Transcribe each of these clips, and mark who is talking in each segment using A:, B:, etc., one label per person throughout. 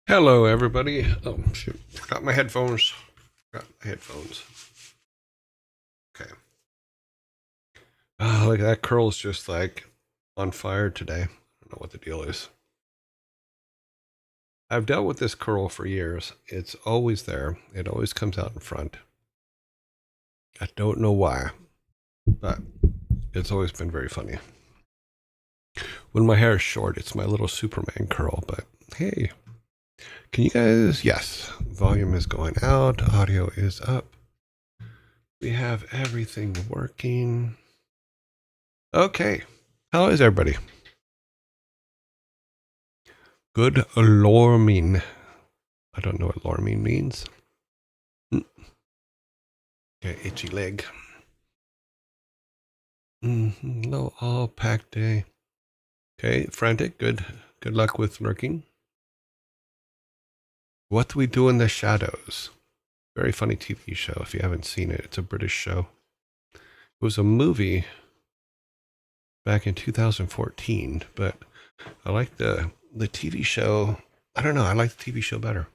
A: Hello, everybody. Oh, shoot. Forgot my headphones. Forgot my headphones. Okay. Oh, look, that curl's just like on fire today. I don't know what the deal is. I've dealt with this curl for years. It's always there. It always comes out in front. I don't know why, but it's always been very funny. When my hair is short, it's my little Superman curl, but hey, can you guys? Yes, volume is going out, audio is up. We have everything working. Okay. How is everybody? Good lormine. I don't know what lormine means. Okay, itchy leg. No, all pack day. Okay, frantic. Good. Good luck with lurking. What Do We Do in the Shadows? Very funny TV show. If you haven't seen it, it's a British show. It was a movie back in 2014, but I like the TV show. I don't know. I like the TV show better.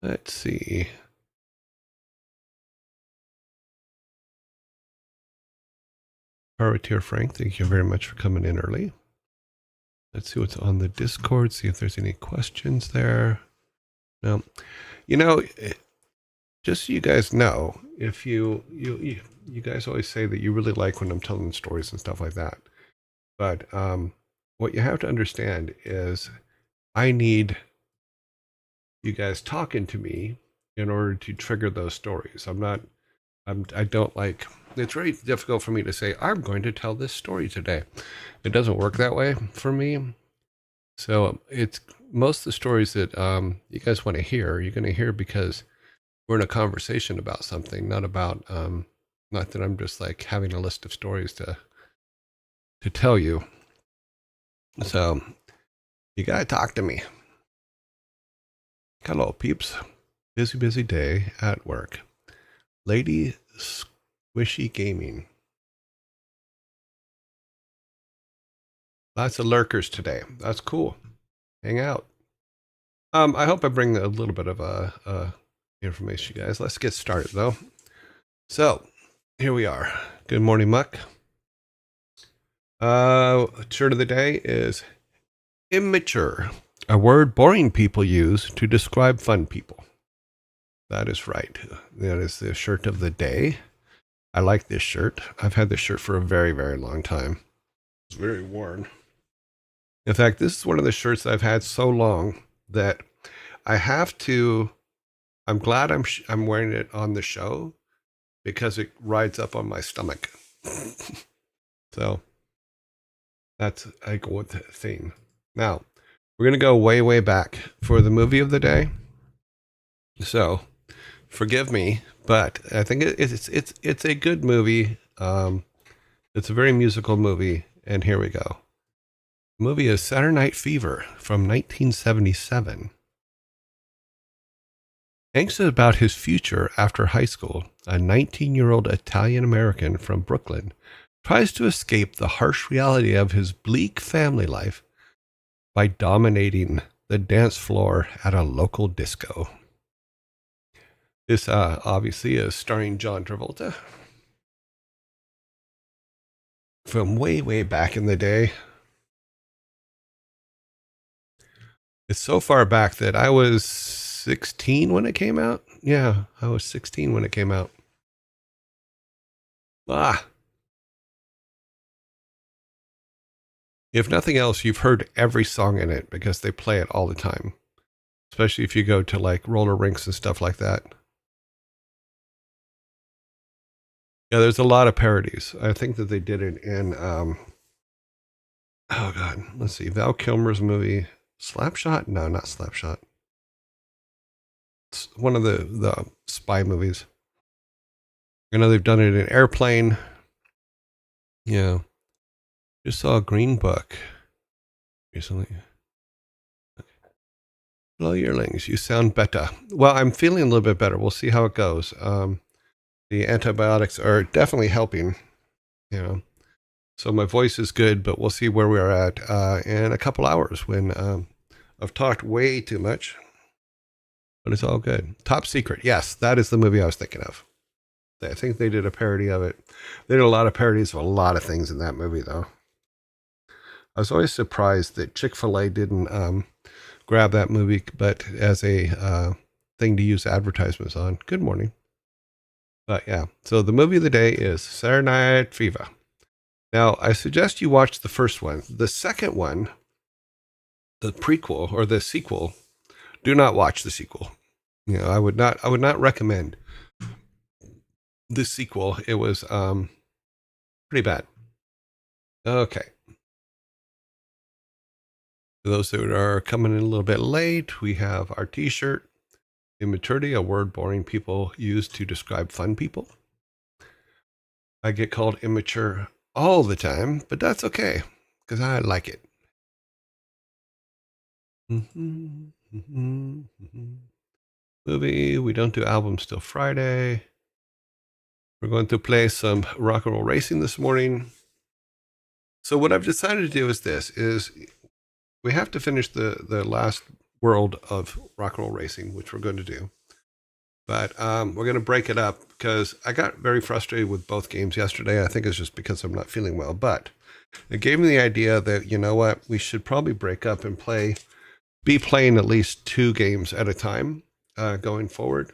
A: Let's see. Privateer Frank, thank you very much for coming in early. Let's see what's on the Discord, see if there's any questions there. No. You know, just so you guys know, if you guys always say that you really like when I'm telling stories and stuff like that. But what you have to understand is I need you guys talking to me in order to trigger those stories. I don't like, it's very difficult for me to say, I'm going to tell this story today. It doesn't work that way for me. So it's most of the stories that you guys want to hear, you're going to hear because we're in a conversation about something, not about, not that I'm just like having a list of stories to tell you. So you got to talk to me. Hello, peeps. Busy day at work. Lady Squishy Gaming. Lots of lurkers today. That's cool. Hang out. I hope I bring a little bit of information, guys. Let's get started, though. So, here we are. Good morning, Muck. Shirt of the day is immature, a word boring people use to describe fun people. That is right. That is the shirt of the day. I like this shirt. I've had this shirt for a very, very long time. It's very worn. In fact, this is one of the shirts I've had so long that I have to. I'm glad I'm wearing it on the show because it rides up on my stomach. So that's I go with the theme. Now we're gonna go way back for the movie of the day. So forgive me, but I think it's a good movie. It's a very musical movie, and here we go. The movie is Saturday Night Fever from 1977. Anxious about his future after high school, a 19-year-old Italian-American from Brooklyn tries to escape the harsh reality of his bleak family life by dominating the dance floor at a local disco. This obviously is starring John Travolta from way back in the day. It's so far back that I was 16 when it came out. Yeah, I was 16 when it came out. If nothing else, you've heard every song in it because they play it all the time, especially if you go to like roller rinks and stuff like that. Yeah, there's a lot of parodies. I think that they did it in, oh God, let's see, Val Kilmer's movie, Slapshot? No, not Slapshot. It's one of the spy movies. I know they've done it in Airplane. Yeah. Just saw Green Book recently. Hello, Yearlings. You sound better. Well, I'm feeling a little bit better. We'll see how it goes. The antibiotics are definitely helping. you know. So my voice is good, but we'll see where we are at in a couple hours when I've talked way too much, but it's all good. Top Secret. Yes, that is the movie I was thinking of. I think they did a parody of it. They did a lot of parodies of a lot of things in that movie, though. I was always surprised that Chick-fil-A didn't grab that movie, but as a thing to use advertisements on. Good morning. But yeah, so the movie of the day is Saturday Night Fever. Now, I suggest you watch the first one. The second one, the prequel or the sequel, do not watch the sequel. You know, I would not recommend the sequel. It was pretty bad. Okay. For those that are coming in a little bit late, we have our t-shirt. Immaturity, a word boring people use to describe fun people. I get called immature all the time, but that's okay because I like it. Movie, we don't do albums till Friday. We're going to play some rock and roll racing this morning. So what I've decided to do is this, is we have to finish the last world of rock and roll racing, which we're going to do. But we're going to break it up because I got very frustrated with both games yesterday. I think it's just because I'm not feeling well. But it gave me the idea that, you know what, we should probably break up and be playing at least 2 games at a time going forward,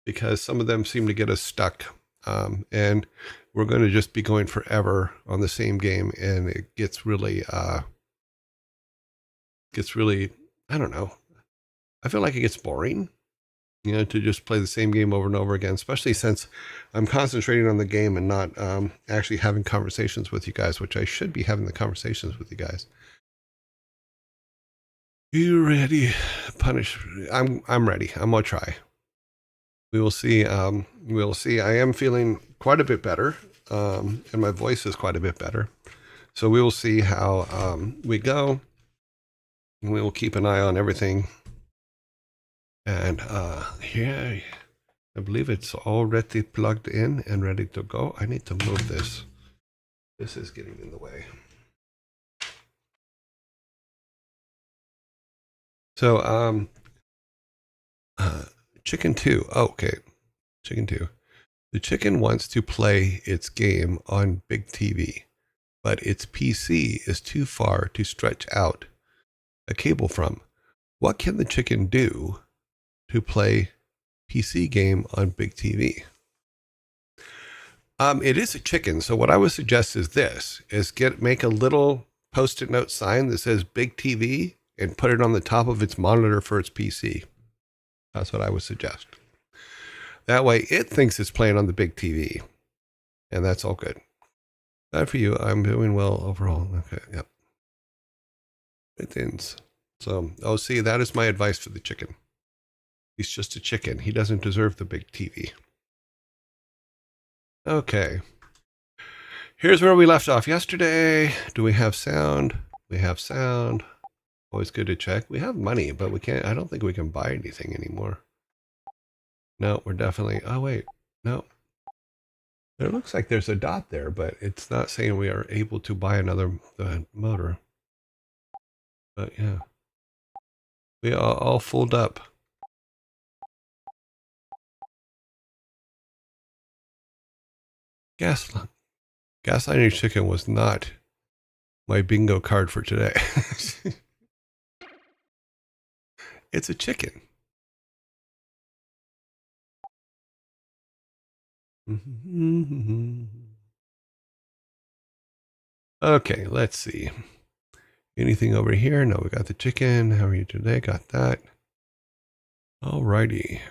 A: because some of them seem to get us stuck. And we're going to just be going forever on the same game. And it gets really, I don't know. I feel like it gets boring, you know, to just play the same game over and over again, especially since I'm concentrating on the game and not actually having conversations with you guys, which I should be having the conversations with you guys. You ready? Punish. I'm ready. I'm going to try. We will see. We'll see. I am feeling quite a bit better, and my voice is quite a bit better. So we will see how we go. And we will keep an eye on everything. And yeah, I believe it's already plugged in and ready to go. I need to move this. This is getting in the way. So Chicken 2. Oh, okay. Chicken 2. The chicken wants to play its game on big TV, but its PC is too far to stretch out a cable from. What can the chicken do to play PC game on big TV? It is a chicken, so what I would suggest is this: make a little post-it note sign that says "Big TV" and put it on the top of its monitor for its PC. That's what I would suggest. That way, it thinks it's playing on the big TV, and that's all good. Bad for you. I'm doing well overall. Okay, yep. It ends. So, see, that is my advice for the chicken. He's just a chicken. He doesn't deserve the big TV. Okay. Here's where we left off yesterday. Do we have sound? We have sound. Always good to check. We have money, but we can't. I don't think we can buy anything anymore. No, we're definitely. Oh, wait. No. It looks like there's a dot there, but it's not saying we are able to buy another motor. But yeah. We are all full up. Gaslighting your chicken was not my bingo card for today. It's a chicken. Okay, let's see. Anything over here? No, we got the chicken. How are you today? Got that. Alrighty.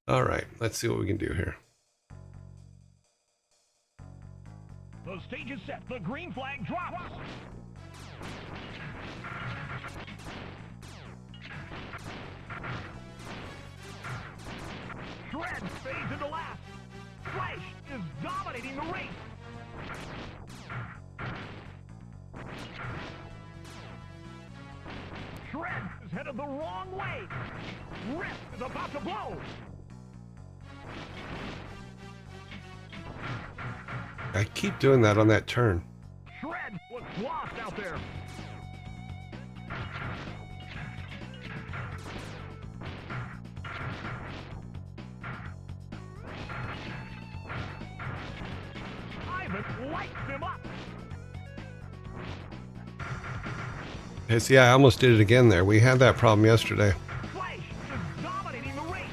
A: All right, let's see what we can do here.
B: The stage is set. The green flag drops. Shred fades into last. Flash is dominating the race. Shred is headed the wrong way. Rip is about to blow.
A: I keep doing that on that turn.
B: Shred was lost out there. Ivan lights him up.
A: Hey, see, I almost did it again there. We had that problem yesterday.
B: Flash is dominating the race.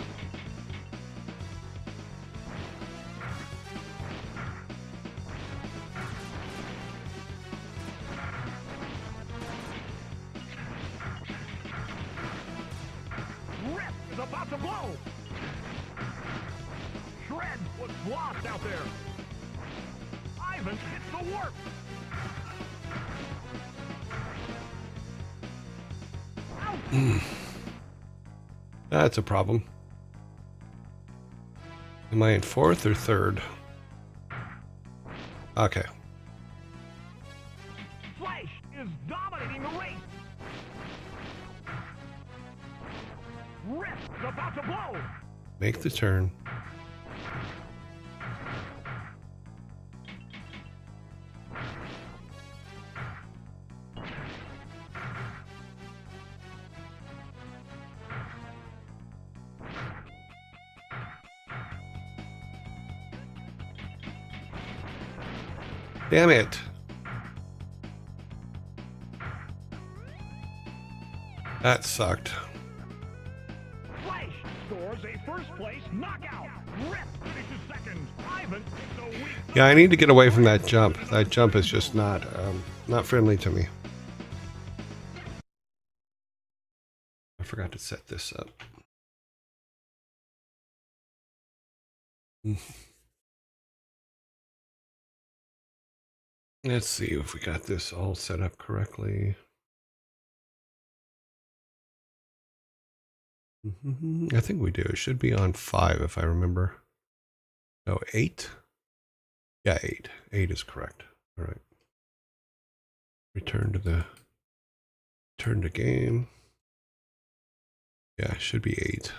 B: Rip is about to blow. Shred was lost out there. Ivan hits the warp.
A: That's a problem. Am I in fourth or third? Okay.
B: Flash is dominating the race. Rip is about to blow.
A: Make the turn. Damn it. That sucked.
B: Flash scores a first place knockout. Rip finishes second. Ivan takes a weak.
A: Yeah, I need to get away from that jump. That jump is just not friendly to me. I forgot to set this up. Let's see if we got this all set up correctly. I think we do. It should be on 5 if I remember. No, 8? Yeah, 8. 8 is correct. All right. Return to game. Yeah, it should be 8.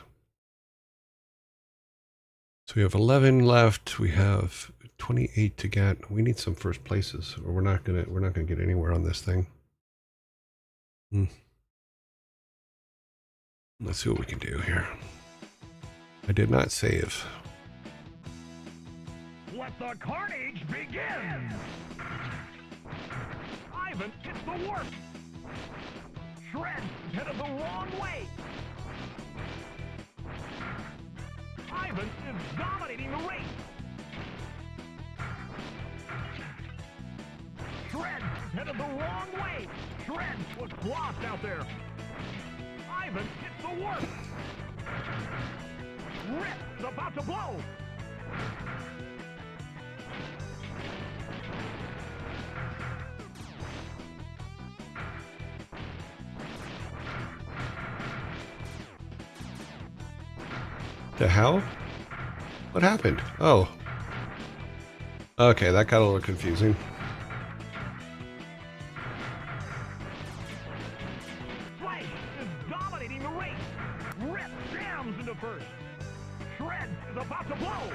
A: So we have 11 left. We have 28 to get. We need some first places, or we're not gonna get anywhere on this thing. Let's see what we can do here. I did not save.
B: Let the carnage begin. Ivan hits the warp. Shred is headed the wrong way. Ivan is dominating the race. Shred is headed the wrong way. Shred was lost out there. Ivan hits the warp. Rip is about to blow.
A: The hell? What happened? Oh. Okay, that got a little confusing.
B: Flash is dominating the race. Rip jams into first. Shred is about to blow.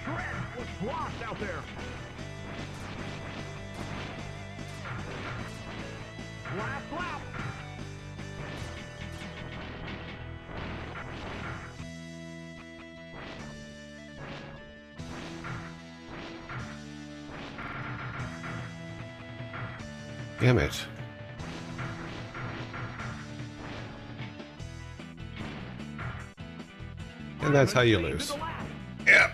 B: Shred was lost out there. Last lap.
A: Damn it. And that's how you lose. Yeah.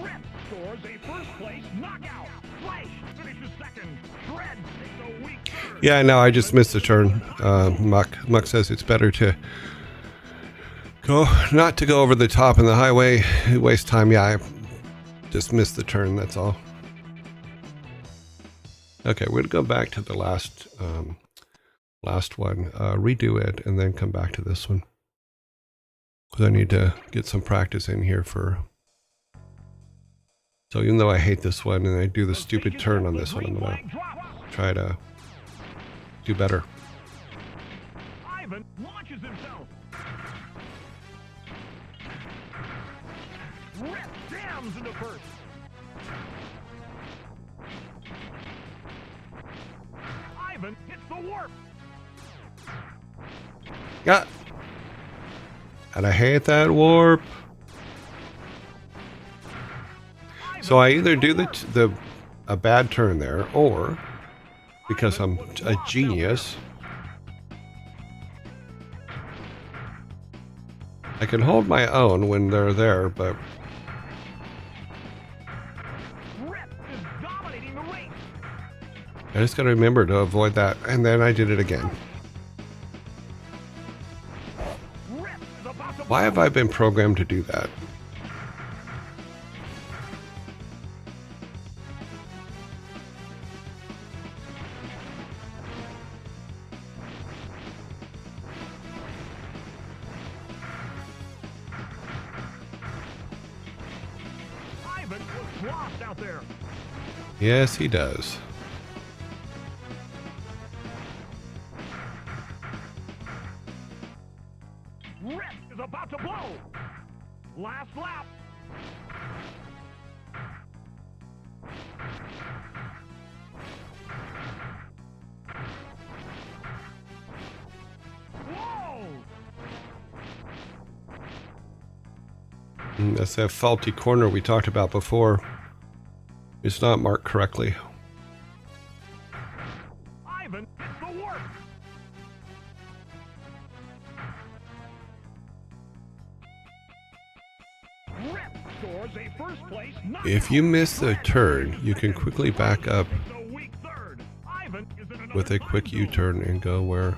B: Rip scores a first place knockout. Flash finishes second. Shred takes a weak third.
A: Yeah, no, I just missed the turn. Muck says it's better to not to go over the top in the highway. Waste time. Yeah, I just missed the turn. That's all. Okay, we're gonna go back to the last one, redo it, and then come back to this one. Because I need to get some practice in here for. So even though I hate this one and I do the stupid turn on this one, I'm gonna try to do better.
B: Ivan launches himself. jams into first. Ivan hits the warp.
A: Yeah. And I hate that warp. So I either do a bad turn there, or because I'm a genius, I can hold my own when they're there, but
B: Rip is dominating the race.
A: I just gotta remember to avoid that. And then I did it again.
B: Rip is about to
A: Why have I been programmed to do that?
B: Ivan was lost out there.
A: Yes, he does.
B: Rip is about to blow. Last lap. Whoa!
A: That's that faulty corner we talked about before. It's not marked correctly.
B: Ivan hits the warp. Rip scores a first place knockout.
A: If you miss the turn, you can quickly back up
B: The weak third. Ivan is in another
A: with a
B: time
A: quick
B: zone.
A: U-turn and go where...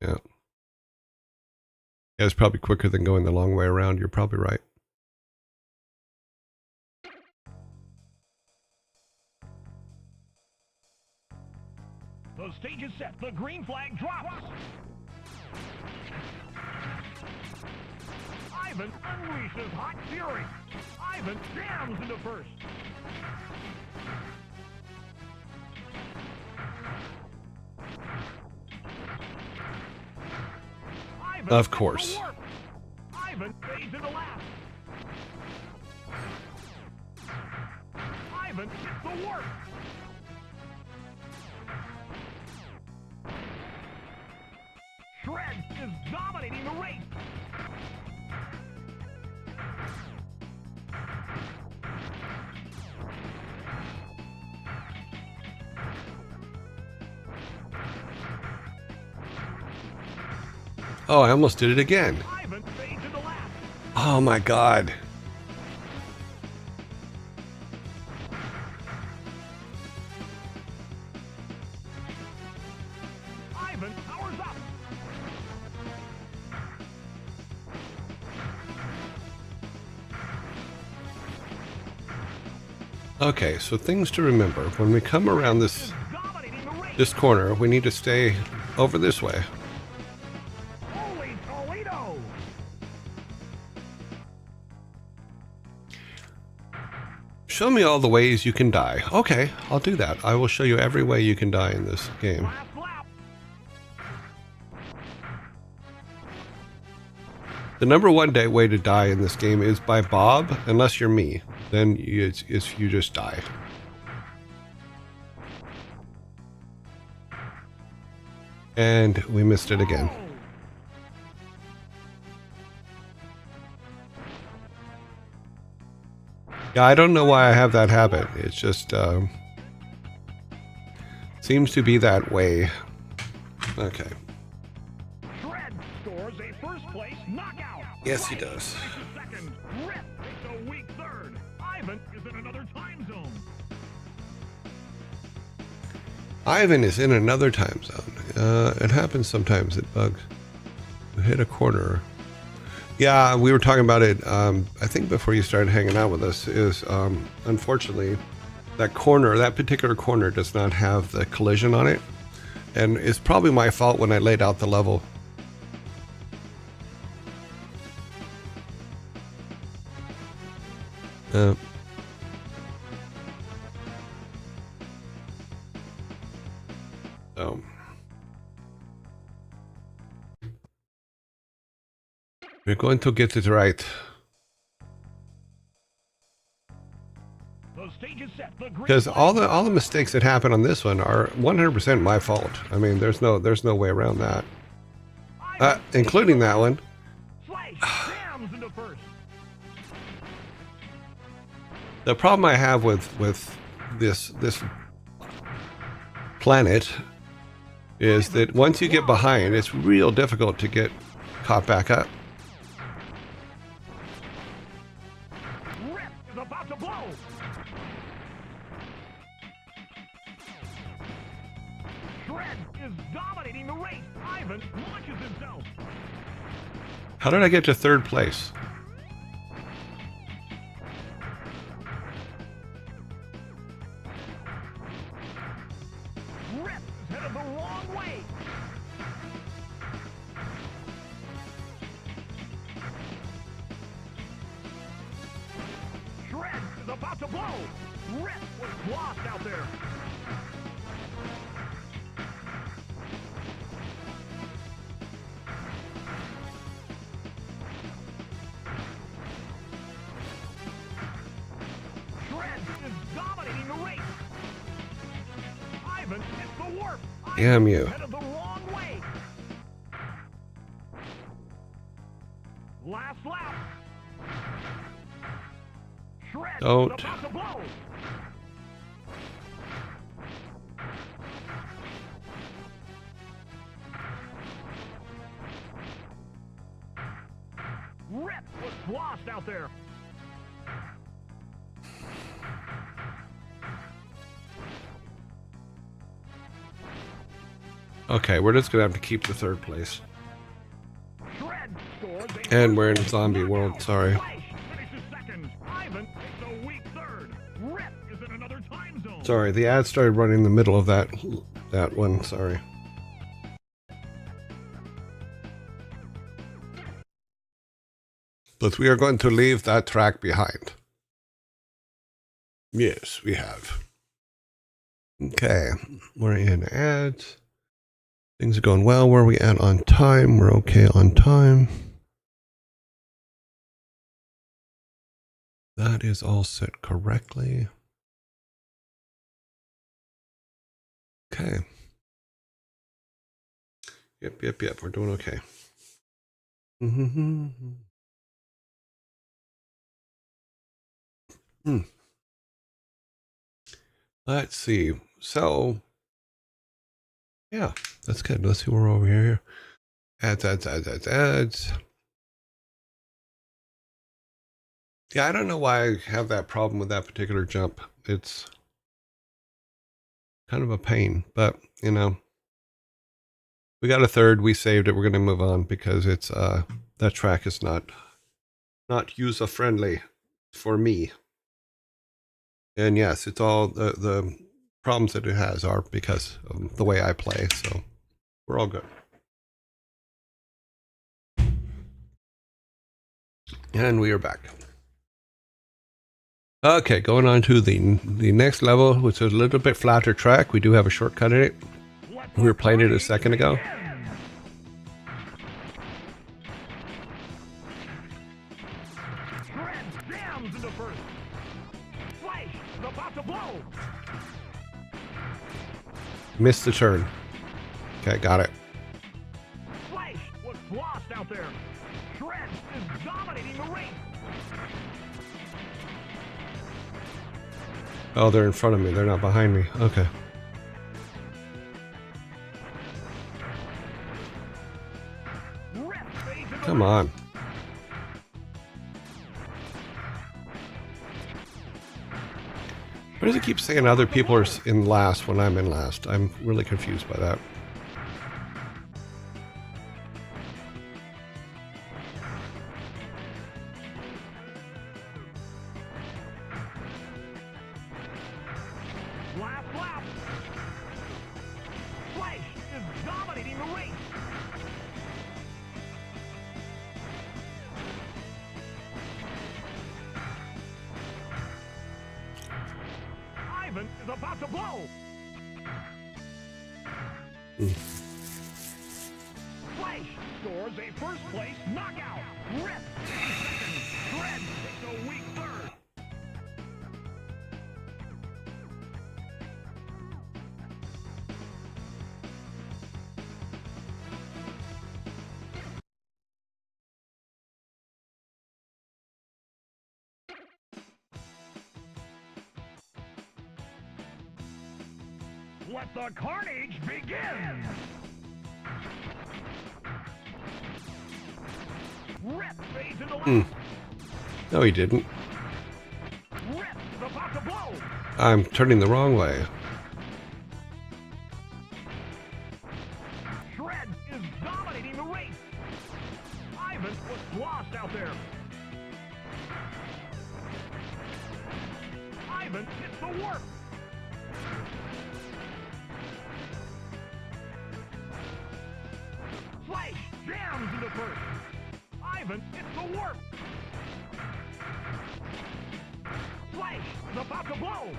A: Yeah. Yeah, it's probably quicker than going the long way around. You're probably right.
B: The stage is set. The green flag drops. Ivan unleashes hot fury. Ivan jams into first. Ivan
A: Of
B: hits the
A: course.
B: warp. Ivan fades into last. Ivan hits the warp. Shred is dominating the race.
A: Oh, I almost did it again.
B: Ivan fades into last.
A: Oh my God.
B: Ivan powers up.
A: Okay, so things to remember. When we come around this
B: Dominating the race.
A: this corner, we need to stay over this way.
B: Holy Toledo!
A: Show me all the ways you can die. Okay, I'll do that. I will show you every way you can die in this game.
B: Last lap.
A: The number one way to die in this game is by Bob, unless you're me. Then you just die. And we missed it again.
B: Oh.
A: Yeah, I don't know why I have that habit. It's just seems to be that way. Okay.
B: Shred scores a first place knockout.
A: Yes, he does.
B: Second, Rip takes a weak third. Ivan is in another time zone.
A: Ivan is in another time zone. It happens sometimes. It bugs. We hit a corner. Yeah, we were talking about it. I think before you started hanging out with us, is unfortunately that corner, that particular corner, does not have the collision on it, and it's probably my fault when I laid out the level. So. We're going to get it right.
B: The stage is set. The green
A: Because
B: flag.
A: all the mistakes that happen on this one are 100% my fault. I mean, there's no way around that.
B: Ivan
A: Including that one.
B: Slash jams into first.
A: The problem I have with this planet is that once you get behind, it's real difficult to get caught back up.
B: Rip is about to blow. Shred is dominating the race. Ivan launches himself.
A: How did I get to third place?
B: Rip is headed the wrong way. Shred is about to blow. Rip was lost out there. Shred is dominating the race. Ivan hits the warp.
A: Damn you.
B: Headed the wrong way. Last lap. Shred
A: Don't.
B: is about to blow. Rip was lost out there.
A: Okay, we're just gonna have to keep the third place.
B: Shred scores
A: And we're in zombie world, sorry.
B: Flash finishes second. Ivan takes a weak third. Rip is in another time zone.
A: Sorry, the ad started running in the middle of that one, sorry. But we are going to leave that track behind. Yes, we have. Okay, we're in ads. Things are going well. Where are we at on time? We're okay on time. That is all set correctly. Okay. Yep. We're doing okay. Let's see. So, yeah, that's good. Let's see where we're over here. Ads. Yeah, I don't know why I have that problem with that particular jump. It's kind of a pain, but you know, we got a third. We saved it. We're going to move on because it's that track is not user friendly for me. And yes, it's all the problems that it has are because of the way I play. So we're all good. And we are back. Okay, going on to the next level, which is a little bit flatter track. We do have a shortcut in it. We were playing it a second ago.
B: Shred jams into first. Flash is about to blow.
A: Missed the turn. Okay, got it.
B: Flash was lost out there. Shred is dominating the race.
A: Oh, they're in front of me. They're not behind me. Okay.
B: Rip fades in the
A: Come
B: race.
A: on. Why does it keep saying other people are in last when I'm in last? I'm really confused by that.
B: Last lap. Flash is dominating the race. Ivan is about to blow. Flash scores a first place knockout. Rip takes second. Shred takes a weak third. Let the carnage begin! Rip fades into left.
A: No, he didn't.
B: Rip is about to blow.
A: I'm turning the wrong way.
B: Shred is dominating the race. Ivan was lost out there. Ivan hits the warp. Flash jams into first. Ivan hits the warp. Flash is about to blow.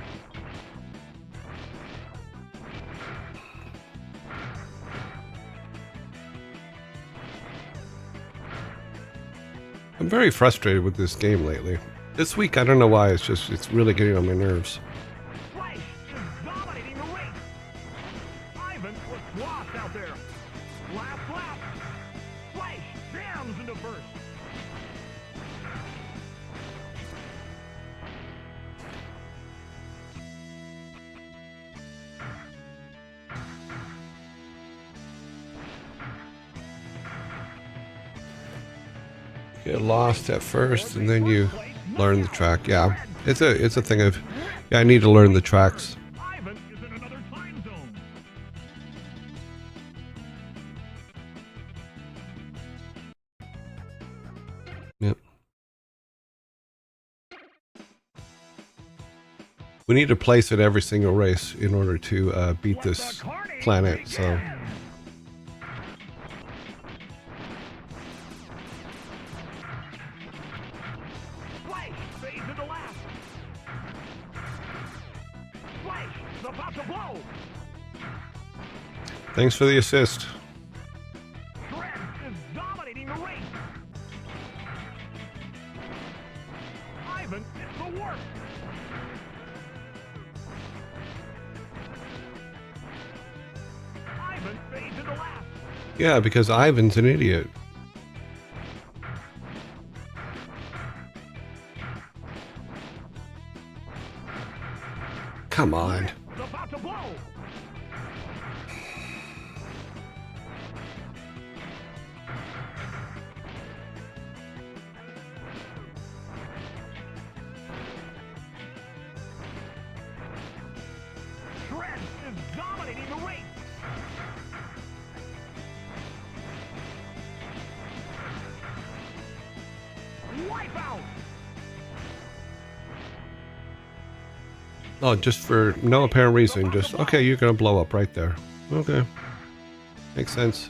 A: I'm very frustrated with this game lately. This week, I don't know why, it's really getting on my nerves.
B: Flash is dominating the race. Ivan was lost out there. Last lap. Flash jams into first.
A: Get lost at first, and then you learn the track. Yeah, it's a thing of, yeah, I need to learn the tracks.
B: Ivan is in another time zone.
A: Yep. We need to place at every single race in order to beat this planet. So.
B: Flash fades into last. Flash is about to blow.
A: Thanks for the assist.
B: Shred is dominating the race. Ivan hits the warp. Ivan fades into last.
A: Yeah, because Ivan's an idiot. Come on.
B: Is about to blow. Shred is dominating the race. Wipeout.
A: Oh, just for no apparent reason. Just, okay, you're going to blow up right there. Okay. Makes sense.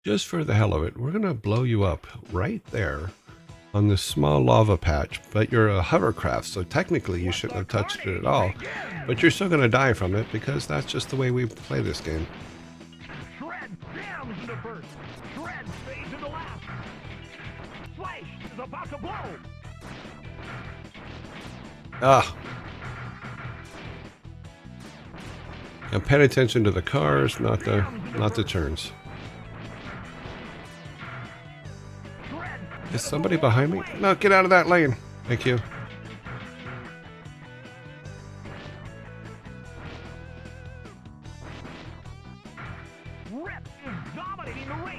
A: Just for the hell of it, we're going to blow you up right there on this small lava patch. But you're a hovercraft, so technically you shouldn't have touched it at all. But you're still going to die from it because that's just the way we play this game.
B: Shred jams into first. Shred fades into last. Flash is about to blow.
A: Ah. And pay attention to the cars, not the turns.
B: Shred
A: Is somebody behind me? No, get out of that lane. Thank you.
B: Rip is dominating the race.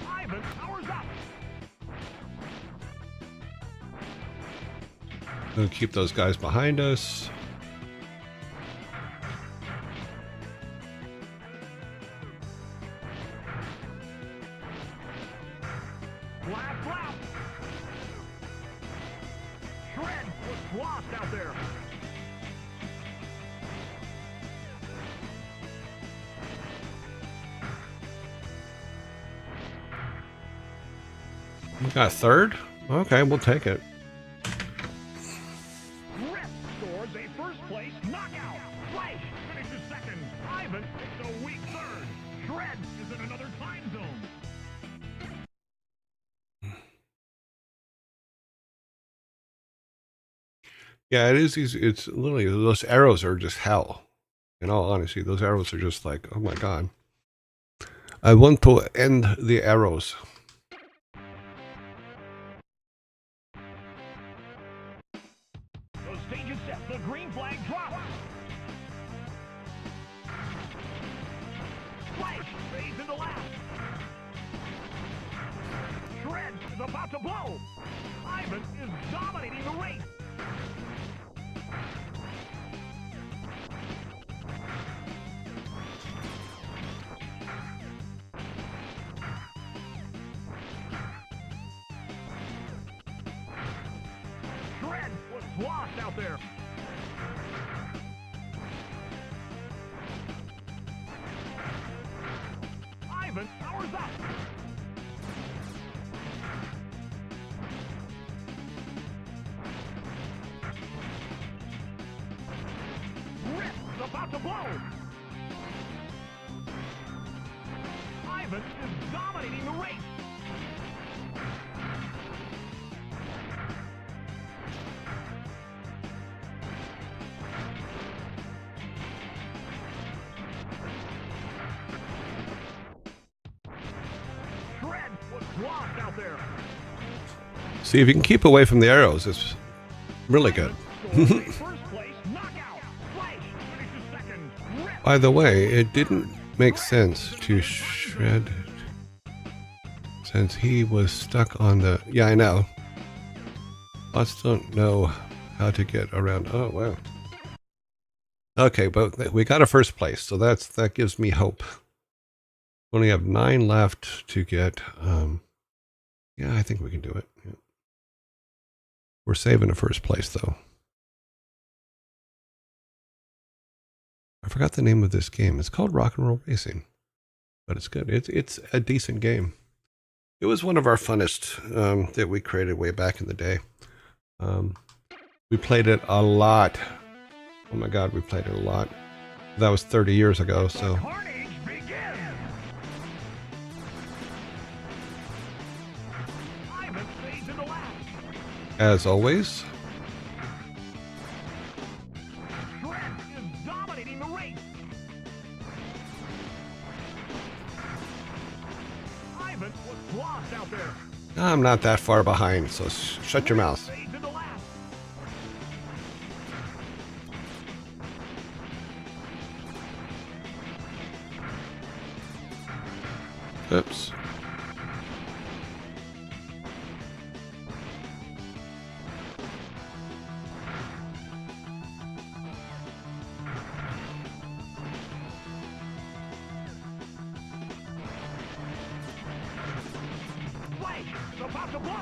B: Ivan powers up.
A: Gonna keep those guys behind us.
B: Last lap. Shred was lost out there.
A: We got third? Okay, we'll take it.
B: Rip scores a first place knockout. Flash finishes second. Ivan takes a weak third. Shred is in another time zone.
A: Yeah, it is easy. It's literally, those arrows are just hell. In all honesty, those arrows are just like, oh my god. I want to end the arrows.
B: The stage is set. The green flag drops. Flash fades into last. Shred is about to blow. Ivan is dominating the race. Shred was lost out there. Ivan powers up. Rip is about to blow. Ivan is dominating the race. Shred was lost out there.
A: See, if you can keep away from the arrows, it's really good.
B: First place knockout. Flash finishes second. Rip.
A: By the way, it didn't make sense to Shred since he was stuck on the... Yeah, I know. Lots don't know how to get around. Oh, wow. Okay, but we got a first place, so that gives me hope. We only have 9 left to get... yeah, I think we can do it. Yeah. We're saving a first place, though. I forgot the name of this game. It's called Rock and Roll Racing, but it's good. It's a decent game. It was one of our funnest that we created way back in the day. We played it a lot. Oh my God, we played it a lot. That was 30 years ago, so.
B: Carnage begins. Ivan fades into last.
A: As always,
B: Shred is dominating the race. Ivan was lost out there.
A: I'm not that far behind, so shut your mouth.
B: Fades into last.
A: Oops.
B: Flash is about to blow.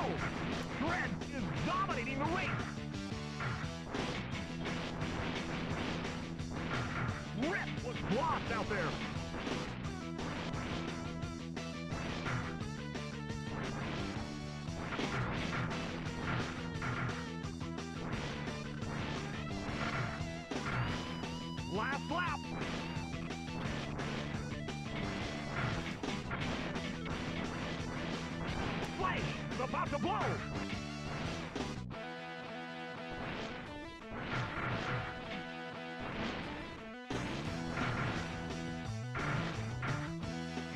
B: Shred is dominating the race. Rip was lost out there. Last lap. Flash is about to blow.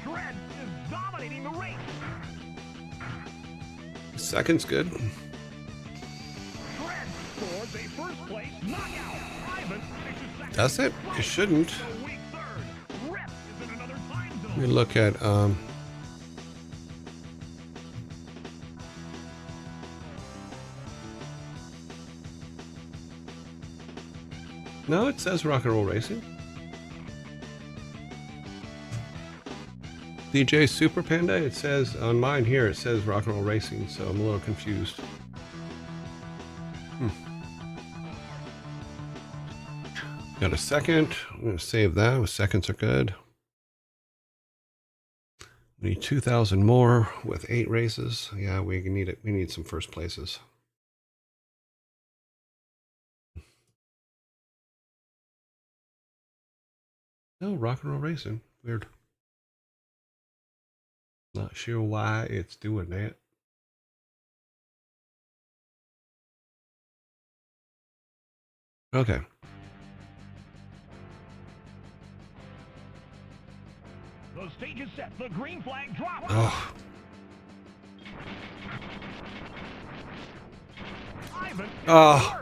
B: Shred is dominating the race.
A: Second's good.
B: Shred scores a first place knockout. Ivan finishes second.
A: That's it. It shouldn't.
B: A weak third. Rip is in another time zone.
A: Let me look at no, it says Rock and Roll Racing. DJ Super Panda, it says on mine here, it says Rock and Roll Racing, so I'm a little confused. Got a second. I'm going to save that. Seconds are good. We need 2,000 more with 8 races. Yeah, we need it. We need some first places. No, Rock and Roll Racing. Weird. Not sure why it's doing that. Okay.
B: The stage is set. The green flag drops.
A: Oh,
B: Ivan.
A: oh.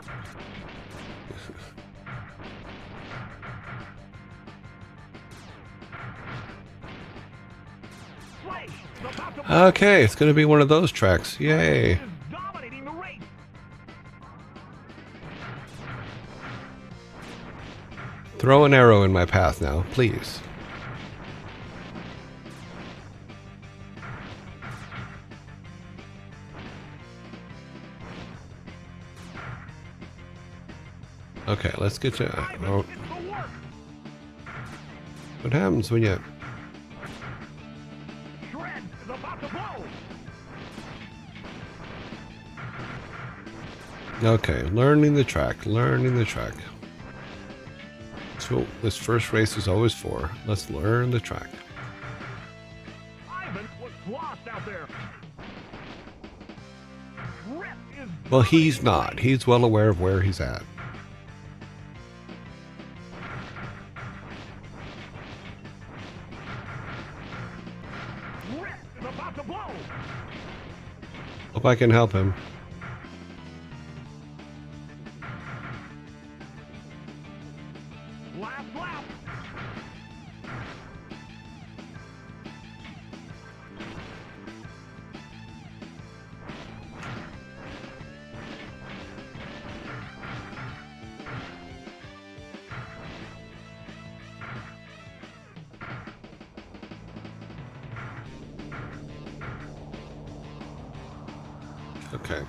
B: Flash is about to
A: Okay, it's going to be one of those tracks. Yay.
B: is dominating the race.
A: Throw an arrow in my path now, please. Okay, let's get to...
B: Ivan
A: Oh,
B: gets the work.
A: what happens when you...
B: Shred is about to blow.
A: Okay, learning the track, learning the track. That's what this first race is always for. Let's learn the track.
B: Ivan was lost out there. Rip is
A: Well, he's
B: dominating the
A: not.
B: race.
A: He's well aware of where he's at.
B: Rip is about to blow.
A: Hope I can help him.
B: Last lap.
A: Okay.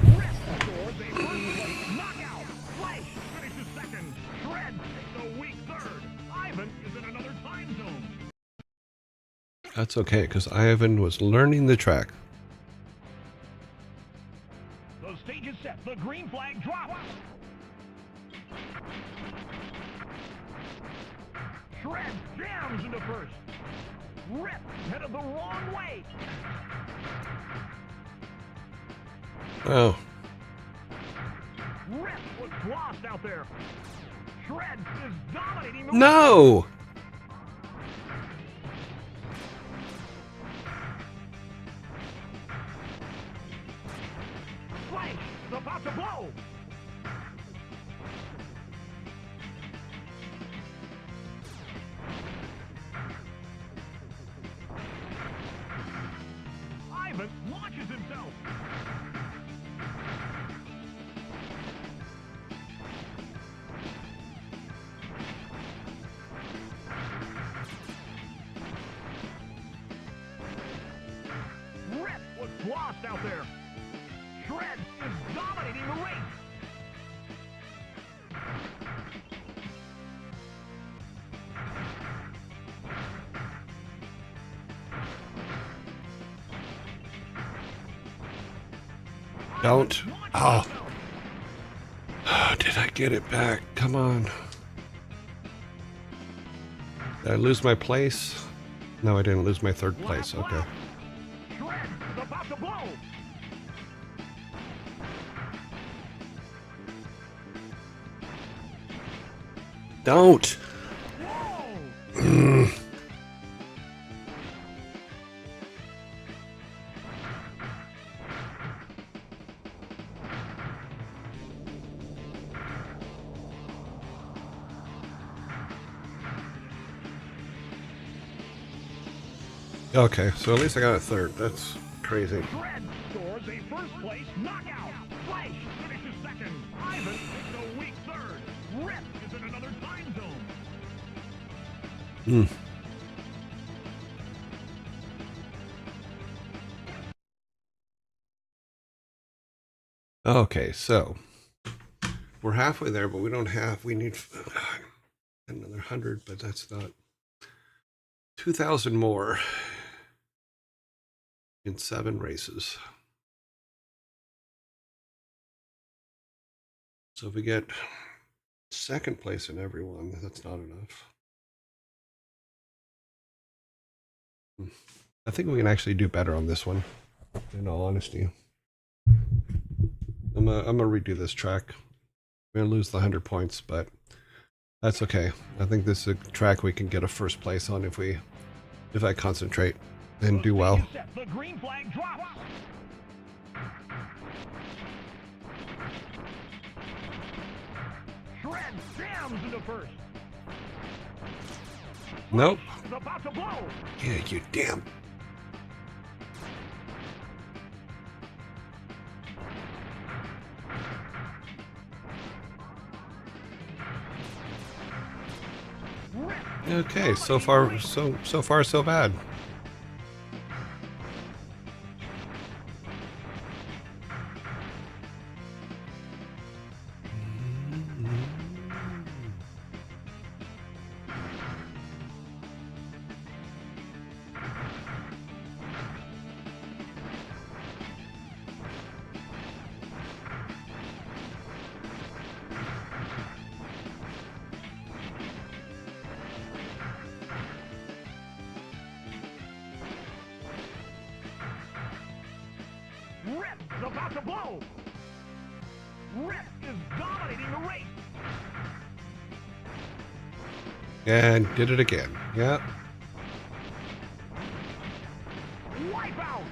B: Rip scores a first place knockout. Flash finishes second. Shred takes a weak third. Ivan is in another time zone.
A: That's okay, because Ivan was learning the track.
B: The stage is set. The green flag drops. Shred jams into first. Rip headed the wrong way.
A: Oh,
B: Rip was lost out there. Shred is dominating the
A: no!
B: Flash is about to blow. Ivan launches himself. Rip was lost out there. Shred is dominating the race.
A: Don't.
B: Ivan launches
A: Oh.
B: himself.
A: Did I get it back? Come on. Did I lose my place? No, I didn't lose my third place.
B: Last
A: Okay.
B: lap. Shred is about to blow.
A: Don't.
B: Whoa!
A: Okay, so at least I got a third. That's crazy.
B: Shred scores a first place knockout. Flash finishes second. Ivan takes a weak third. Rip is in another time zone.
A: Hmm. Okay, so we're halfway there, but we don't have. We need another 100, but that's not 2,000 more in 7 races. So if we get second place in every one, that's not enough. I think we can actually do better on this one, in all honesty. I'm gonna redo this track. We're gonna lose the 100 points, but That's okay. I think this is a track we can get a first place on if I concentrate and do well.
B: The green flag drops. Shred jams into first.
A: Nope.
B: Is about to blow.
A: Yeah, you damn. Okay, so far so bad.
B: Rip is about to blow. Rip is dominating the race.
A: And did it again. Yeah.
B: Wipeout.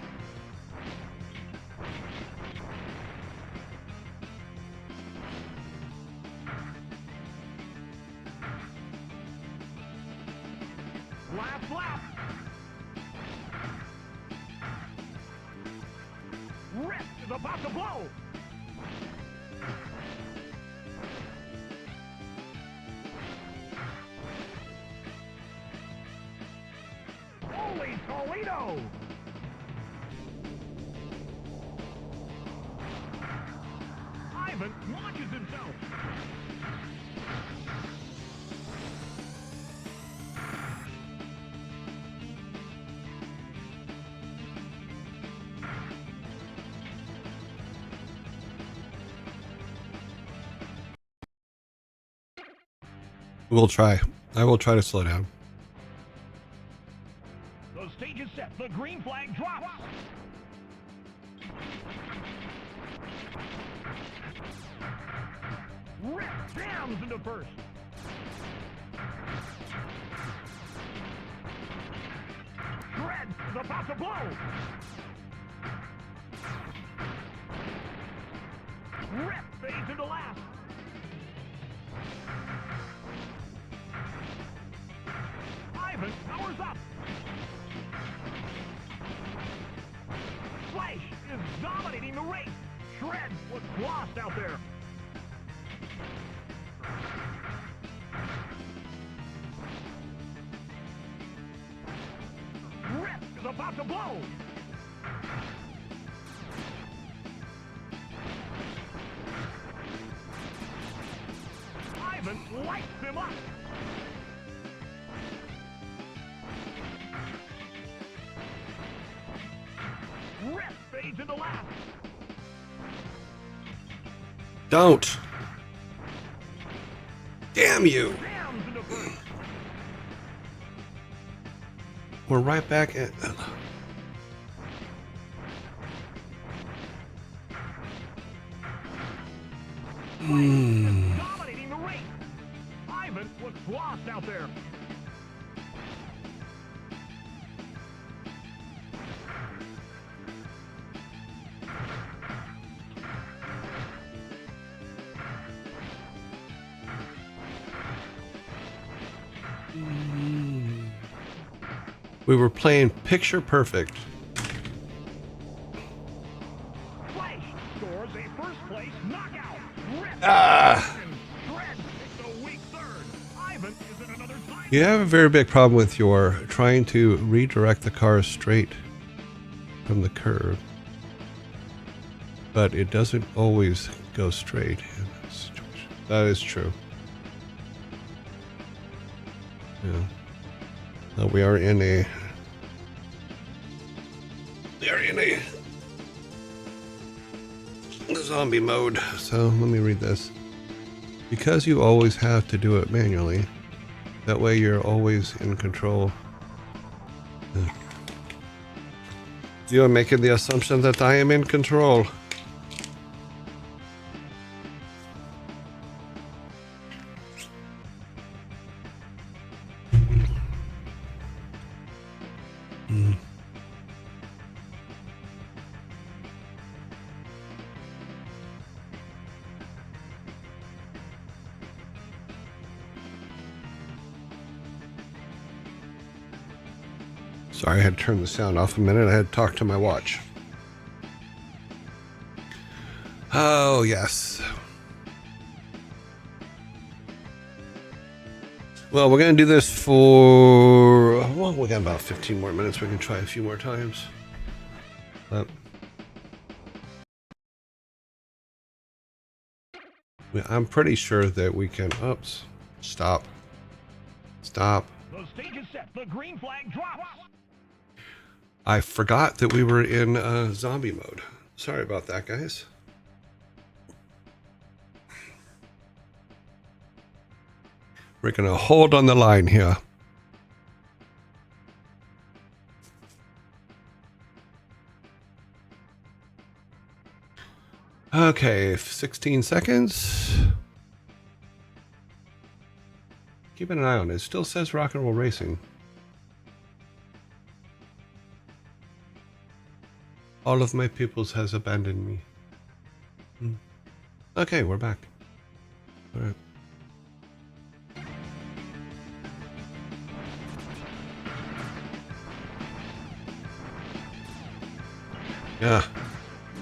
B: Last lap. Rip is about to blow. Holy Toledo! Ivan launches himself.
A: We'll try. I will try to slow down.
B: The stage is set. The green flag drops. Rip jams into first. Shred is about to blow. Rip fades into last. Ivan powers up. Flash is dominating the race. Shred was lost out there. Rip is about to blow. Ivan lights him up. Rip fades into last.
A: Don't. Damn you.
B: Jams into first.
A: We're right back at...
B: Dominating the race. Ivan was lost out there.
A: We were playing picture perfect.
B: Flash scores a first place knockout. Rip and Shred takes a weak third. Ivan is in another time.
A: You have a very big problem with your trying to redirect the car straight from the curve. But it doesn't always go straight in this situation. That is true. Yeah. Now we are in a zombie mode. So let me read this. Because you always have to do it manually, that way you're always in control. You are making the assumption that I am in control. Sorry, I had to turn the sound off a minute. I had to talk to my watch. Oh, yes. Well, we're going to do this for... Well, we got about 15 more minutes. We can try a few more times. I'm pretty sure that we can... Oops. Stop. Stop.
B: The stage is set. The green flag drops.
A: I forgot that we were in zombie mode. Sorry about that, guys. We're going to hold on the line here. Okay, 16 seconds. Keep an eye on it. It still says Rock and Roll Racing. All of my pupils has abandoned me. Okay, we're back. All right. Yeah.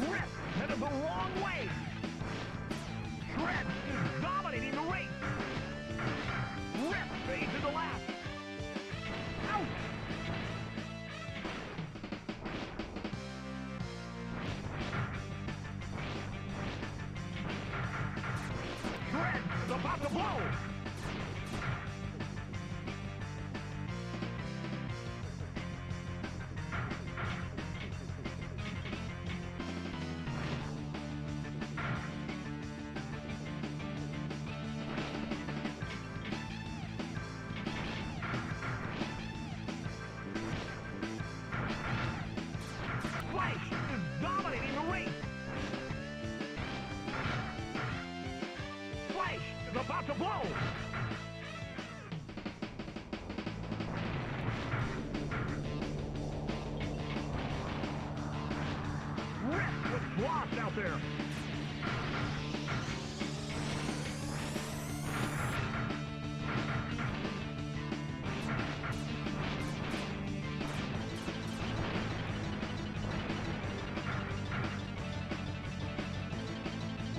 B: Rip headed the wrong way. Shred is dominating the race. Rip fades to the last. Out. Shred is about to blow. About to blow! Rip was lost out there.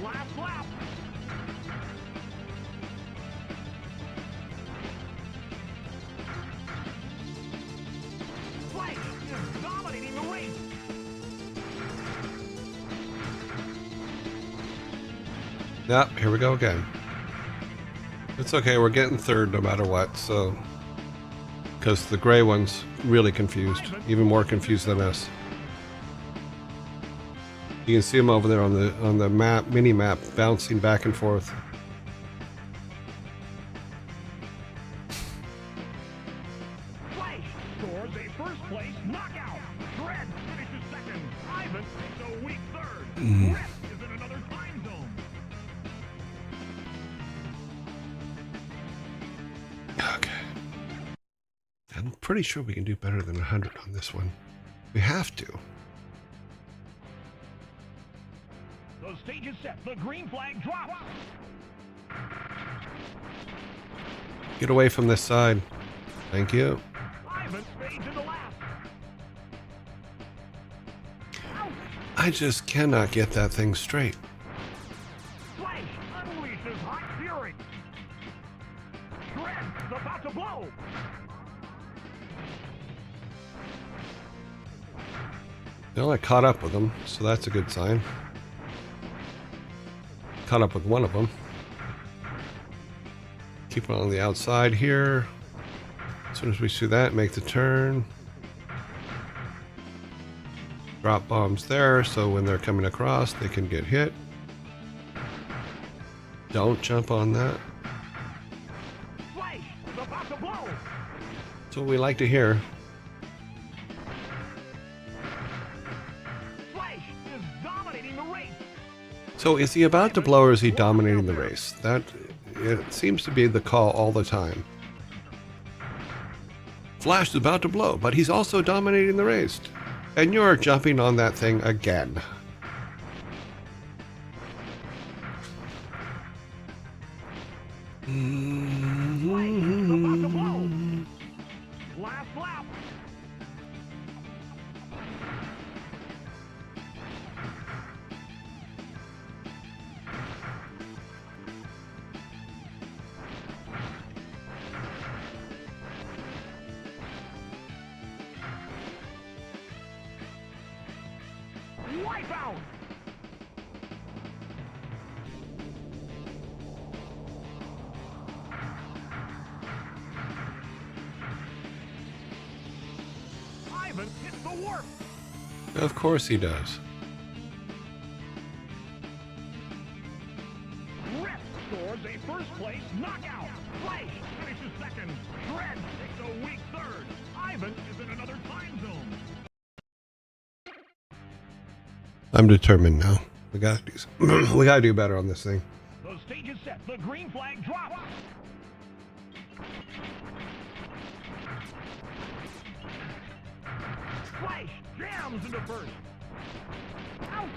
B: Last lap.
A: Yep, here we go again. It's okay, we're getting third no matter what, so... Because the gray one's really confused. Even more confused than us. You can see them over there on the map, mini-map, bouncing back and forth.
B: Flash scores a first place knockout. Shred finishes second. Ivan takes a weak third. Rip is in another time zone.
A: Okay. I'm pretty sure we can do better than 100 on this one. We have to.
B: The stage is set. The green flag drops.
A: Get away from this side. Thank you.
B: Ivan fades in the last.
A: I just cannot get that thing straight.
B: Flash unleashes hot fury. Shred is about to blow.
A: Well, I caught up with them, so that's a good sign. Caught up with one of them. Keep it on the outside here. As soon as we see that, make the turn. Drop bombs there, so when they're coming across, they can get hit. Don't jump on that.
B: Flash is about to blow.
A: That's what we like to hear.
B: Flash is dominating the race.
A: So is he about to blow or is he dominating the race? That it seems to be the call all the time. Flash is about to blow, but he's also dominating the race. And you're jumping on that thing again.
B: Flash is about to blow. Last lap. Ivan hits the warp.
A: Of course he does.
B: Rip scores a first place knockout. Flash finishes second. Shred takes a weak third. Ivan is in another time zone.
A: I'm determined now. We gotta do better on this thing.
B: The stage is set. The green flag drops. Flash jams into first. Out.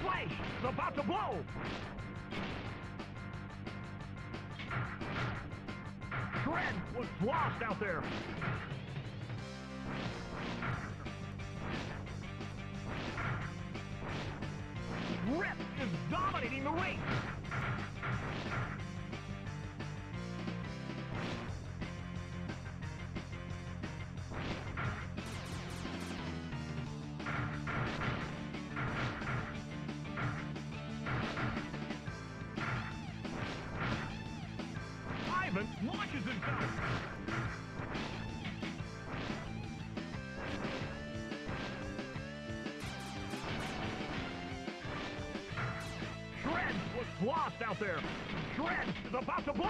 B: Flash is about to blow. Shred was lost out there. Rip is dominating the race. Ivan launches himself. Shred was lost out there. Shred is about to blow.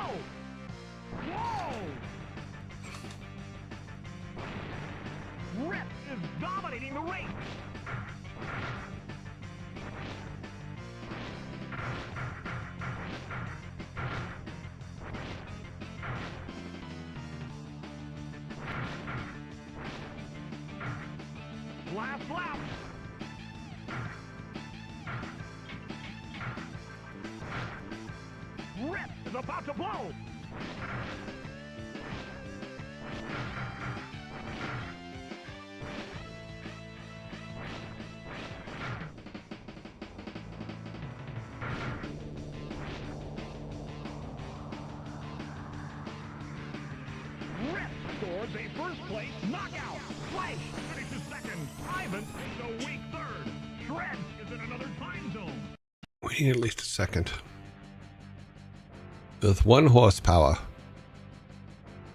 B: Whoa! Rip is dominating the race. Last lap. Rip is about to blow. Rip scores a first place knockout. Flash finishes second. Ivan takes a weak third. Shred is in another time zone.
A: We need at least a second. With 1 horsepower.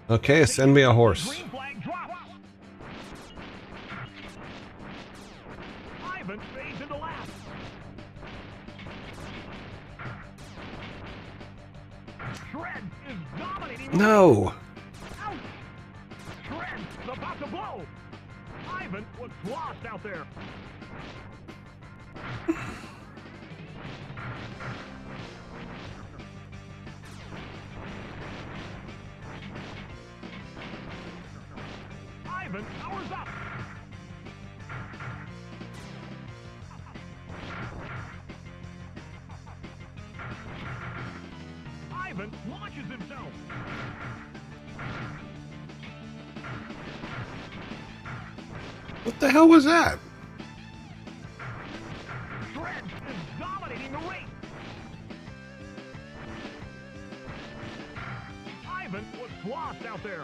A: Okay, send me a horse.
B: Green flag drops. Ivan fades into last. Shred is dominating.
A: No!
B: Ouch! Shred is about to blow. Ivan was lost out there. Ivan powers up. Ivan launches himself.
A: What the hell was that?
B: Shred is dominating the race. Ivan was lost out there.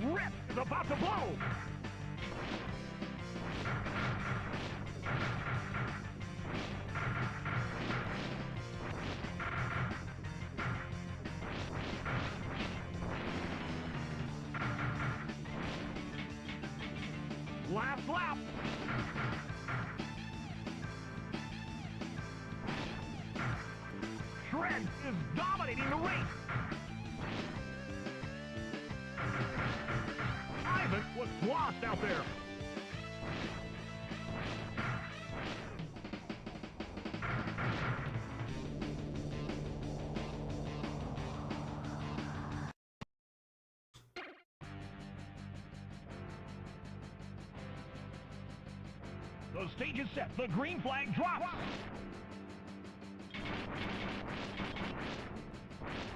B: Rip is about to blow. Last lap. Shred is dominating the race. Ivan was lost out there. The stage is set. The green flag drops.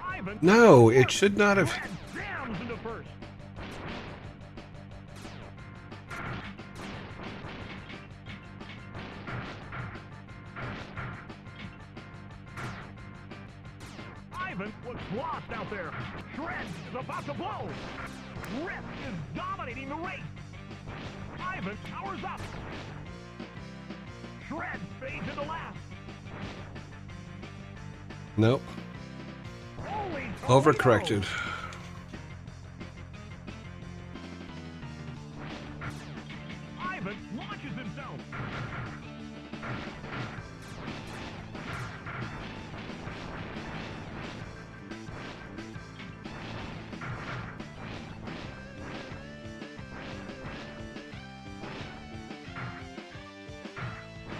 B: Ivan.
A: No, it should not have.
B: Red jams into first. Ivan was lost out there. Shred is about to blow. Rip is dominating the race. Ivan powers up. Shred fades into last.
A: Nope.
B: Holy
A: Overcorrected.
B: Toledo! Ivan launches himself.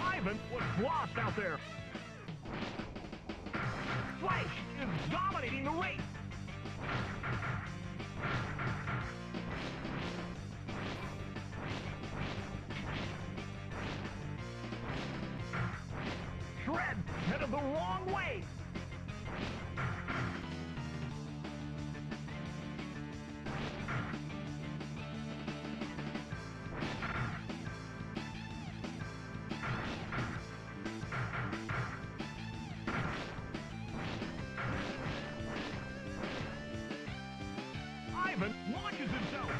B: Ivan was lost out there. Flash is dominating the race. Shred headed the wrong way. Ivan launches himself.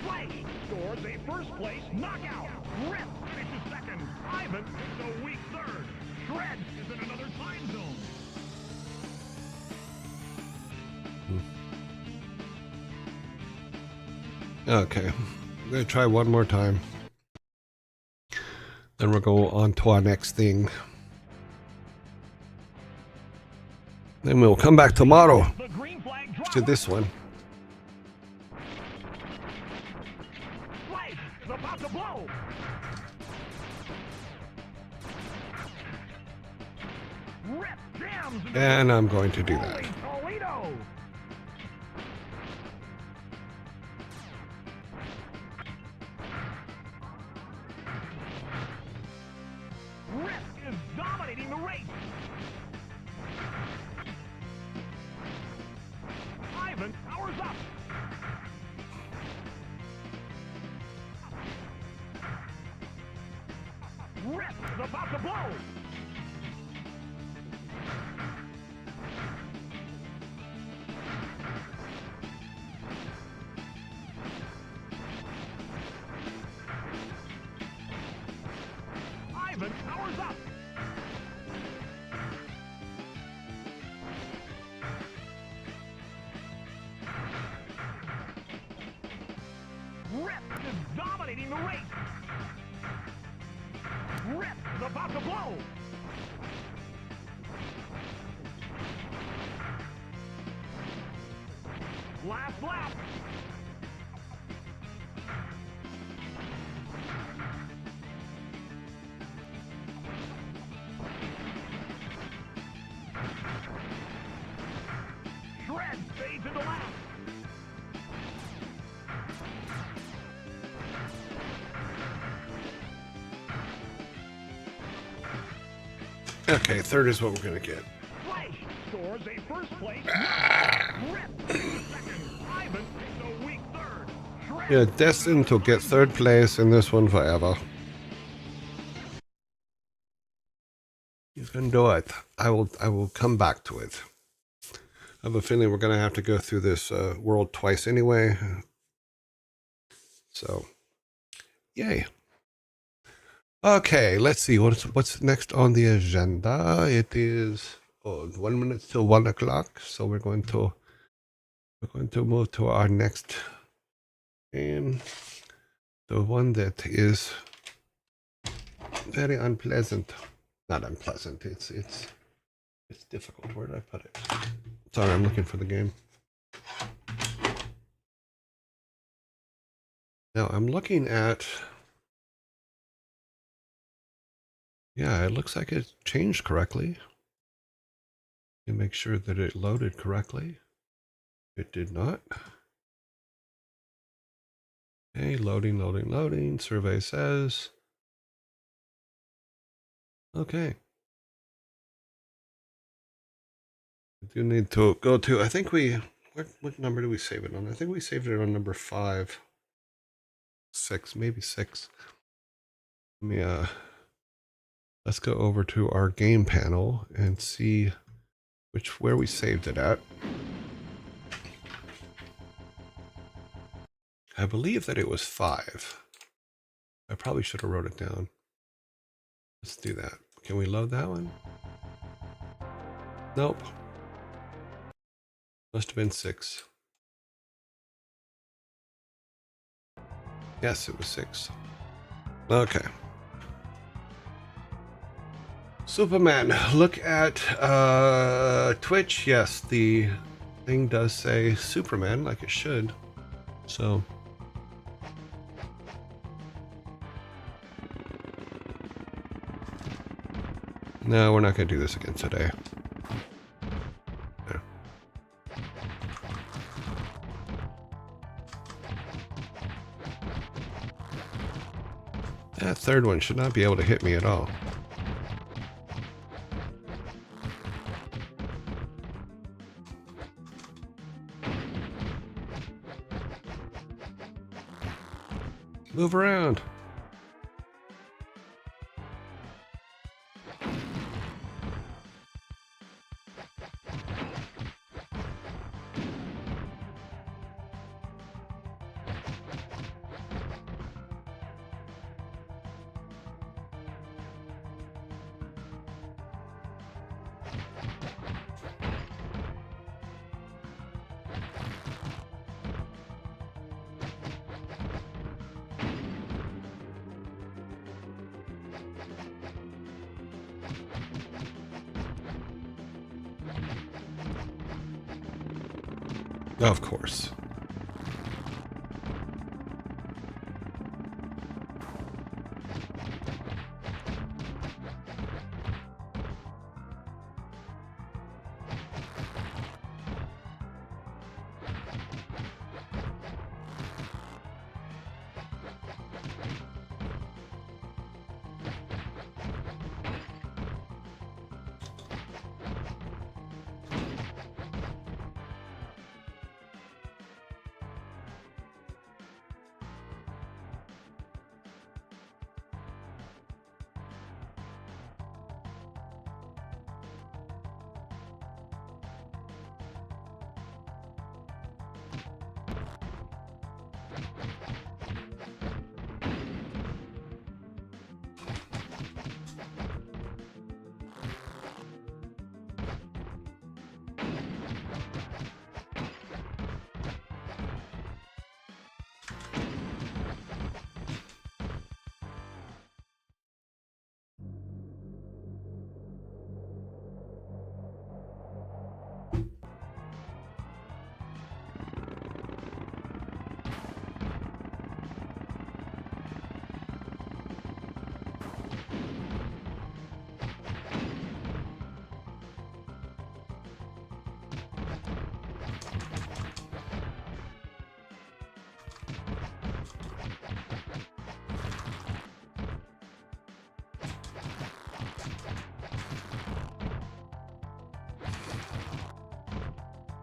B: Flash scores a first place knockout. Rip finishes second. Ivan is a weak third. Shred is in another time zone.
A: Okay. I'm going to try one more time. Then we'll go on to our next thing. Then we'll come back tomorrow
B: The green flag drops.
A: to this one.
B: Flash is about to blow. Rip jams. into
A: And I'm going to do
B: Holy
A: that.
B: Toledo! Rip is dominating the race. Ivan powers up. Rip is about to blow. Ivan powers up. Rip is dominating the race. Rip is about to blow. Last lap. Shred fades into last.
A: Okay, third is what we're going to get.
B: Flash scores a first place. Rip second. Ivan is a weak third. Shred
A: You're destined to get third place in this one forever. You can do it. I will come back to it. I have a feeling we're going to have to go through this world twice anyway. So, yay. Okay, let's see what's next on the agenda. It is 1 minute till 1 o'clock, so we're going to move to our next game, the one that is very unpleasant. Not unpleasant. It's difficult. Where did I put it? Sorry, I'm looking for the game. Now I'm looking at. Yeah, it looks like it changed correctly. You make sure that it loaded correctly. It did not. Okay, loading, loading, loading. Survey says. Okay. I do need to go to, I think what number do we save it on? I think we saved it on number 5. 6, maybe 6. Let me, let's go over to our game panel and see where we saved it at. I believe that it was 5. I probably should have wrote it down. Let's do that. Can we load that one? Nope. Must have been 6. Yes, it was 6. Okay. Superman, look at Twitch. Yes, the thing does say Superman like it should. So no, we're not going to do this again today. No. That third one should not be able to hit me at all. Move around. Of course.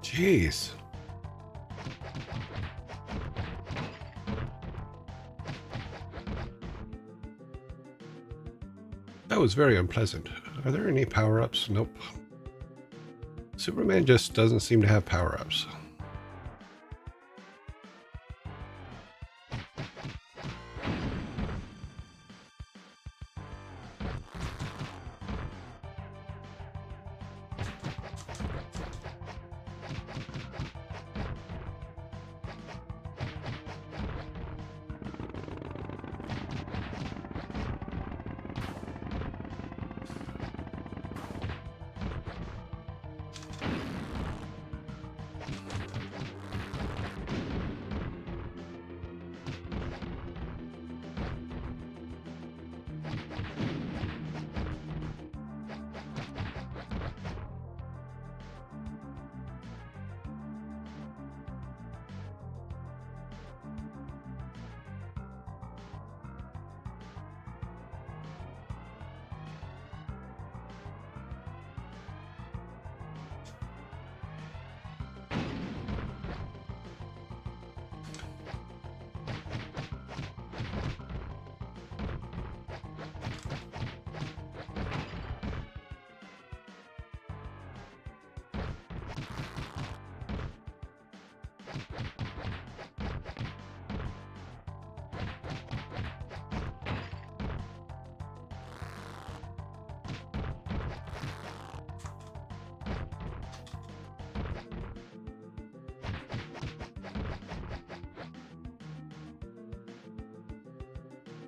A: Jeez. That was very unpleasant. Are there any power-ups? Nope. Superman just doesn't seem to have power-ups.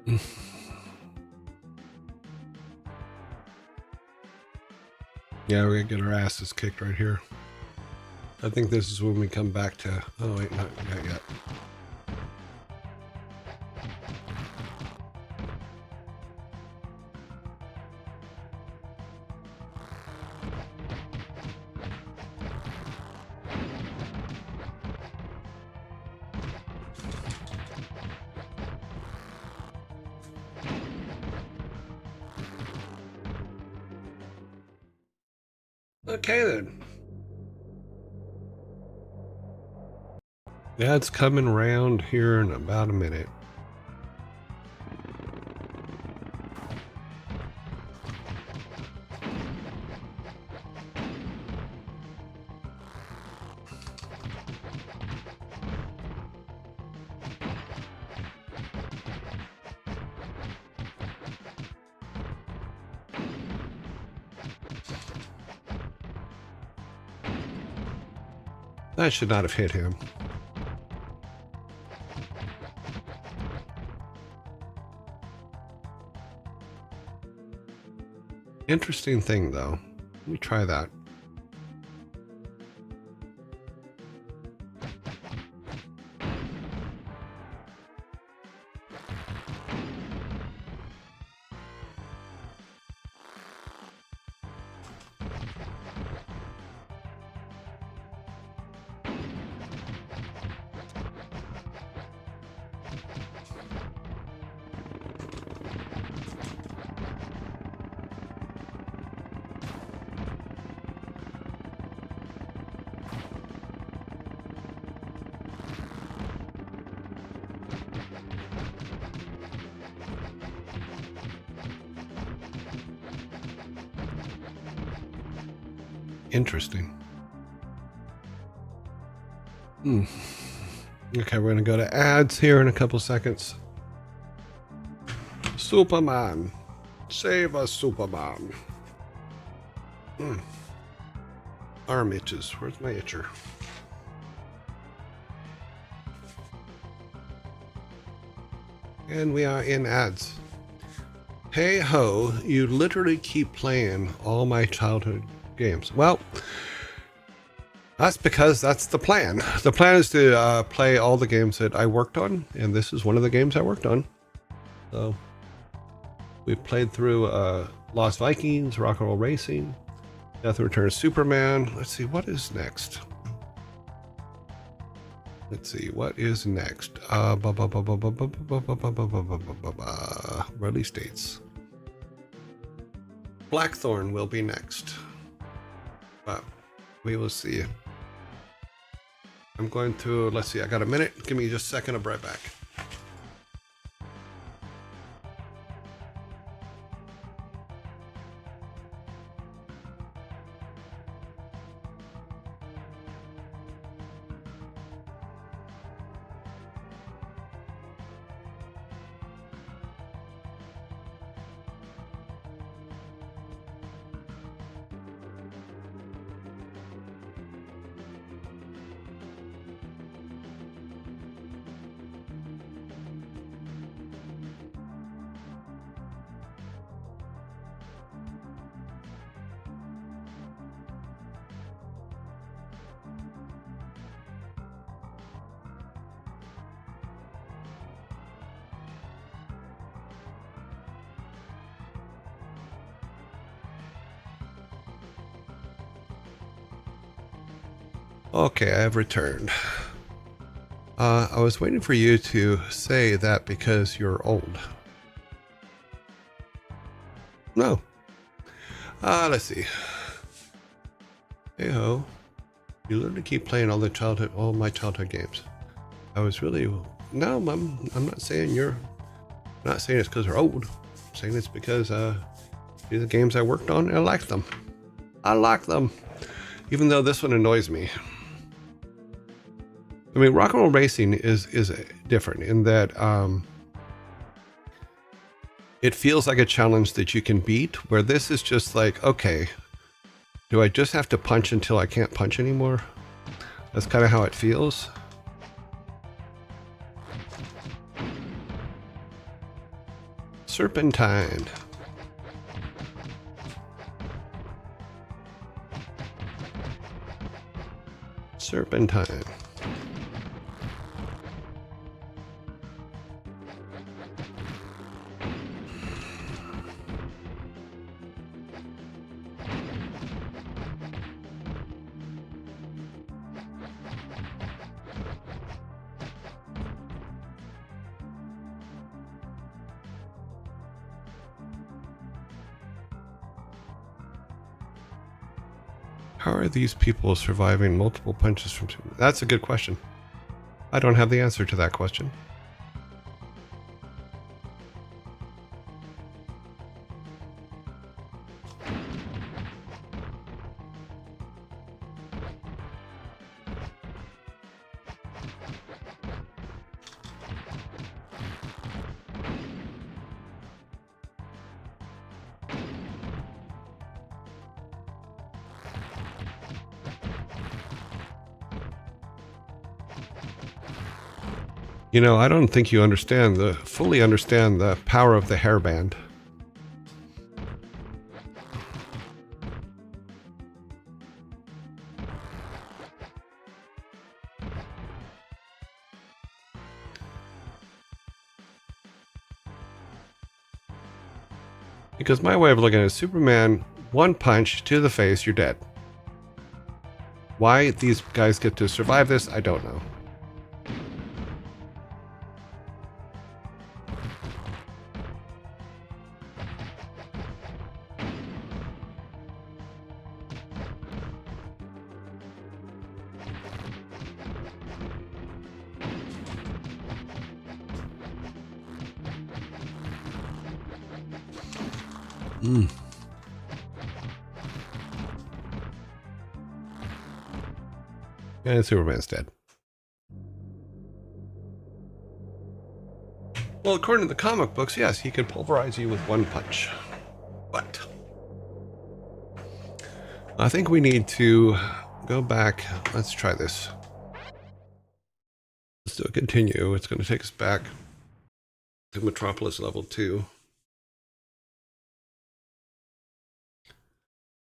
A: Yeah, we're gonna get our asses kicked right here. I think this is when we come back to... Oh, wait, not yet. Okay, then. Yeah, it's coming around here in about a minute. That should not have hit him. Interesting thing, though. Let me try that. Interesting. Okay, we're gonna go to ads here in a couple seconds. Superman. Save us, Superman. Arm itches. Where's my itcher? And we are in ads. Hey ho, you literally keep playing all my childhood games. Well, that's because that's the plan. The plan is to play all the games that I worked on, and this is one of the games I worked on. So we've played through Lost Vikings, Rock and Roll Racing, Death and Return of Superman. Let's see, what is next? Let's see, what is next? Release dates. Blackthorn will be next. But we will see. I'm going to, let's see, I got a minute. Give me just a second, I'll be right back. Okay, I have returned. I was waiting for you to say that because you're old. No. Let's see. Hey ho. You literally keep playing all my childhood games. I was really, no, I'm not saying not saying it's because they're old. I'm saying it's because these are the games I worked on and I like them. I like them. Even though this one annoys me. I mean, Rock and Roll Racing is different in that it feels like a challenge that you can beat, where this is just like, okay, do I just have to punch until I can't punch anymore? That's kind of how it feels. Serpentine. Serpentine. How are these people surviving multiple punches from... That's a good question. I don't have the answer to that question. You know, I don't think you fully understand the power of the hairband. Because my way of looking at it is Superman, one punch to the face, you're dead. Why these guys get to survive this, I don't know. And Superman's dead. Well, according to the comic books, yes, he can pulverize you with one punch. But I think we need to go back. Let's try this. Let's do a continue. It's going to take us back to Metropolis level 2.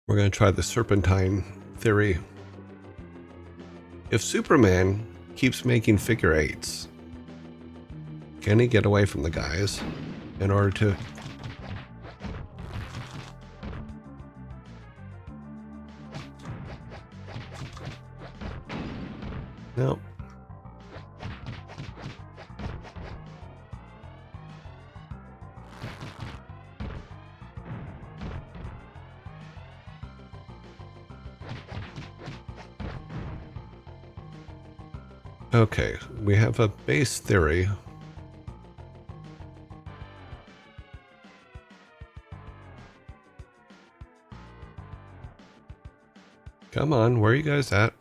A: We're going to try the Serpentine theory. If Superman keeps making figure eights, can he get away from the guys in order to... No. Okay, we have a base theory. Come on, where are you guys at?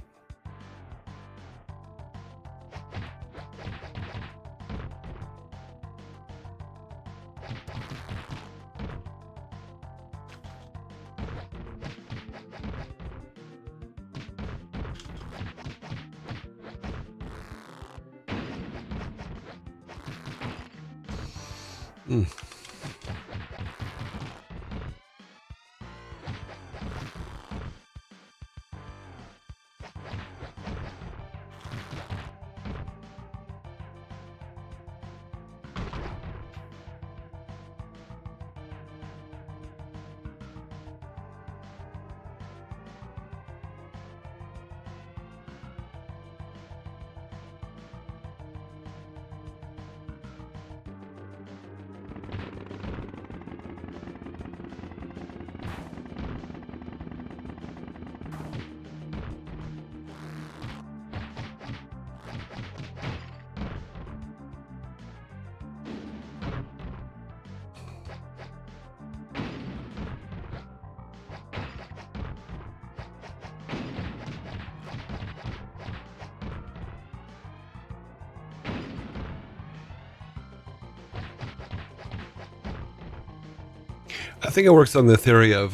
A: I think it works on the theory of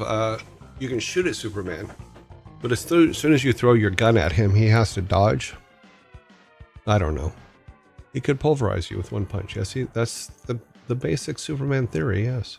A: you can shoot at Superman, but as soon as you throw your gun at him, he has to dodge. I don't know. He could pulverize you with one punch. Yes, that's the the basic Superman theory, yes.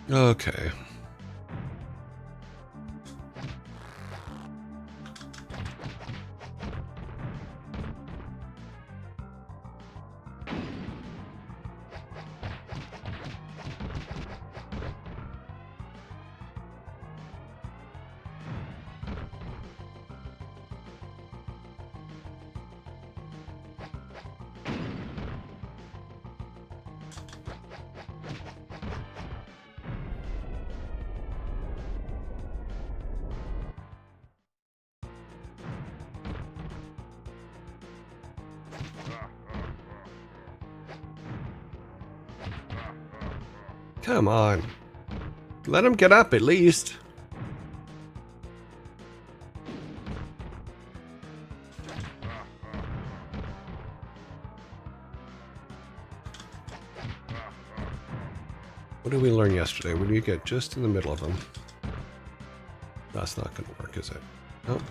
A: Okay. Come on. Let him get up at least. What did we learn yesterday? When you get just in the middle of them. That's not going to work, is it? Nope.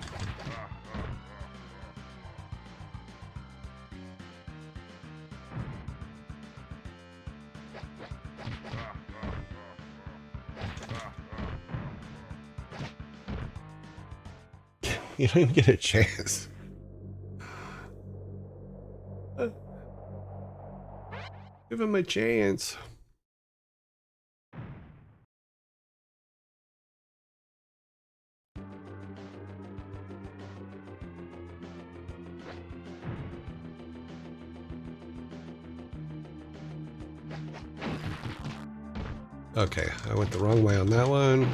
A: You don't even get a chance. Give him a chance. Okay, I went the wrong way on that one.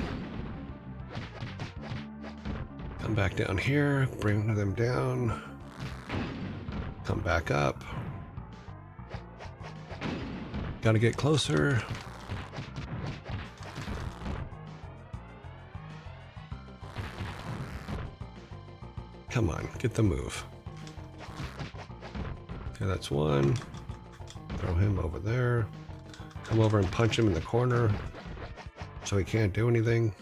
A: Come back down here, bring them down. Come back up. Gotta get closer. Come on, get the move. Okay, that's one. Throw him over there. Come over and punch him in the corner so he can't do anything.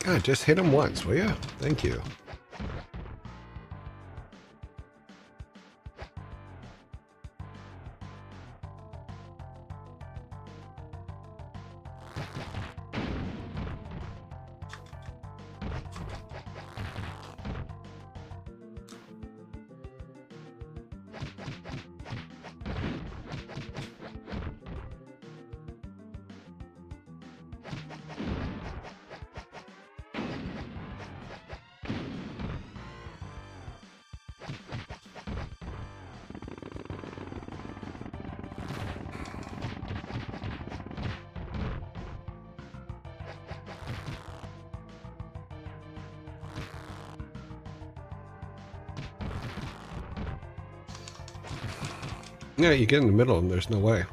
A: God, just hit him once, will you? Thank you. Yeah, you get in the middle and there's no way.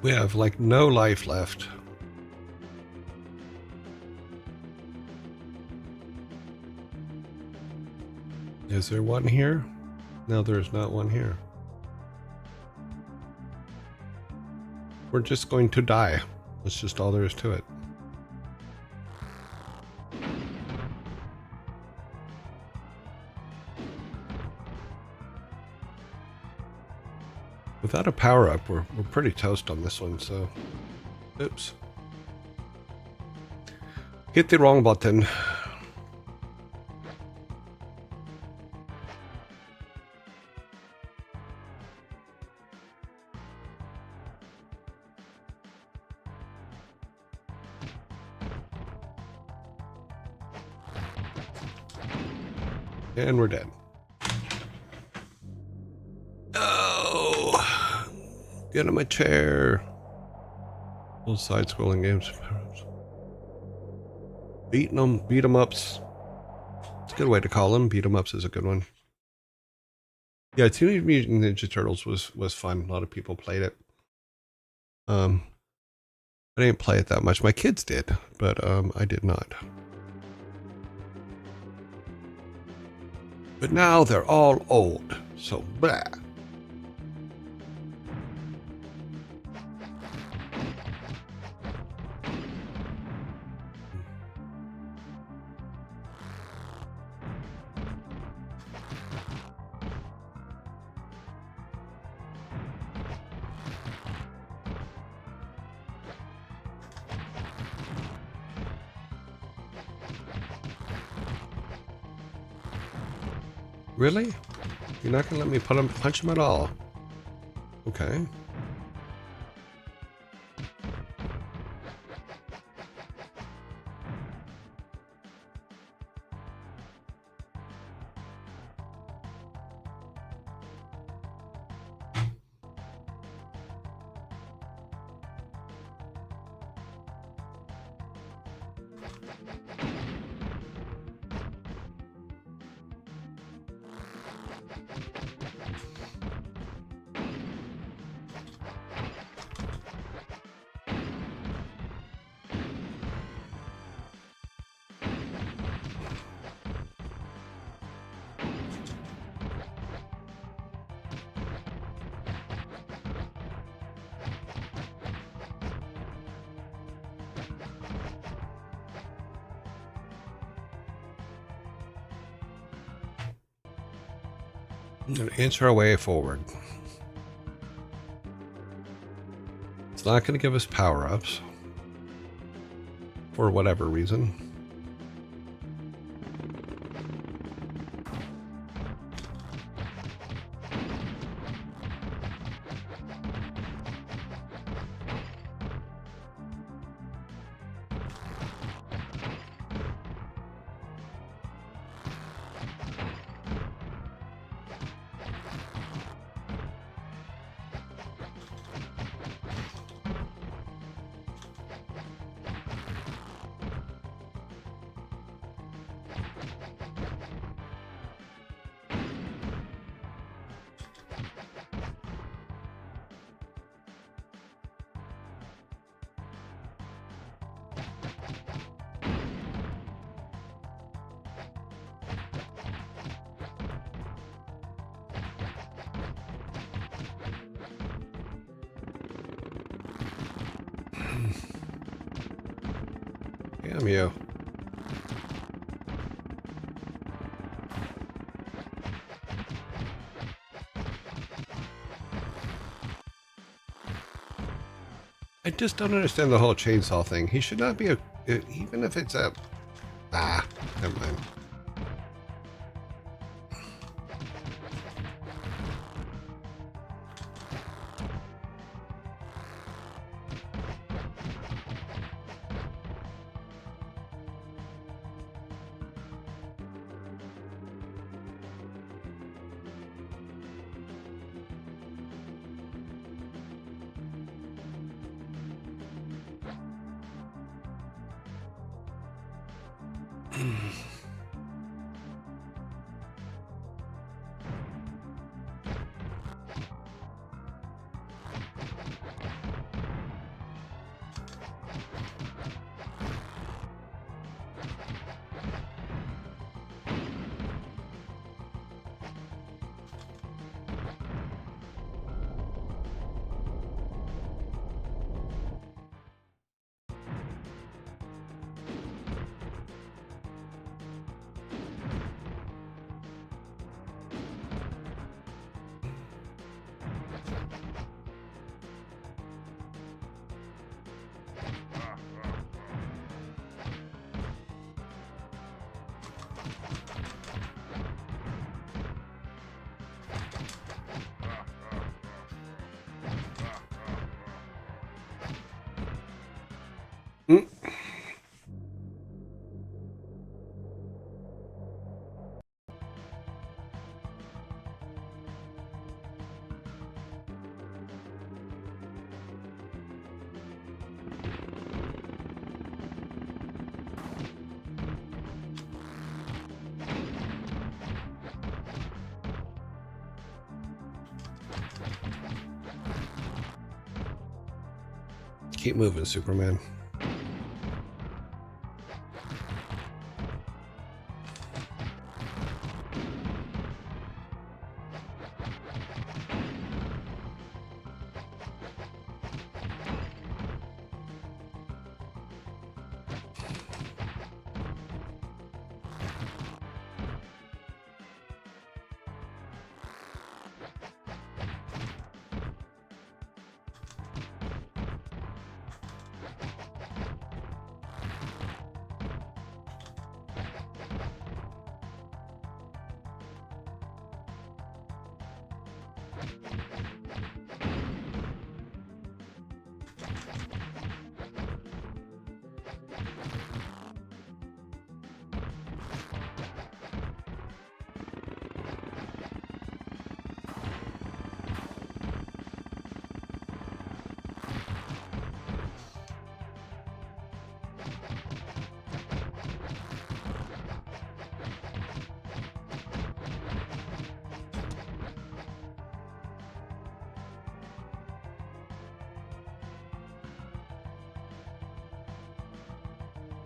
A: We have like no life left. Is there one here? No, there's not one here. We're just going to die. That's just all there is to it. Without a power-up, we're pretty toast on this one, so... Oops. Hit the wrong button. And we're dead. Oh! Get in my chair. Those side-scrolling games. Beat 'em ups. It's a good way to call them. Beat 'em ups is a good one. Yeah, Teenage Mutant Ninja Turtles was fun. A lot of people played it. I didn't play it that much. My kids did, but I did not. But now they're all old, so blah. Really? You're not gonna let me punch him at all? Okay. I'm gonna inch our way forward. It's not going to give us power-ups. For whatever reason. Damn you. I just don't understand the whole chainsaw thing. He should not be a... Even if it's a... Ah, never mind. Mm. Keep moving, Superman.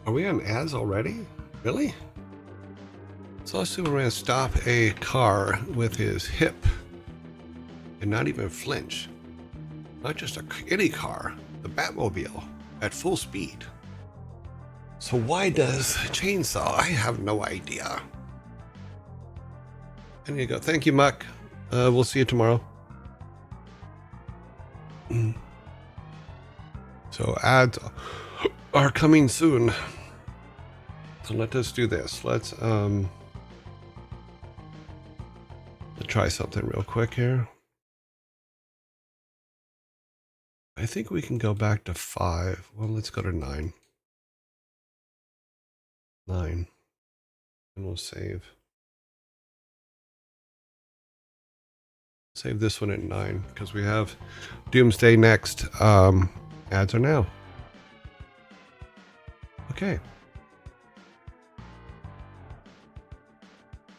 A: Are we on ads already? Really? Saw Superman stop a car with his hip and not even flinch. Not just any car, the Batmobile at full speed. So why does chainsaw? I have no idea. And you go, thank you, Muck. We'll see you tomorrow. So ads are coming soon. So let us do this. Let's try something real quick here. I think we can go back to 5. Well, let's go to 9. 9. And we'll save. Save this one at 9 because we have Doomsday next. Ads are now. Okay.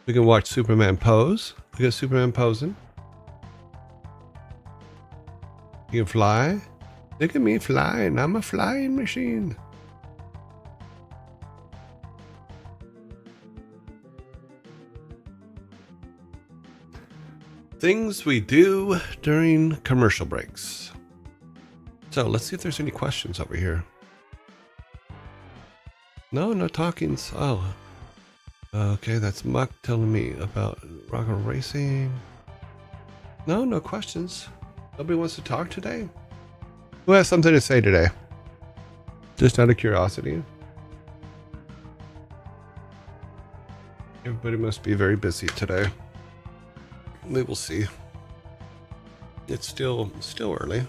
A: We can watch Superman pose. We got Superman posing. You can fly. Look at me flying. I'm a flying machine. Things we do during commercial breaks. So let's see if there's any questions over here. No talkings. Oh. Okay, that's Muck telling me about rock and racing. No questions. Nobody wants to talk today? Who has something to say today? Just out of curiosity. Everybody must be very busy today. We will see. It's still early.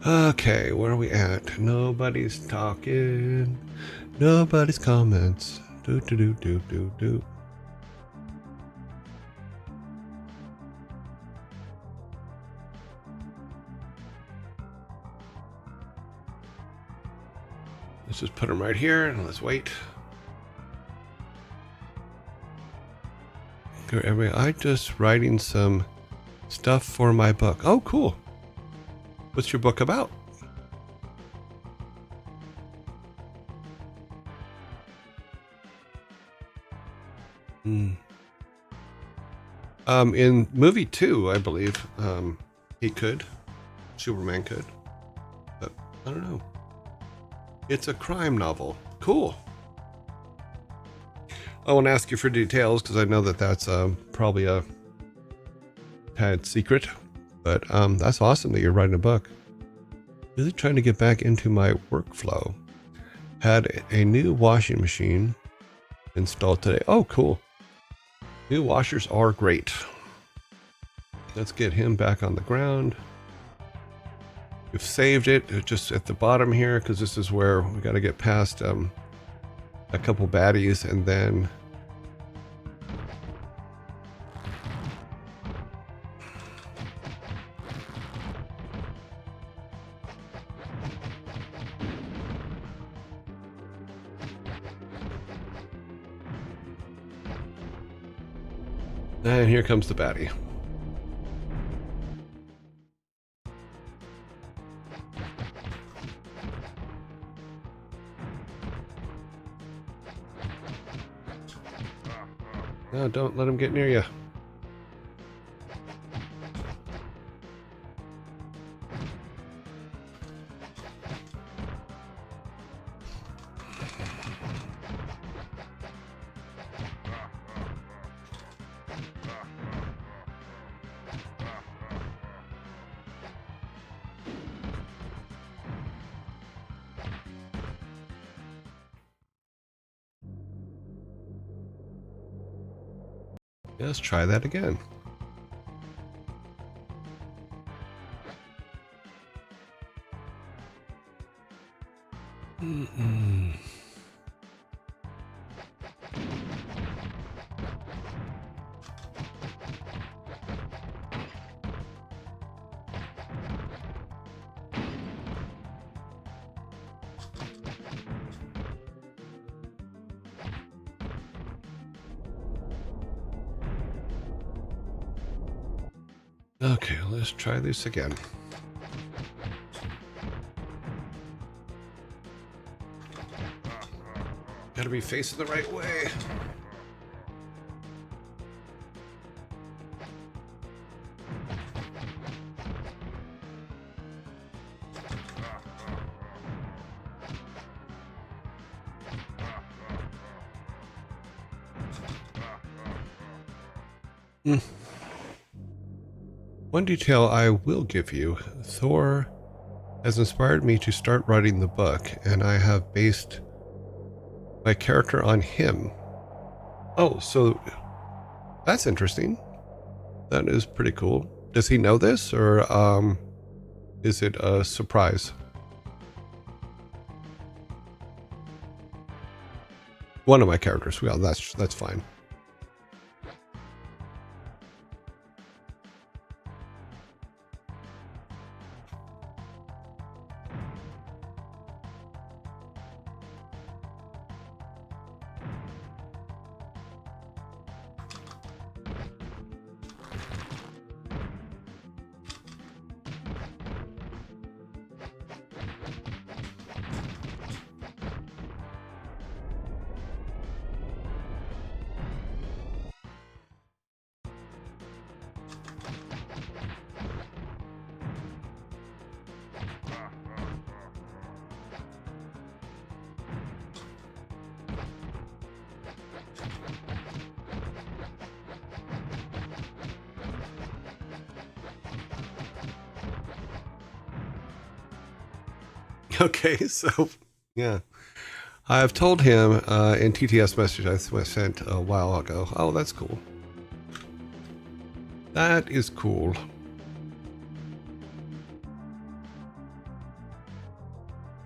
A: Okay, where are we at? Nobody's talking. Nobody's comments. Do. Let's just put them right here and let's wait. I'm just writing some stuff for my book. Oh, cool. What's your book about? In movie 2, I believe, he could. Superman could. But I don't know. It's a crime novel. Cool. I won't ask you for details because I know that that's probably a tad secret. But that's awesome that you're writing a book. Really trying to get back into my workflow. Had a new washing machine installed today. Oh, cool. New washers are great. Let's get him back on the ground. We've saved it just at the bottom here because this is where we got to get past a couple baddies and then here comes the baddie. No, don't let him get near you. Let's try that again. Okay, let's try this again. Gotta be facing the right way. One detail I will give you, Thor has inspired me to start writing the book, and I have based my character on him. Oh, so that's interesting. That is pretty cool. Does he know this, or is it a surprise? One of my characters. Well, that's fine. Okay, so yeah, I've told him in TTS message I sent a while ago. Oh, that's cool. That is cool.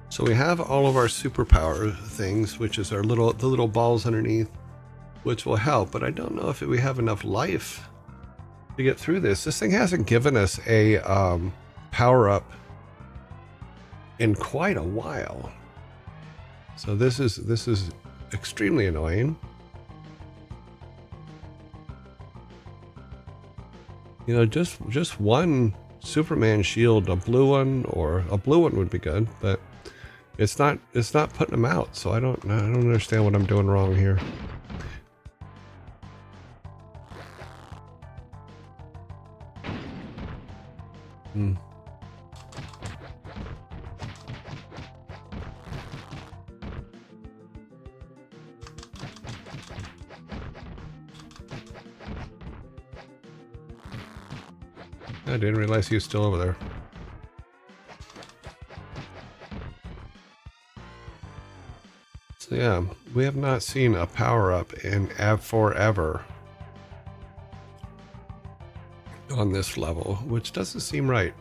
A: So we have all of our superpower things, which is our the little balls underneath, which will help. But I don't know if we have enough life to get through this. This thing hasn't given us a power up in quite a while. So this is extremely annoying. You know, just one Superman shield, a blue one, or a blue one would be good, but it's not putting them out. So I don't understand what I'm doing wrong here. I didn't realize he was still over there. So yeah, we have not seen a power-up in forever on this level, which doesn't seem right.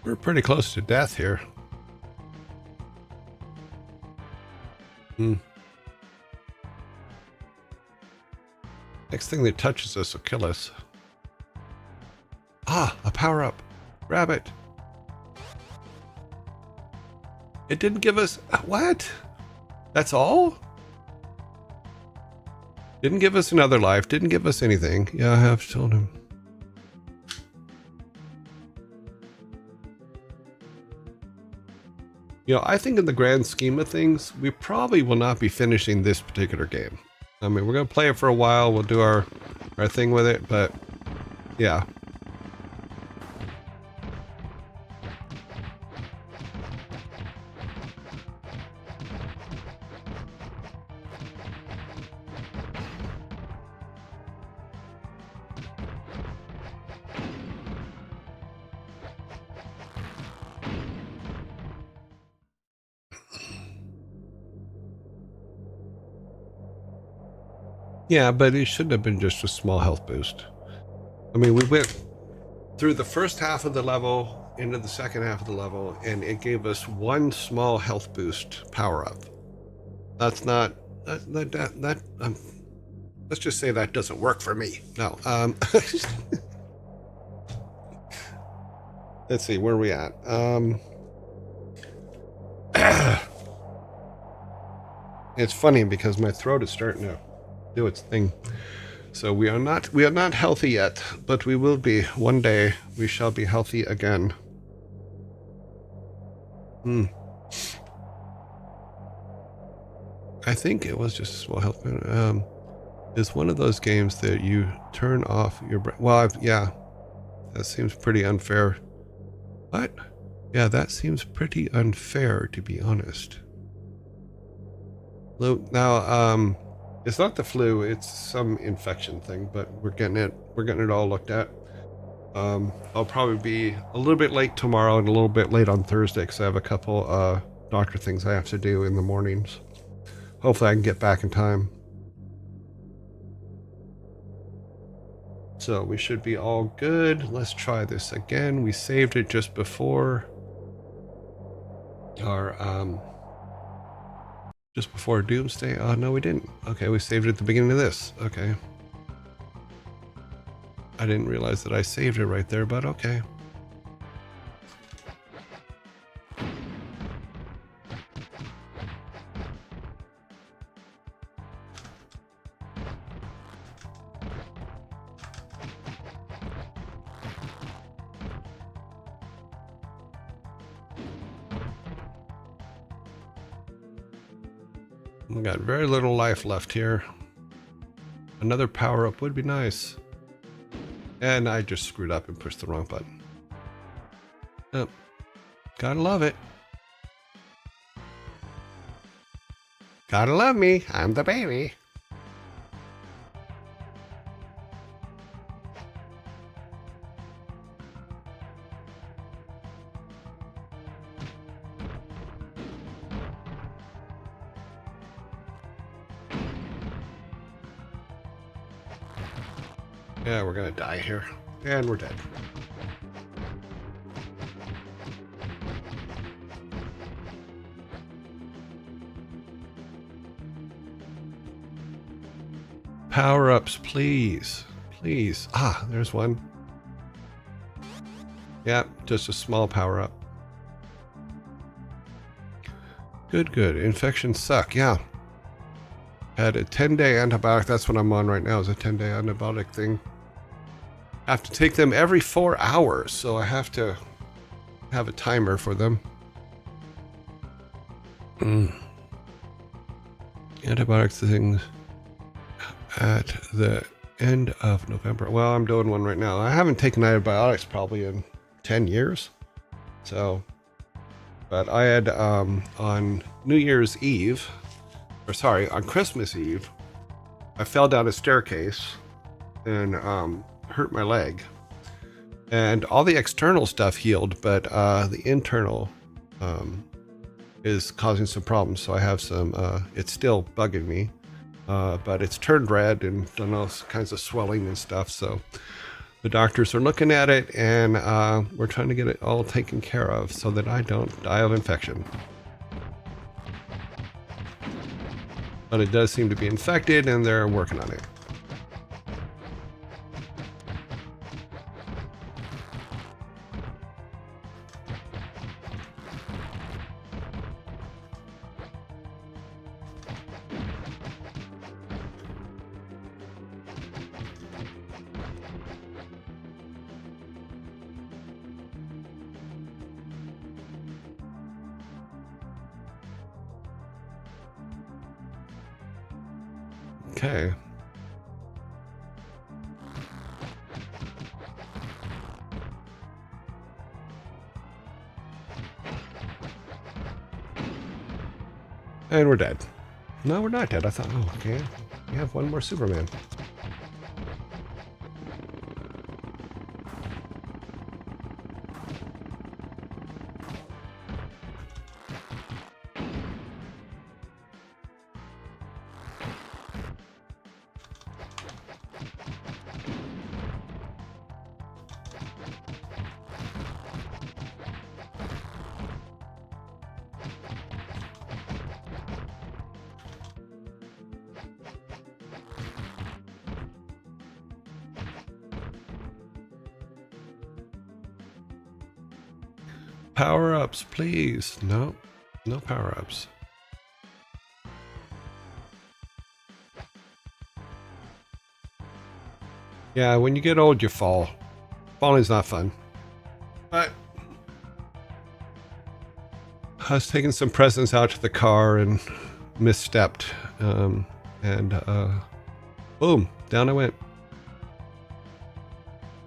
A: We're pretty close to death here. Next thing that touches us will kill us. Ah, a power up. Grab it. It didn't give us... What? That's all? Didn't give us another life. Didn't give us anything. Yeah, I have told him. You know, I think in the grand scheme of things, we probably will not be finishing this particular game. I mean, we're going to play it for a while. We'll do our thing with it, but yeah. Yeah, but it shouldn't have been just a small health boost. I mean, we went through the first half of the level into the second half of the level, and it gave us one small health let's just say that doesn't work for me. No. Let's see, where are we at? It's funny because my throat is starting to do its thing. So we are not healthy yet, but we will be. One day we shall be healthy again. I think it was just Small Health. It's one of those games that you turn off your brain. Well, yeah, that seems pretty unfair. What? Yeah, that seems pretty unfair, to be honest. Now, it's not the flu; it's some infection thing, but we're getting it all looked at. I'll probably be a little bit late tomorrow and a little bit late on Thursday because I have a couple doctor things I have to do in the mornings. Hopefully, I can get back in time. So we should be all good. Let's try this again. We saved it just before our Doomsday. Oh no, we didn't. Okay, we saved it at the beginning of this. Okay. I didn't realize that I saved it right there, but okay. We got very little life left here. Another power-up would be nice. And I just screwed up and pushed the wrong button. Oh, gotta love it. Gotta love me. I'm the baby. Yeah, we're gonna die here. And we're dead. Power-ups, please. Please. Ah, there's one. Yeah, just a small power-up. Good, good. Infections suck, yeah. Had a 10-day antibiotic. That's what I'm on right now, is a 10-day antibiotic thing. I have to take them every 4 hours, so I have to have a timer for them. Antibiotics things at the end of November. Well, I'm doing one right now. I haven't taken antibiotics probably in 10 years. So, but I had on New Year's Eve, or sorry, on Christmas Eve, I fell down a staircase and hurt my leg. And all the external stuff healed, but the internal is causing some problems. So I have some, it's still bugging me, but it's turned red and done all kinds of swelling and stuff. So the doctors are looking at it, and we're trying to get it all taken care of so that I don't die of infection. But it does seem to be infected, and they're working on it. Okay. And we're dead. No, we're not dead. I thought, oh, okay. We have one more Superman. Power-ups, please. No, no power-ups. Yeah, when you get old, you fall. Falling's not fun. But I was taking some presents out to the car and misstepped. And boom, down I went.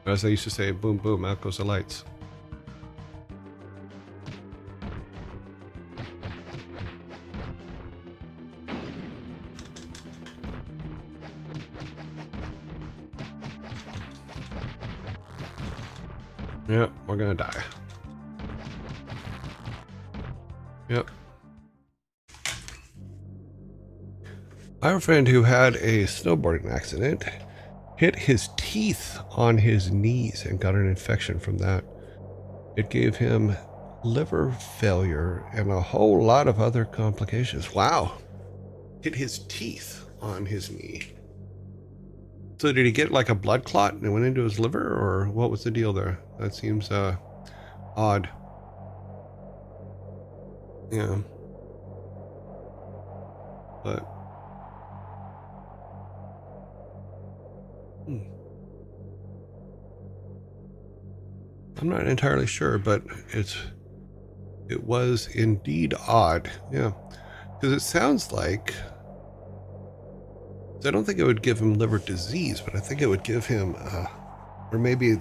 A: As I used to say, boom, boom, out goes the lights. Yep, we're gonna die. Yep. I have a friend who had a snowboarding accident, hit his teeth on his knees and got an infection from that. It gave him liver failure and a whole lot of other complications. Wow. Hit his teeth on his knee. So did he get like a blood clot and it went into his liver, or what was the deal there? That seems odd. Yeah. But I'm not entirely sure, but it was indeed odd. Yeah. Because it sounds like, I don't think it would give him liver disease, but I think it would give him or maybe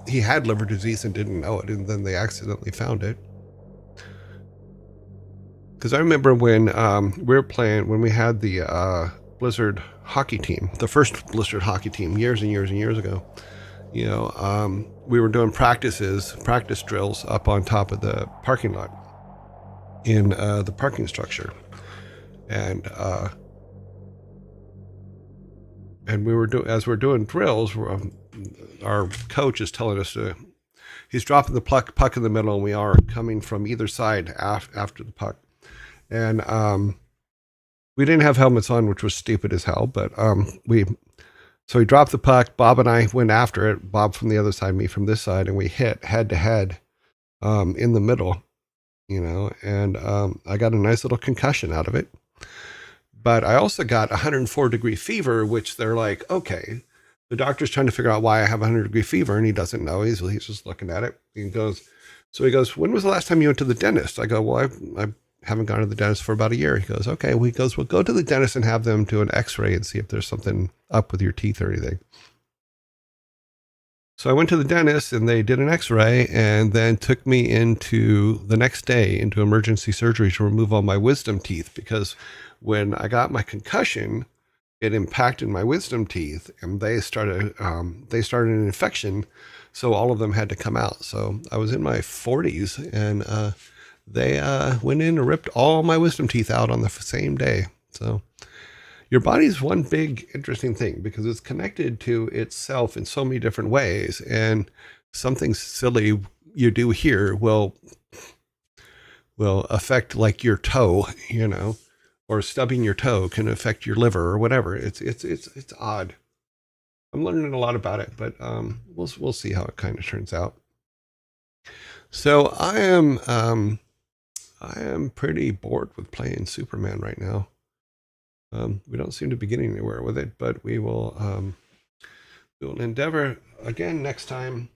A: he had liver disease and didn't know it, and then they accidentally found it. Because I remember when we were playing, when we had the Blizzard hockey team, the first Blizzard hockey team, years and years and years ago. You know, we were doing practice drills up on top of the parking lot in the parking structure, and we were as we're doing drills, our coach is telling us he's dropping the puck in the middle, and we are coming from either side after the puck, and we didn't have helmets on, which was stupid as hell, but so he dropped the puck. Bob and I went after it. Bob from the other side, me from this side, and we hit head to head in the middle, you know, and I got a nice little concussion out of it. But I also got 104-degree fever, which they're like, okay, the doctor's trying to figure out why I have 100-degree fever, and he doesn't know. He's just looking at it. He goes, when was the last time you went to the dentist? I go, well, I haven't gone to the dentist for about a year. He goes, okay. Well, he goes, well, go to the dentist and have them do an x-ray and see if there's something up with your teeth or anything. So I went to the dentist and they did an x-ray and then took me into the next day into emergency surgery to remove all my wisdom teeth, because when I got my concussion, it impacted my wisdom teeth and they started an infection. So all of them had to come out. So I was in my 40s and they went in and ripped all my wisdom teeth out on the same day. So your body's one big interesting thing because it's connected to itself in so many different ways, and something silly you do here will affect like your toe, you know, or stubbing your toe can affect your liver or whatever. It's odd. I'm learning a lot about it, but we'll see how it kind of turns out. So I am pretty bored with playing Superman right now. We don't seem to be getting anywhere with it, but we will endeavor again next time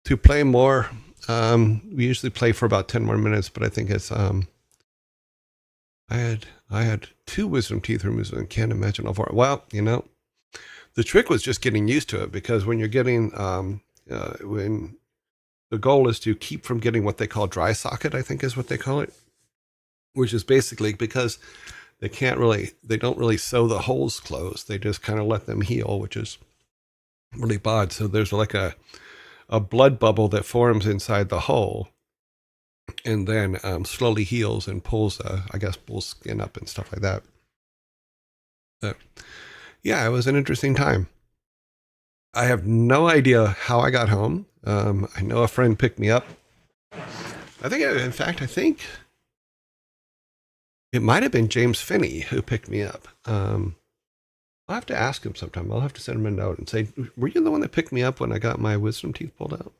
A: to play more. We usually play for about 10 more minutes, but I think it's I had 2 wisdom teeth removed and can't imagine how far. Well, you know, the trick was just getting used to it, because when you're getting when the goal is to keep from getting what they call dry socket, I think is what they call it, which is basically because they don't really sew the holes closed. They just kind of let them heal, which is really bad. So there's like a blood bubble that forms inside the hole and then slowly heals and pulls skin up and stuff like that. But yeah, it was an interesting time. I have no idea how I got home. I know a friend picked me up. I think it might have been James Finney who picked me up. I'll have to ask him sometime. I'll have to send him a note and say, were you the one that picked me up when I got my wisdom teeth pulled out?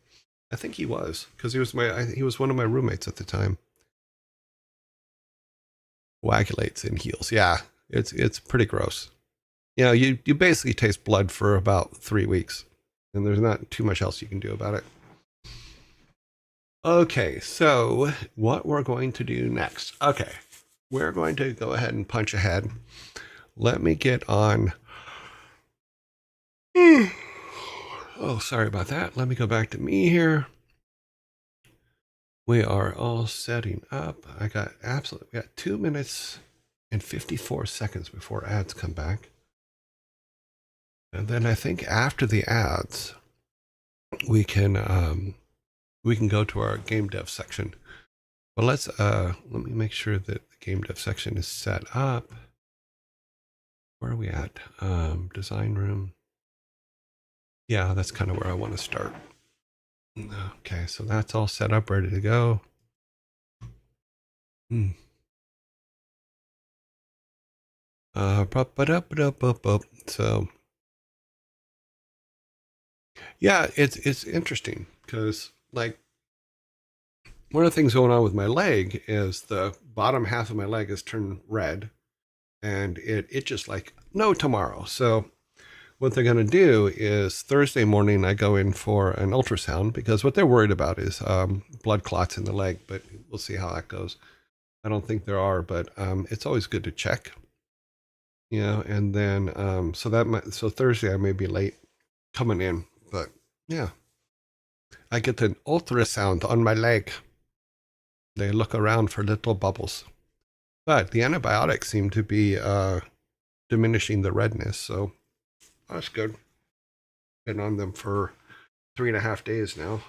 A: I think he was, because he was one of my roommates at the time. Coagulates in heels. Yeah, it's pretty gross. You know, you basically taste blood for about 3 weeks, and there's not too much else you can do about it. Okay, so what we're going to do next? Okay, we're going to go ahead and punch ahead. Let me get on. Oh, sorry about that. Let me go back to me here. We are all setting up. We got 2 minutes and 54 seconds before ads come back. And then I think after the ads, we can go to our game dev section. But let me make sure that the game dev section is set up. Where are we at? Design room. Yeah, that's kind of where I want to start. Okay, so that's all set up, ready to go. So yeah, it's interesting because like one of the things going on with my leg is the bottom half of my leg is turned red, and it just like no tomorrow. So what they're going to do is Thursday morning I go in for an ultrasound because what they're worried about is blood clots in the leg, but we'll see how that goes. I don't think there are, but it's always good to check. You know, and then so Thursday I may be late coming in, but yeah, I get an ultrasound on my leg. They look around for little bubbles, but the antibiotics seem to be diminishing the redness, so that's good. Been on them for 3.5 days now.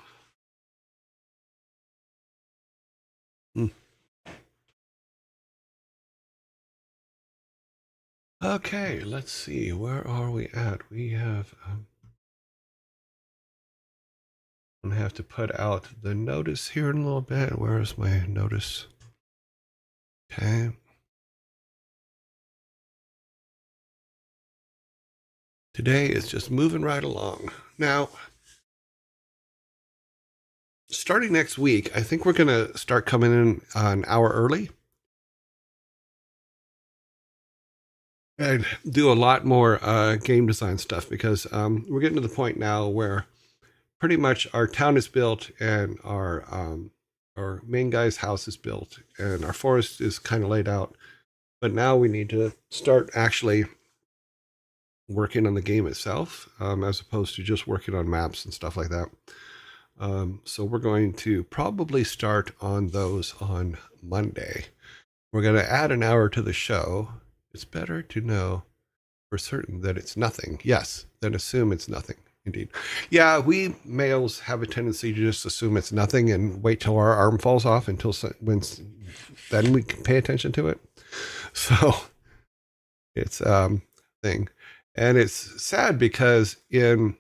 A: Okay, let's see. Where are we at? We have. I'm gonna have to put out the notice here in a little bit. Where is my notice? Okay. Today is just moving right along. Now, starting next week, I think we're gonna start coming in an hour early and do a lot more game design stuff because we're getting to the point now where pretty much our town is built and our main guy's house is built and our forest is kind of laid out. But now we need to start actually working on the game itself as opposed to just working on maps and stuff like that. So we're going to probably start on those on Monday. We're going to add an hour to the show. It's better to know for certain that it's nothing. Yes, then assume it's nothing. Indeed. Yeah, we males have a tendency to just assume it's nothing and wait till our arm falls off then we can pay attention to it. So it's thing. And it's sad because in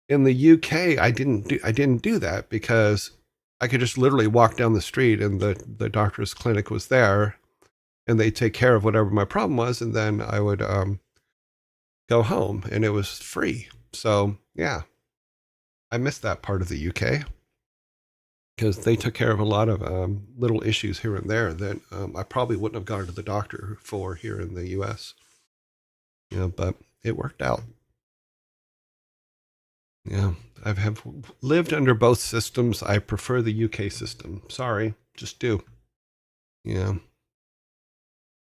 A: the UK I didn't do that because I could just literally walk down the street and the doctor's clinic was there and they take care of whatever my problem was and then I would go home and it was free. So yeah, I missed that part of the UK because they took care of a lot of little issues here and there that I probably wouldn't have gone to the doctor for here in the US. You know, but it worked out. Yeah, I have lived under both systems. I prefer the UK system. Sorry, just do. Yeah.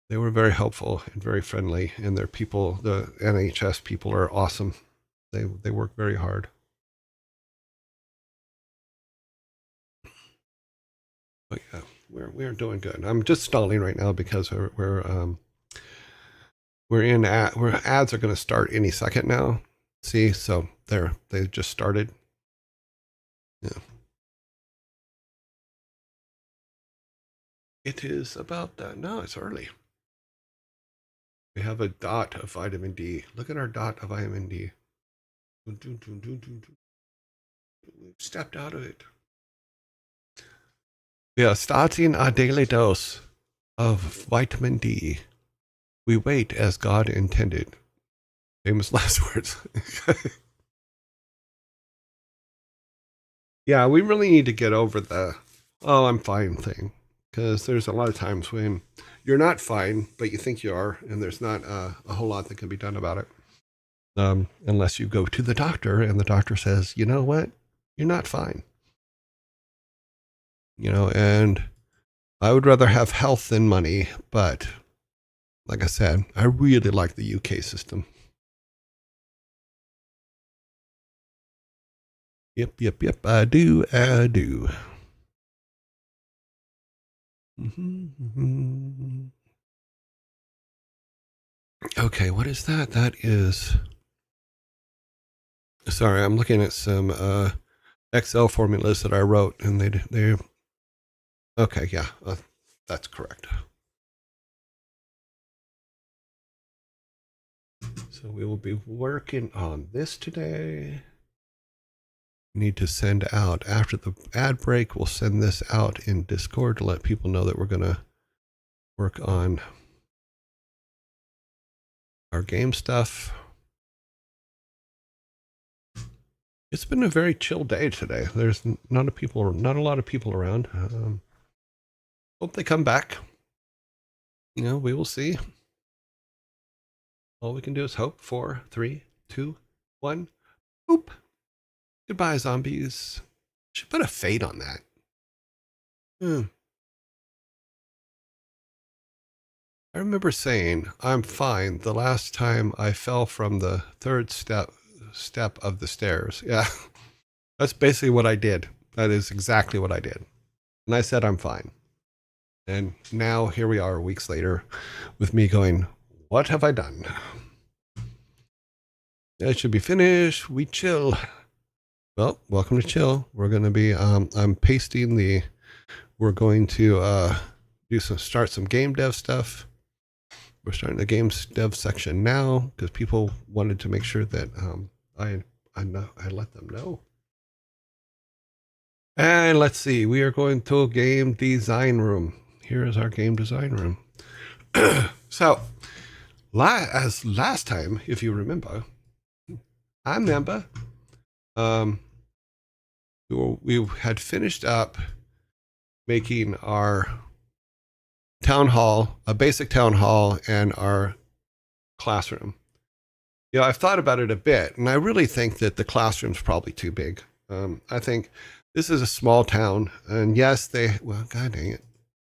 A: They were very helpful and very friendly, and their people, the NHS people, are awesome. They work very hard. But yeah, we're doing good. I'm just stalling right now because we're ads are going to start any second now. See, so they just started. Yeah. It is about that. No, it's early. We have a dot of vitamin D. Look at our dot of vitamin D. We've stepped out of it. We are starting our daily dose of vitamin D. We wait as God intended. Famous last words. Yeah, we really need to get over the, oh, I'm fine thing. Because there's a lot of times when you're not fine, but you think you are, and there's not a whole lot that can be done about it. Unless you go to the doctor and the doctor says, you know what, you're not fine. And I would rather have health than money, but like I said, I really like the UK system. Yep, I do. Mm-hmm. Okay, what is that? That is. Sorry, I'm looking at some Excel formulas that I wrote, and they. Okay, yeah, that's correct. So we will be working on this today. Need to send out after the ad break. We'll send this out in Discord to let people know that we're going to work on our game stuff. It's been a very chill day today. There's not a lot of people around. Hope they come back. We will see. All we can do is hope. 4, 3, 2, 1. Boop. Goodbye, zombies. Should put a fade on that. I remember saying, I'm fine the last time I fell from the third step of the stairs. Yeah, that's basically what I did. That is exactly what I did. And I said, I'm fine. And now here we are weeks later with me going, what have I done? It should be finished. We chill. Well, welcome to chill. We're going to be, I'm pasting we're going to start some game dev stuff. We're starting the game dev section now because people wanted to make sure that I let them know. And let's see, we are going to a game design room. Here is our game design room. So, as last time, if you remember, we had finished up making our town hall, a basic town hall, and our classroom. I've thought about it a bit, and I really think that the classroom's probably too big. I think this is a small town, and yes, God dang it,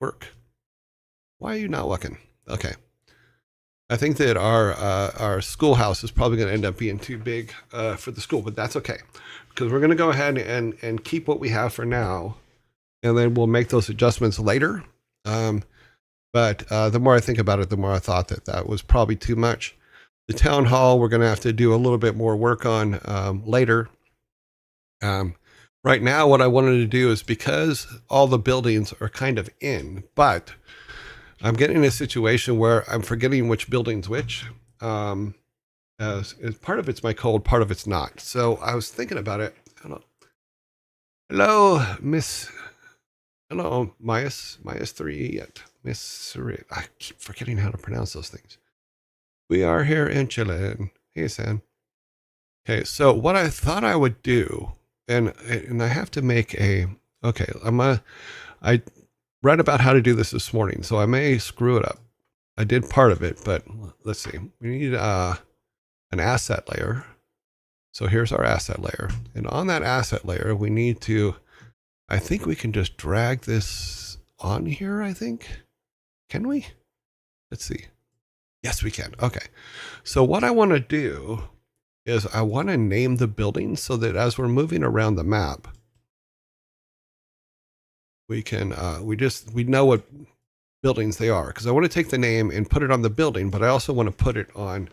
A: work. Why are you not looking? Okay. I think that our schoolhouse is probably going to end up being too big for the school, but that's okay because we're going to go ahead and keep what we have for now, and then we'll make those adjustments later. But the more I think about it, the more I thought that was probably too much. The town hall, we're going to have to do a little bit more work on later. Right now, what I wanted to do is because all the buildings are kind of in, but I'm getting in a situation where I'm forgetting which building's which. As part of it's my code, part of it's not. So I was thinking about it. Hello, Miss. Hello, Myas 3 yet. Miss Suri. I keep forgetting how to pronounce those things. We are here in Chile. Hey, San. Okay, so what I thought I would do, and I have to make okay, I read about how to do this morning, so I may screw it up. I did part of it, but let's see. We need an asset layer. So here's our asset layer. And on that asset layer, we need to, I think we can just drag this on here, I think. Can we? Let's see. Yes, we can. Okay. So what I want to do is I want to name the buildings so that as we're moving around the map, we can, we know what buildings they are. Because I want to take the name and put it on the building, but I also want to put it on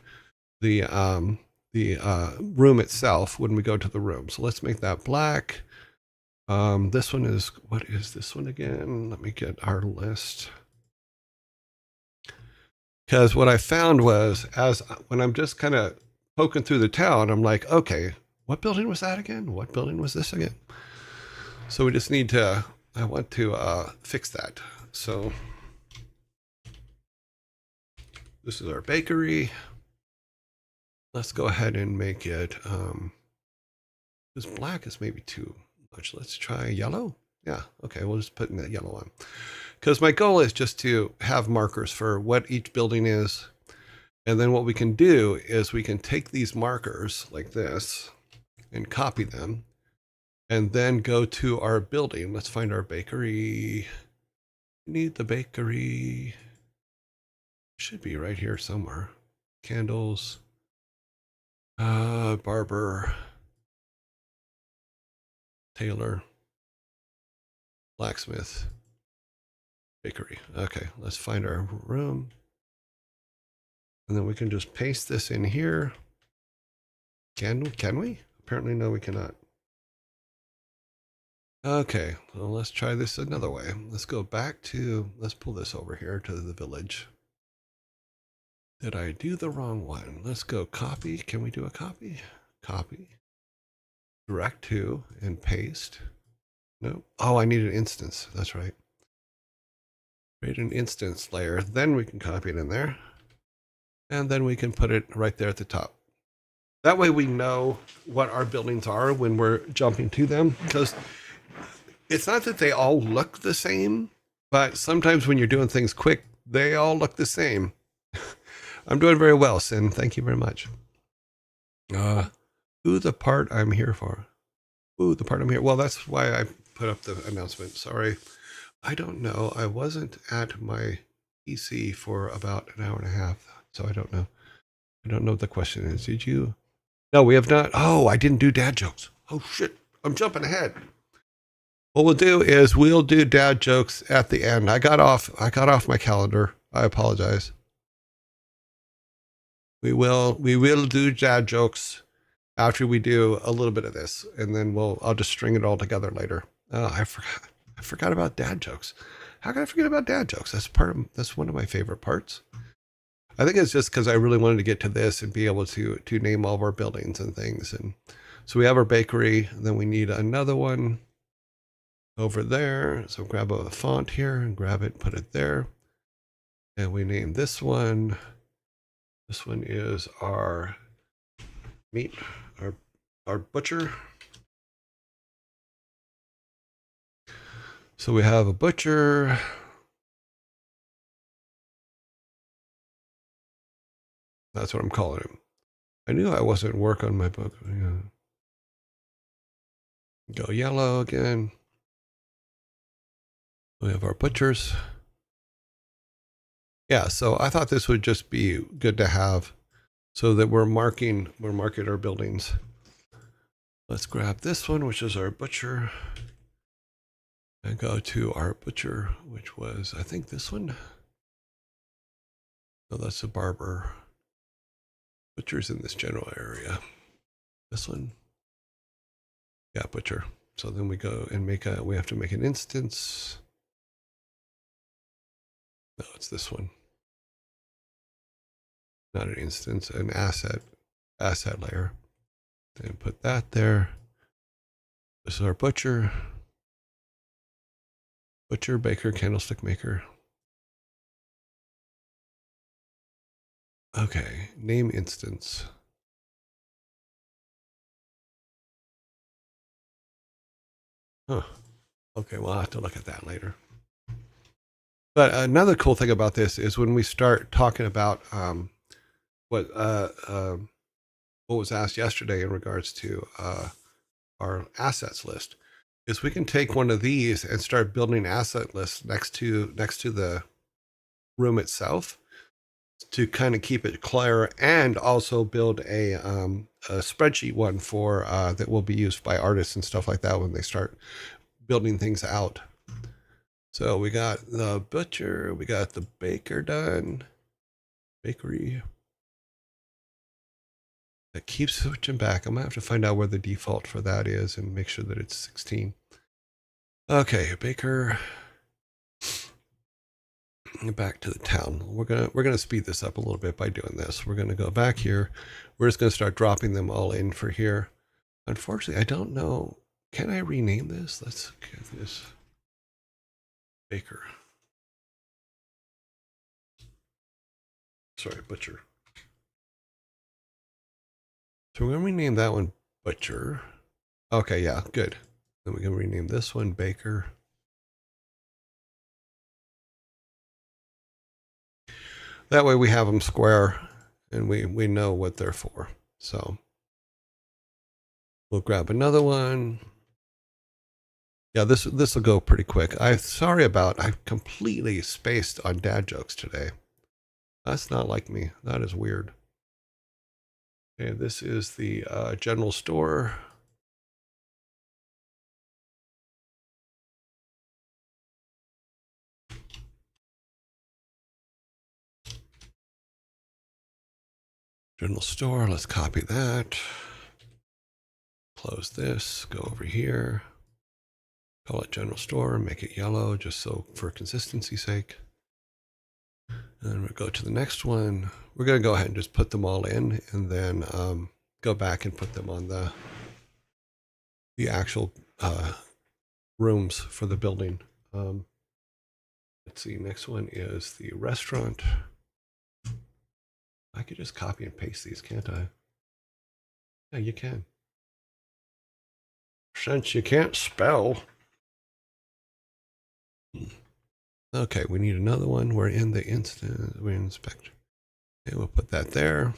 A: the room itself when we go to the room. So let's make that black. This one is, what is this one again? Let me get our list. Because what I found was, when I'm just kind of poking through the town, I'm like, okay, what building was that again? What building was this again? So we just need to, I want to fix that. So this is our bakery. Let's go ahead and make it, this black is maybe too, let's try yellow. Yeah, okay, we'll just put in that yellow one. Because my goal is just to have markers for what each building is. And then what we can do is we can take these markers like this and copy them and then go to our building. Let's find our bakery. We need the bakery. Should be right here somewhere. Candles. Barber. Tailor. Blacksmith. Bakery. Okay, let's find our room. And then we can just paste this in here. Can we? Apparently no, we cannot. Okay, well, let's try this another way. Let's go back to, let's pull this over here to the village. Did I do the wrong one? Let's go copy. Can we do a copy? Copy. Direct to and paste. No. Oh, I need an instance. That's right. Create an instance layer. Then we can copy it in there. And then we can put it right there at the top. That way we know what our buildings are when we're jumping to them. Because it's not that they all look the same, but sometimes when you're doing things quick, they all look the same. I'm doing very well, Sin. Thank you very much. Ooh, the part I'm here for. Ooh, the part I'm here. Well, that's why I put up the announcement. Sorry. I don't know. I wasn't at my PC for about an hour and a half, so I don't know. I don't know what the question is. Did you? No, we have not. Oh, I didn't do dad jokes. Oh, shit. I'm jumping ahead. What we'll do is we'll do dad jokes at the end. I got off my calendar. I apologize. We will do dad jokes after we do a little bit of this, and then I'll just string it all together later. Oh, I forgot about dad jokes. How can I forget about dad jokes? That's one of my favorite parts. I think it's just because I really wanted to get to this and be able to name all of our buildings and things. And so we have our bakery, and then we need another one over there. So grab a font here and grab it, put it there. And we name this one. This one is our meat, our butcher. So we have a butcher. That's what I'm calling him. I knew I wasn't work on my book. Yeah. Go yellow again. We have our butchers. Yeah, so I thought this would just be good to have so that we're marking our buildings. Let's grab this one, which is our butcher, and go to our butcher, which was, I think, this one. No, that's a barber. Butcher's in this general area. This one. Yeah, butcher. So then we go and we have to make an instance. No, it's this one. Not an instance, an asset layer. Then put that there. This is our butcher. Butcher, baker, candlestick maker. Okay, name instance. Huh. Okay, we'll have to look at that later. But another cool thing about this is when we start talking about what was asked yesterday in regards to our assets list, is we can take one of these and start building asset lists next to the room itself to kind of keep it clear, and also build a spreadsheet one for that will be used by artists and stuff like that when they start building things out. So we got the butcher, we got the baker done, bakery. That keeps switching back. I'm gonna have to find out where the default for that is and make sure that it's 16. Okay, baker. Back to the town. We're gonna speed this up a little bit by doing this. We're gonna go back here. We're just gonna start dropping them all in for here. Unfortunately, I don't know. Can I rename this? Let's get this baker. Sorry, butcher. So we're gonna rename that one butcher. Okay, yeah, good. Then we can rename this one Baker. That way we have them square and we know what they're for. So we'll grab another one. Yeah, this will go pretty quick. I completely spaced on dad jokes today. That's not like me. That is weird. Okay, this is the general store. General store, let's copy that. Close this, go over here. Call it general store, make it yellow, just so for consistency's sake. And then we'll go to the next one. We're going to go ahead and just put them all in and then go back and put them on the actual rooms for the building. Let's see, next one is the restaurant. I could just copy and paste these, can't I? Yeah, you can. Since you can't spell. Okay, we need another one. We're in the instance, we inspect. Okay, we'll put that there.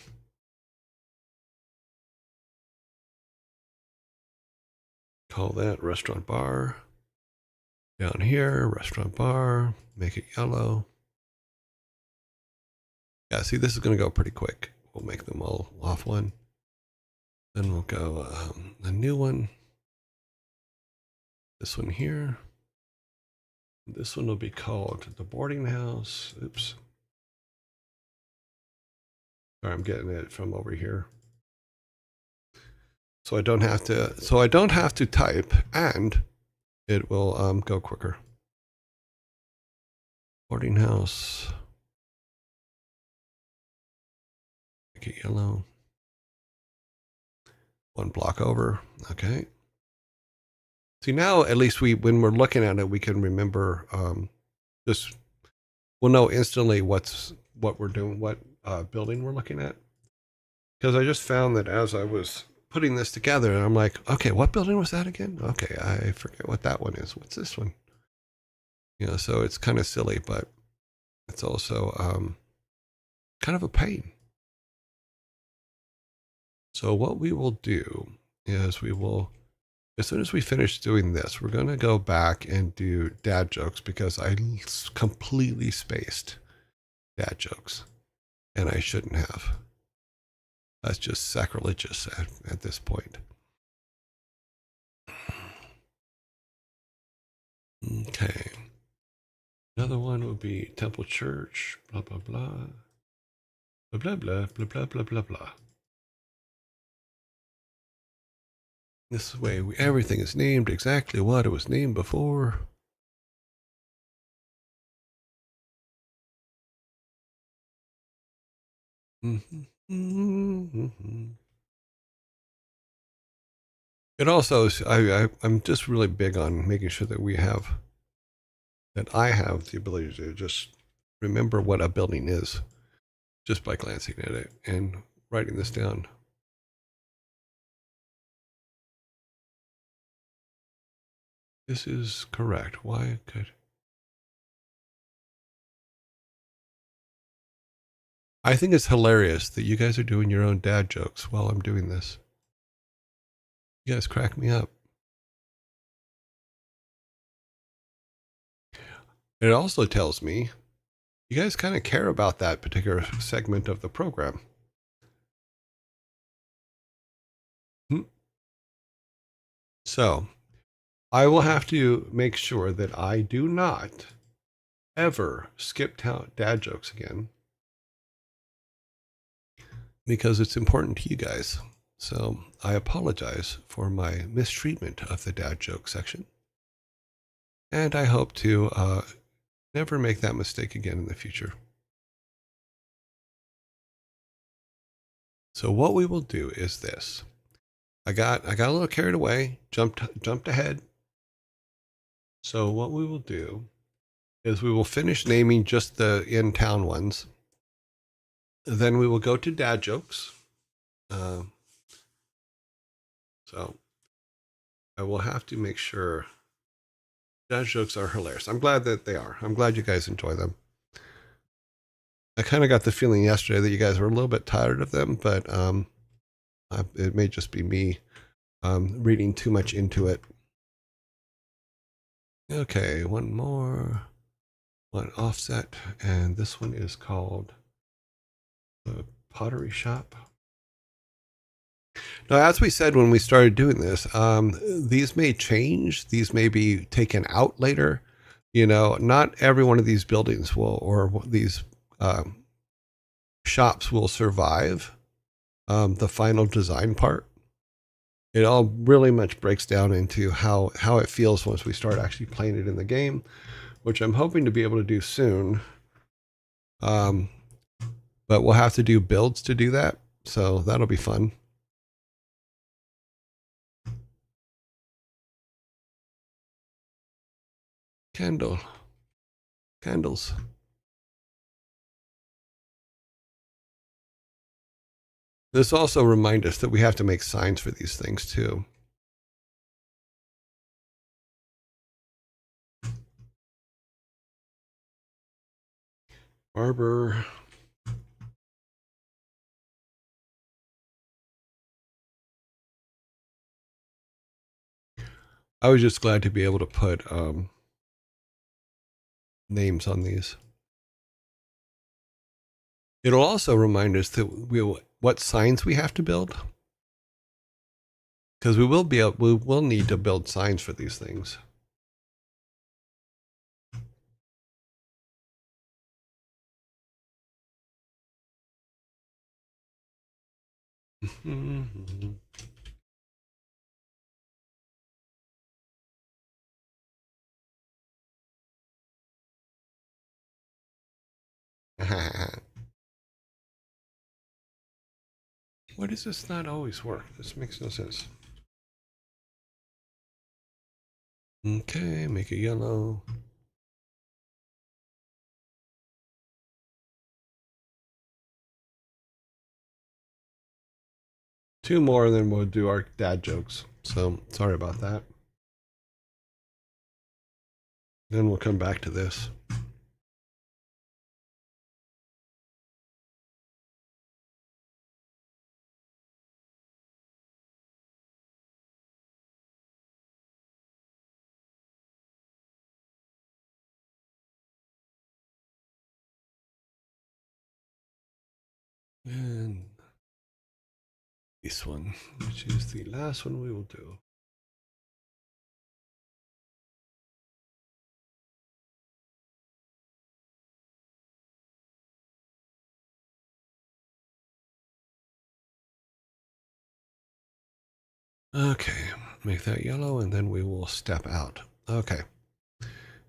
A: Call that restaurant bar. Down here, restaurant bar, make it yellow. Yeah, see, this is going to go pretty quick. We'll make them all off one. Then we'll go a new one. This one here. This one will be called the boarding house. Oops. Sorry, I'm getting it from over here. So I don't have to type, and it will go quicker. Boarding house. Make it yellow. One block over. Okay. See, now at least when we're looking at it, we can remember. We'll know instantly what we're doing, what building we're looking at. Because I just found that as I was putting this together, I'm like, okay, what building was that again? Okay, I forget what that one is. What's this one? So it's kind of silly, but it's also kind of a pain. So what we will do is as soon as we finish doing this, we're going to go back and do dad jokes because I completely spaced dad jokes and I shouldn't have. That's just sacrilegious at this point. Okay. Another one would be Temple Church, blah, blah, blah. Blah, blah, blah, blah, blah, blah, blah, blah. This way, everything is named exactly what it was named before. It also, I'm just really big on making sure that I have the ability to just remember what a building is just by glancing at it and writing this down. This is correct. Why could... I think it's hilarious that you guys are doing your own dad jokes while I'm doing this. You guys crack me up. It also tells me you guys kind of care about that particular segment of the program. So I will have to make sure that I do not ever skip dad jokes again because it's important to you guys. So I apologize for my mistreatment of the dad joke section. And I hope to never make that mistake again in the future. So what we will do is this. I got a little carried away, jumped ahead. So what we will do is we will finish naming just the in-town ones. Then we will go to dad jokes. So I will have to make sure. Dad jokes are hilarious. I'm glad that they are. I'm glad you guys enjoy them. I kind of got the feeling yesterday that you guys were a little bit tired of them, but it may just be me reading too much into it. Okay, one more, one offset, and this one is called the Pottery Shop. Now, as we said when we started doing this, these may change. These may be taken out later. You know, not every one of these buildings will, or these shops will survive the final design part. It all really much breaks down into how it feels once we start actually playing it in the game, which I'm hoping to be able to do soon. But we'll have to do builds to do that, so that'll be fun. Candles. This also reminds us that we have to make signs for these things too. Barber. I was just glad to be able to put names on these. It'll also remind us that what signs we have to build, because we will need to build signs for these things. Why does this not always work? This makes no sense. Okay, make it yellow. Two more, and then we'll do our dad jokes. So sorry about that. Then we'll come back to this. And this one, which is the last one we will do. Okay, make that yellow, and then we will step out. Okay,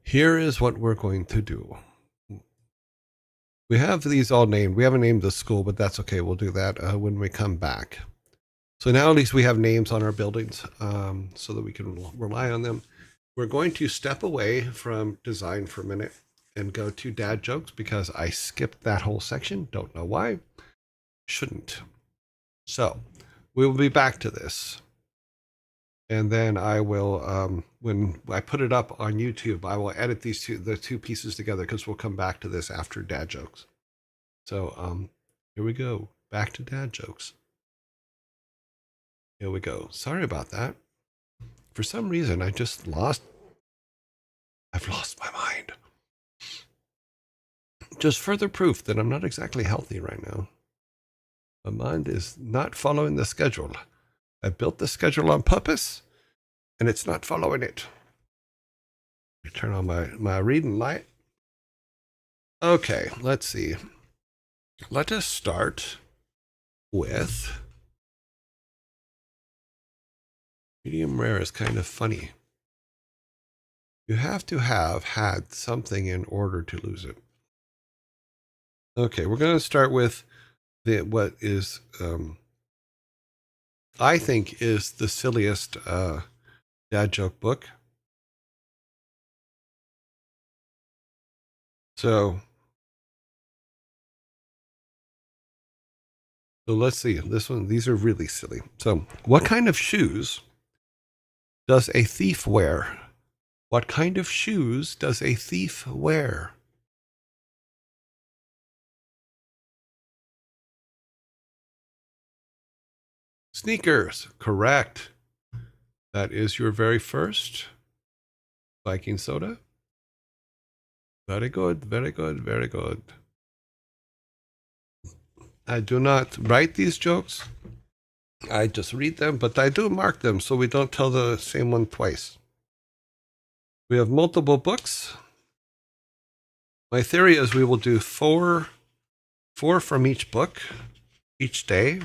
A: here is what we're going to do. We have these all named. We haven't named the school, but that's okay. We'll do that when we come back. So now at least we have names on our buildings so that we can rely on them. We're going to step away from design for a minute and go to dad jokes because I skipped that whole section. Don't know why. Shouldn't. So we will be back to this. And then I will, when I put it up on YouTube, I will edit the two pieces together because we'll come back to this after dad jokes. So here we go. Back to dad jokes. Here we go. Sorry about that. For some reason, I've lost my mind. Just further proof that I'm not exactly healthy right now. My mind is not following the schedule. I built the schedule on purpose, and it's not following it. I turn on my reading light. Okay, let's see. Let us start with medium rare is kind of funny. You have to have had something in order to lose it. Okay, we're going to start with what is I think is the silliest dad joke book. So let's see this one. These are really silly. So what kind of shoes does a thief wear? What kind of shoes does a thief wear? Sneakers. Correct. That is your very first Viking soda. Very good, very good, very good. I do not write these jokes. I just read them, but I do mark them so we don't tell the same one twice. We have multiple books. My theory is we will do four from each book each day.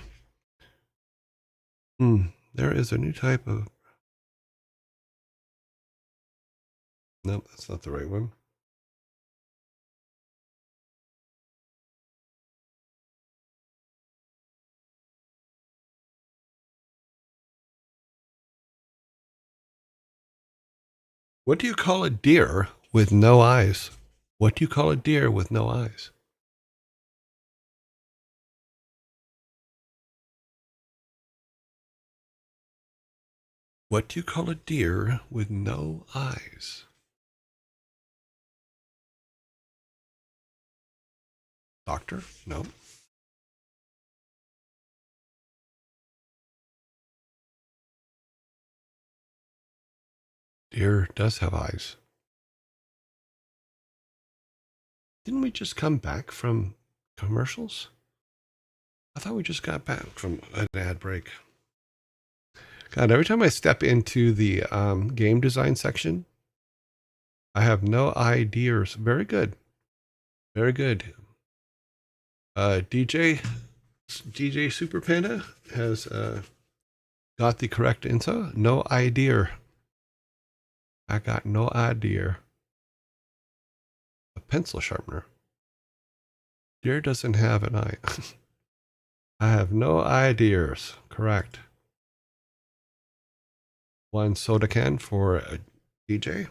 A: There is a new type of... Nope, that's not the right one. What do you call a deer with no eyes? What do you call a deer with no eyes? What do you call a deer with no eyes? Doctor? No. Deer does have eyes. Didn't we just come back from commercials? I thought we just got back from an ad break. God, every time I step into the game design section, I have no ideas. Very good. Very good. DJ Super Panda has got the correct answer. No idea. I got no idea. A pencil sharpener. Deer doesn't have an eye. I have no ideas. Correct. One soda can for a DJ.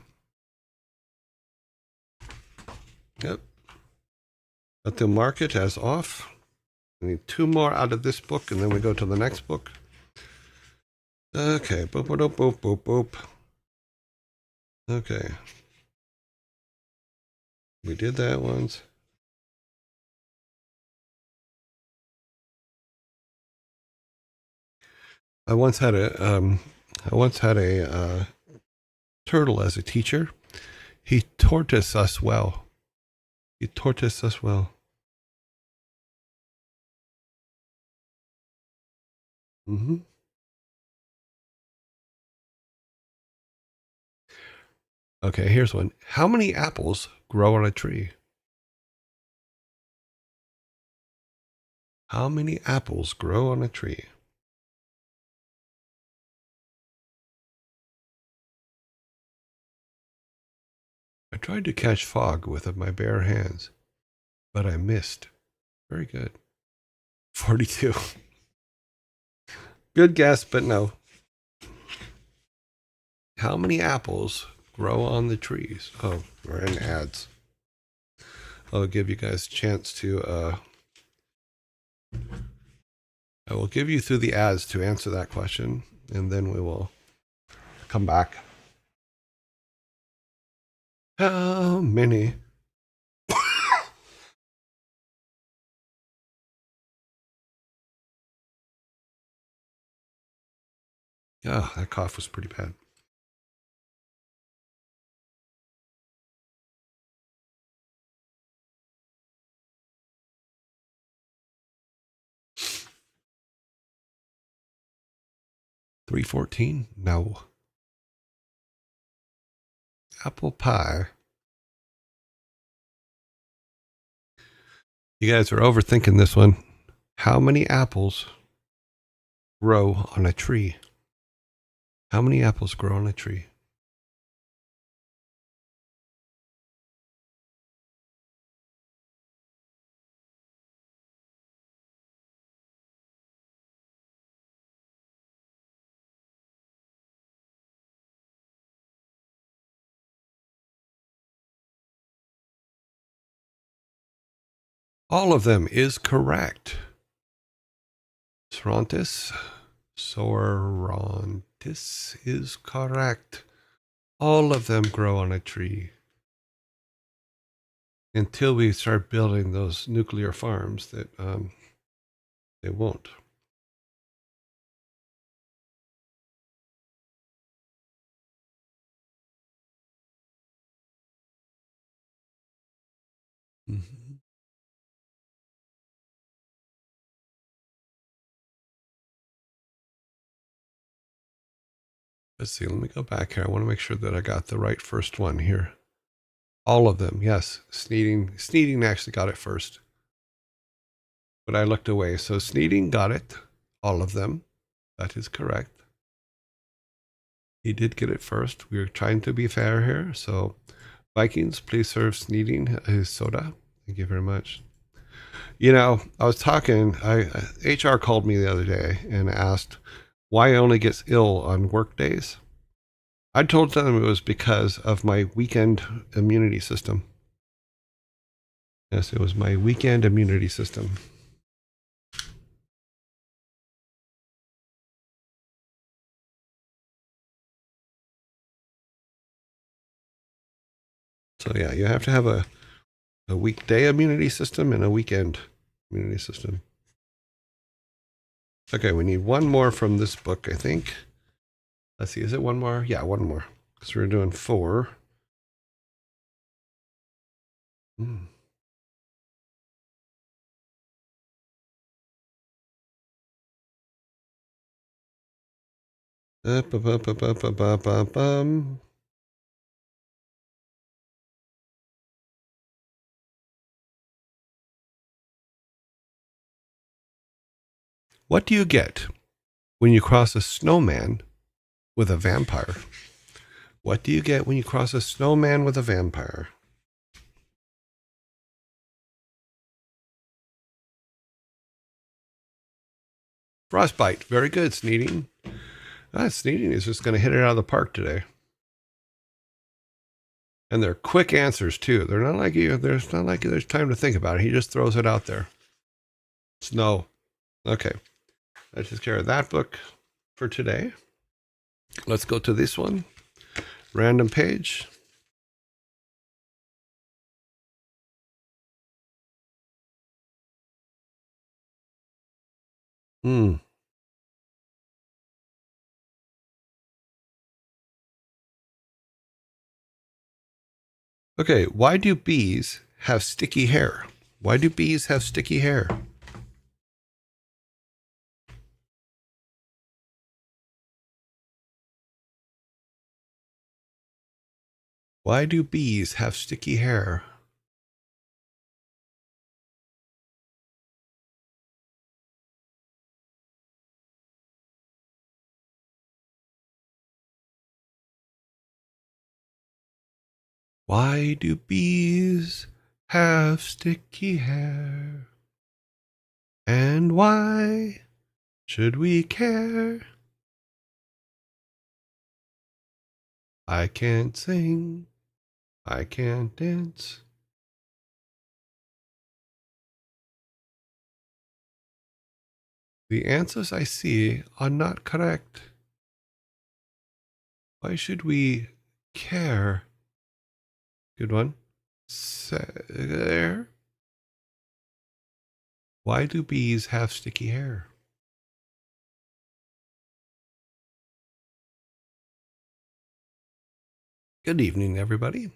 A: Yep. Let them mark it as off. We need two more out of this book, and then we go to the next book. Okay. Boop, boop, boop, boop, boop. Okay. We did that once. I once had a turtle as a teacher. He tortoised us well. He tortoised us well. Mm-hmm. Okay, here's one. How many apples grow on a tree? How many apples grow on a tree? I tried to catch fog with my bare hands, but I missed. Very good. 42. Good guess, but no. How many apples grow on the trees? Oh, we're in ads. I'll give you guys a chance to I will give you through the ads to answer that question, and then we will come back. How many? Oh, that cough was pretty bad. $3.14? No. Apple pie. You guys are overthinking this one. How many apples grow on a tree? How many apples grow on a tree? All of them is correct. Srontis. Saurontis is correct. All of them grow on a tree. Until we start building those nuclear farms that they won't. Mm-hmm. Let's see. Let me go back here. I want to make sure that I got the right first one here. All of them, yes. Sneeding actually got it first. But I looked away. So Sneeding got it. All of them. That is correct. He did get it first. We're trying to be fair here. So Vikings, please serve Sneeding his soda. Thank you very much. You know, I was talking, HR called me the other day and asked why I only get ill on work days. I told them it was because of my weekend immunity system. Yes, it was my weekend immunity system. So yeah, you have to have a weekday immunity system and a weekend immunity system. Okay, we need one more from this book, I think. Let's see, is it one more? Yeah, one more. Because we're doing 4. Hmm. What do you get when you cross a snowman with a vampire? What do you get when you cross a snowman with a vampire? Frostbite. Very good, Sneeding. Sneeding is just going to hit it out of the park today. And they're quick answers too. They're not like you. There's not like there's time to think about it. He just throws it out there. Snow. Okay. That takes care of that book for today. Let's go to this one. Random page. Okay, why do bees have sticky hair? Why do bees have sticky hair? Why do bees have sticky hair? Why do bees have sticky hair? And why should we care? I can't sing. I can't dance. The answers I see are not correct. Why should we care? Good one. There. Why do bees have sticky hair? Good evening, everybody.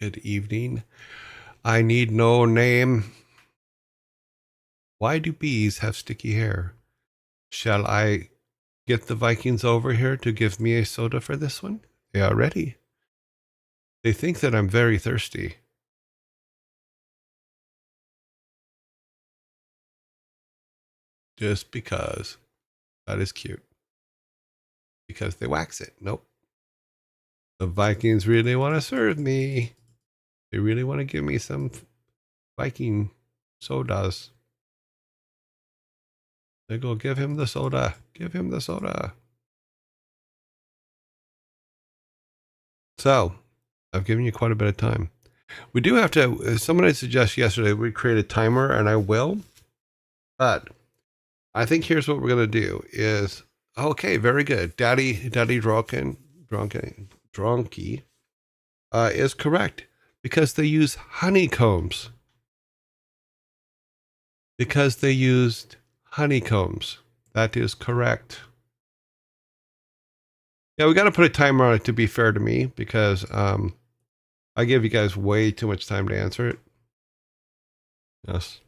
A: Good evening. I need no name. Why do bees have sticky hair? Shall I get the Vikings over here to give me a soda for this one? They are ready. They think that I'm very thirsty. Just because. That is cute. Because they wax it. Nope. The Vikings really want to serve me. They really want to give me some Viking sodas. They go, give him the soda. Give him the soda. So, I've given you quite a bit of time. We do have to, someone had suggested yesterday we create a timer, and I will. But I think here's what we're going to do is, okay, very good. Daddy Dronky is correct because they use honeycombs. Because they used honeycombs. That is correct. Yeah, we got to put a timer on it to be fair to me because I give you guys way too much time to answer it. Yes.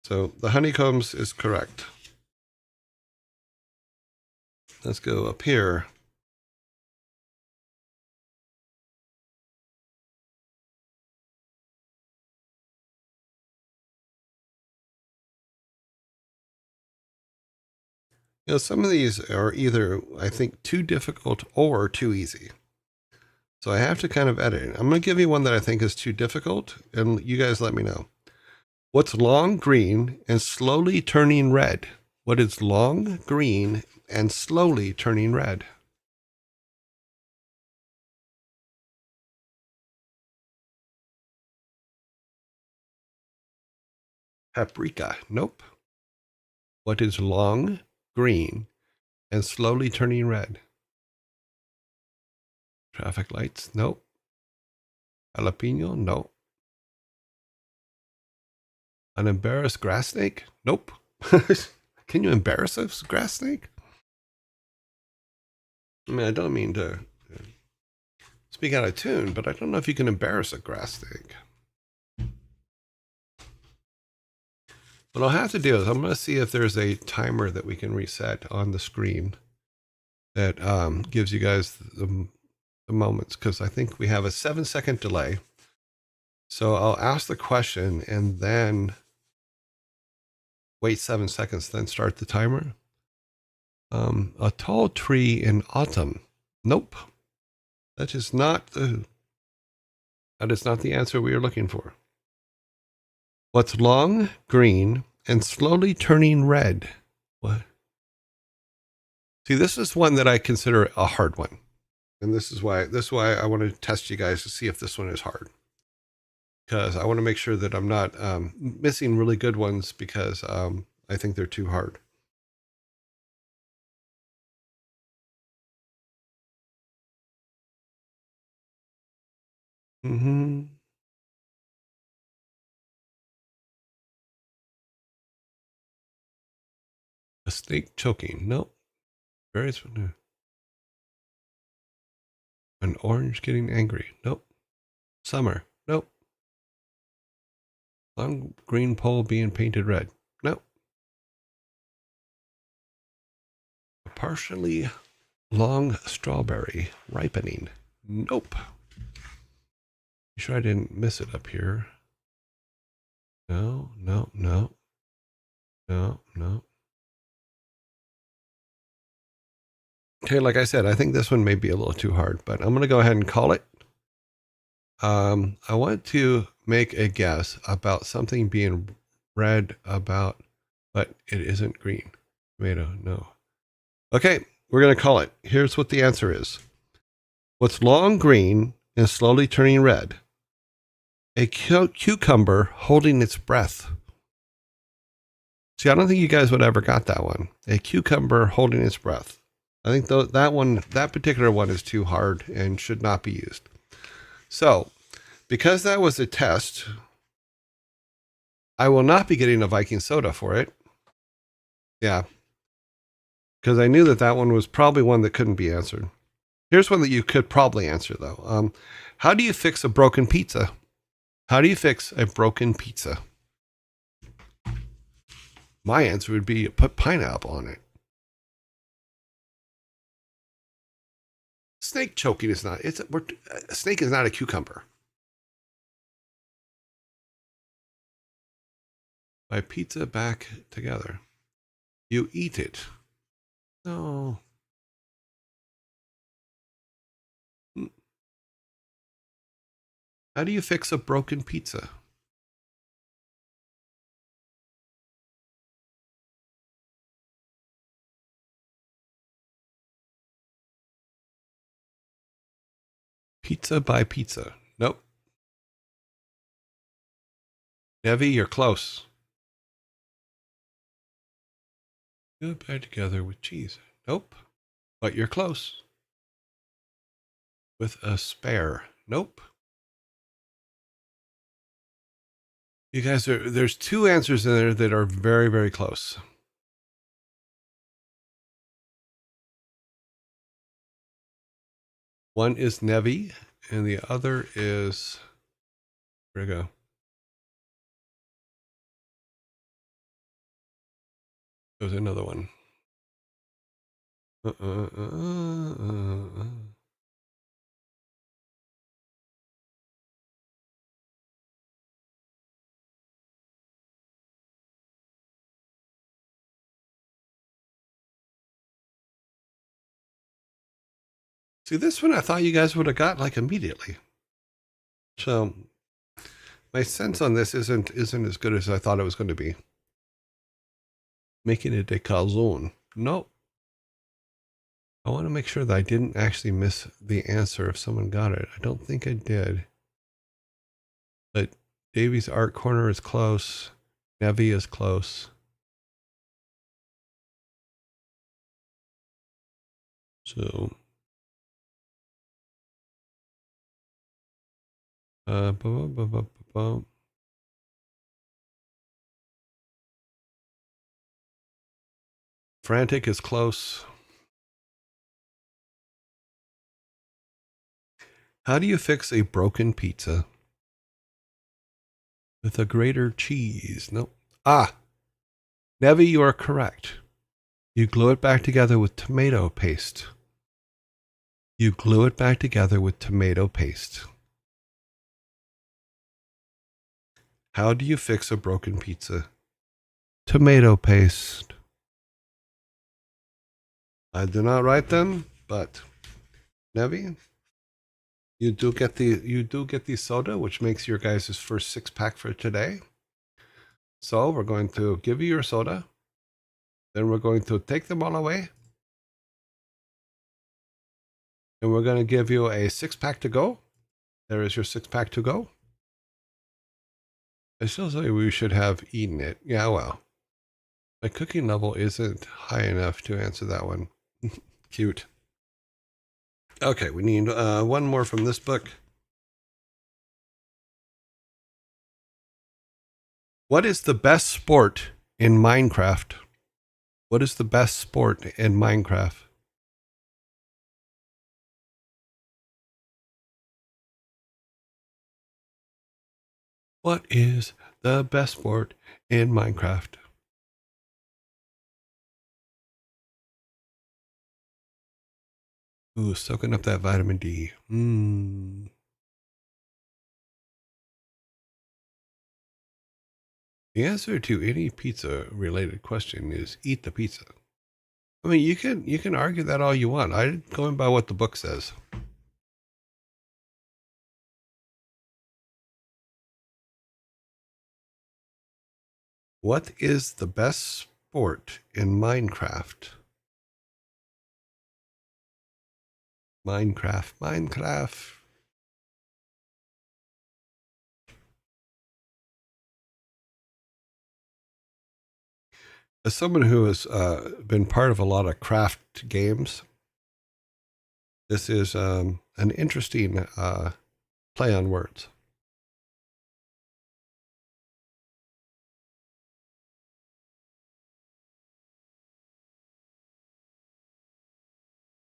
A: So the honeycombs is correct. Let's go up here. You know, some of these are either, I think, too difficult or too easy. So I have to kind of edit it. I'm going to give you one that I think is too difficult, and you guys let me know. What's long green and slowly turning red? What is long green and slowly turning red? Paprika. Nope. What is long green and slowly turning red? Traffic lights? Nope. Jalapeno? No. An embarrassed grass snake? Nope. Can you embarrass a grass snake? I mean, I don't mean to speak out of tune, but I don't know if you can embarrass a grass snake. What I'll have to do is I'm going to see if there's a timer that we can reset on the screen that gives you guys the moments, because I think we have a 7-second delay. So I'll ask the question and then wait 7 seconds, then start the timer. A tall tree in autumn. Nope. That is not the answer we are looking for. What's long, green, and slowly turning red? What? See, this is one that I consider a hard one. And this is why I want to test you guys to see if this one is hard. Because I want to make sure that I'm not missing really good ones because I think they're too hard. Mm-hmm. A snake choking. Nope. Very smooth. An orange getting angry. Nope. Summer. Nope. Long green pole being painted red. Nope. A partially long strawberry ripening. Nope. You sure I didn't miss it up here? No, no, no. No, no. Okay, like I said, I think this one may be a little too hard, but I'm going to go ahead and call it. I want to make a guess about something being red about, but it isn't green. Tomato, no. Okay, we're going to call it. Here's what the answer is. What's long green and slowly turning red? A cucumber holding its breath. See, I don't think you guys would ever got that one. A cucumber holding its breath. I think that particular one is too hard and should not be used. So, because that was a test, I will not be getting a Viking soda for it. Yeah. Because I knew that one was probably one that couldn't be answered. Here's one that you could probably answer, though. How do you fix a broken pizza? How do you fix a broken pizza? My answer would be put pineapple on it. Snake choking is not. A snake is not a cucumber. By pizza back together. You eat it. No. How do you fix a broken pizza? Pizza by pizza. Nope. Nevi, you're close. Glue it back together with cheese. Nope. But you're close. With a spare. Nope. You guys there's two answers in there that are very, very close. One is Nevi, and the other is, where'd it go? There's another one. See, this one I thought you guys would have got like immediately. So my sense on this isn't as good as I thought it was going to be. Making it a calzone. No. I want to make sure that I didn't actually miss the answer if someone got it. I don't think I did. But Davy's Art Corner is close. Nevi is close. So, Frantic is close. How do you fix a broken pizza? With a grater cheese. Nope. Ah, Nevi, you are correct. You glue it back together with tomato paste. You glue it back together with tomato paste. How do you fix a broken pizza? Tomato paste. I do not write them, but Nevi, you do get the soda, which makes your guys' first 6-pack for today. So we're going to give you your soda. Then we're going to take them all away. And we're going to give you a 6-pack to go. There is your 6-pack to go. I still say we should have eaten it. Yeah, well. My cooking level isn't high enough to answer that one. Cute. Okay, we need one more from this book. What is the best sport in Minecraft? What is the best sport in Minecraft? What is the best sport in Minecraft? Ooh, soaking up that vitamin D. The answer to any pizza related question is eat the pizza. I mean, you can argue that all you want. I'm going by what the book says. What is the best sport in Minecraft? Minecraft. As someone who has been part of a lot of craft games, this is an interesting play on words.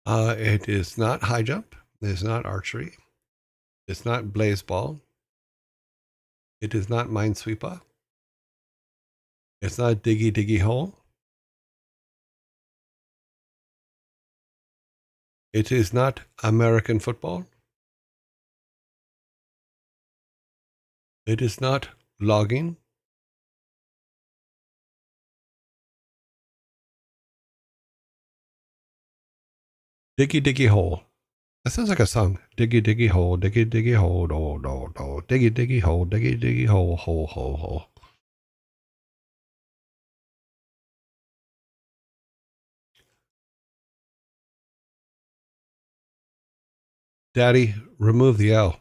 A: It is not high jump. It is not archery. It's not blaze ball. It is not minesweeper. It's not diggy hole. It is not American football. It is not logging. Diggy hole. That sounds like a song. Diggy hole, diggy hole, do, diggy hole, diggy hole, hole. Daddy, remove the L.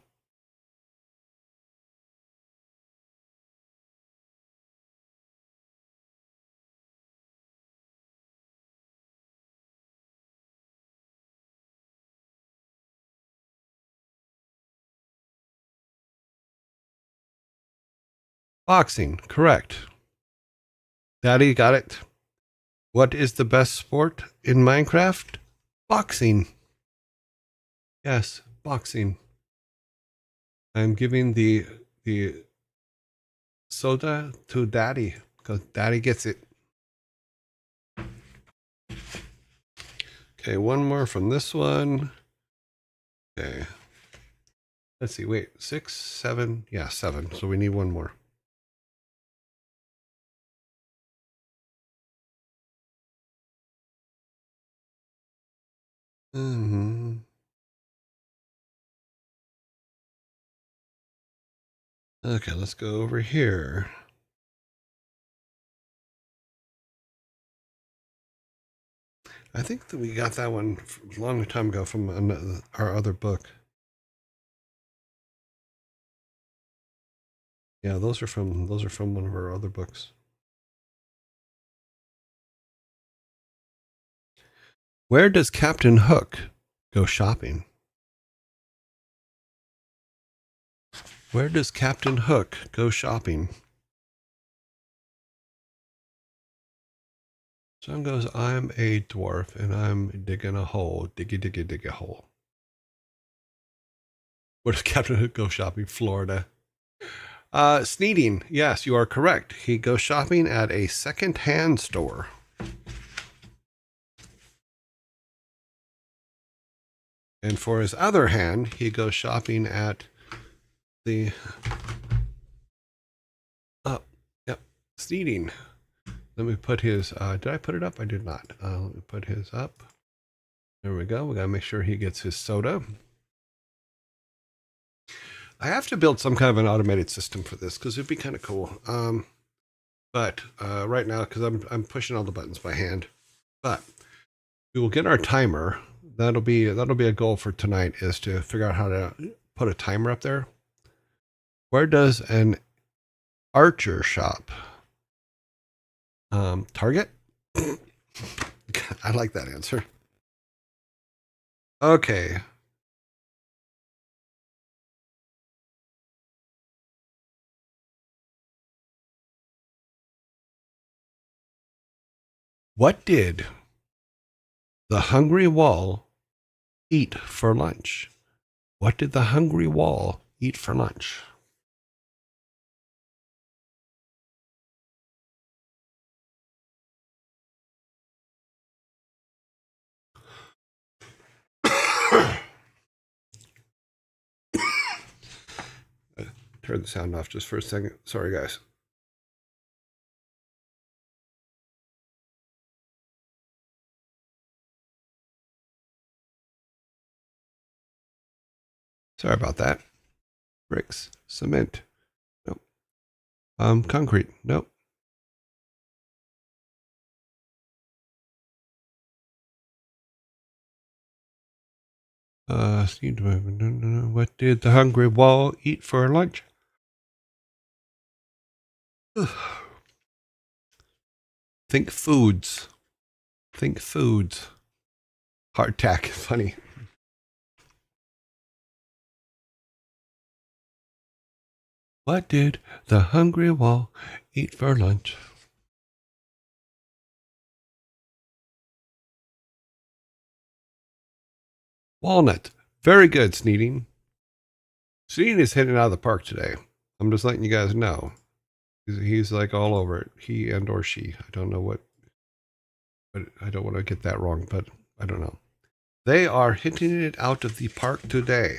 A: Boxing, correct. Daddy got it. What is the best sport in Minecraft? Boxing. Yes, boxing. I'm giving the soda to Daddy because Daddy gets it. Okay, one more from this one. Okay. Let's see. Wait, 6, 7. Yeah, 7. So we need one more. Mm-hmm. Okay, let's go over here. I think that we got that one a long time ago from our other book. Yeah, those are from one of our other books. Where does Captain Hook go shopping? Where does Captain Hook go shopping? John goes, I'm a dwarf and I'm digging a hole. Diggy, diggy, dig a hole. Where does Captain Hook go shopping? Florida. Sneeding. Yes, you are correct. He goes shopping at a second-hand store. And for his other hand, he goes shopping at the yep, Sneeding. Let me put his, did I put it up? I did not. Let me put his up. There we go. We got to make sure he gets his soda. I have to build some kind of an automated system for this because it'd be kind of cool. But right now, because I'm pushing all the buttons by hand. But we will get our timer. That'll be a goal for tonight, is to figure out how to put a timer up there. Where does an archer shop? Target? I like that answer. Okay. What did the hungry wall eat for lunch? What did the hungry wall eat for lunch? Turn the sound off just for a second. Sorry, guys. Sorry about that. Bricks, cement. Nope. Concrete. Nope. What did the hungry wall eat for lunch? Think foods. Think foods. Hardtack. Funny. What did the hungry wall eat for lunch? Walnut. Very good, Sneeding. Sneeding is heading out of the park today. I'm just letting you guys know. He's like all over it. He and or she. I don't know what, but I don't want to get that wrong, but I don't know. They are hitting it out of the park today.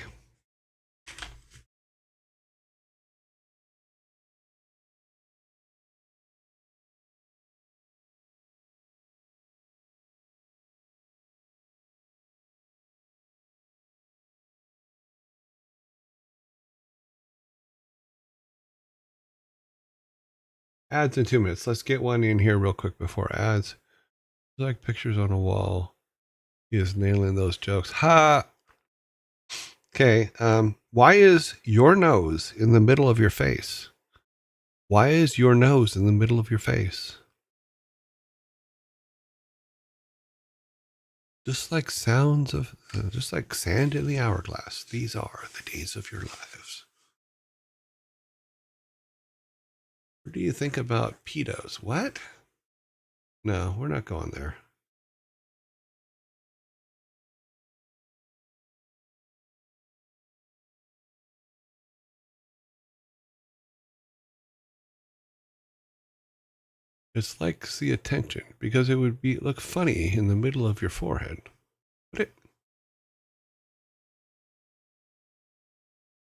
A: Ads in 2 minutes. Let's get one in here real quick before ads. Like pictures on a wall. He is nailing those jokes. Ha! Okay. Why is your nose in the middle of your face? Why is your nose in the middle of your face? Just like just like sand in the hourglass. These are the days of your lives. What do you think about pedos? What? No, we're not going there. It's like the attention because it would be look funny in the middle of your forehead. Would it?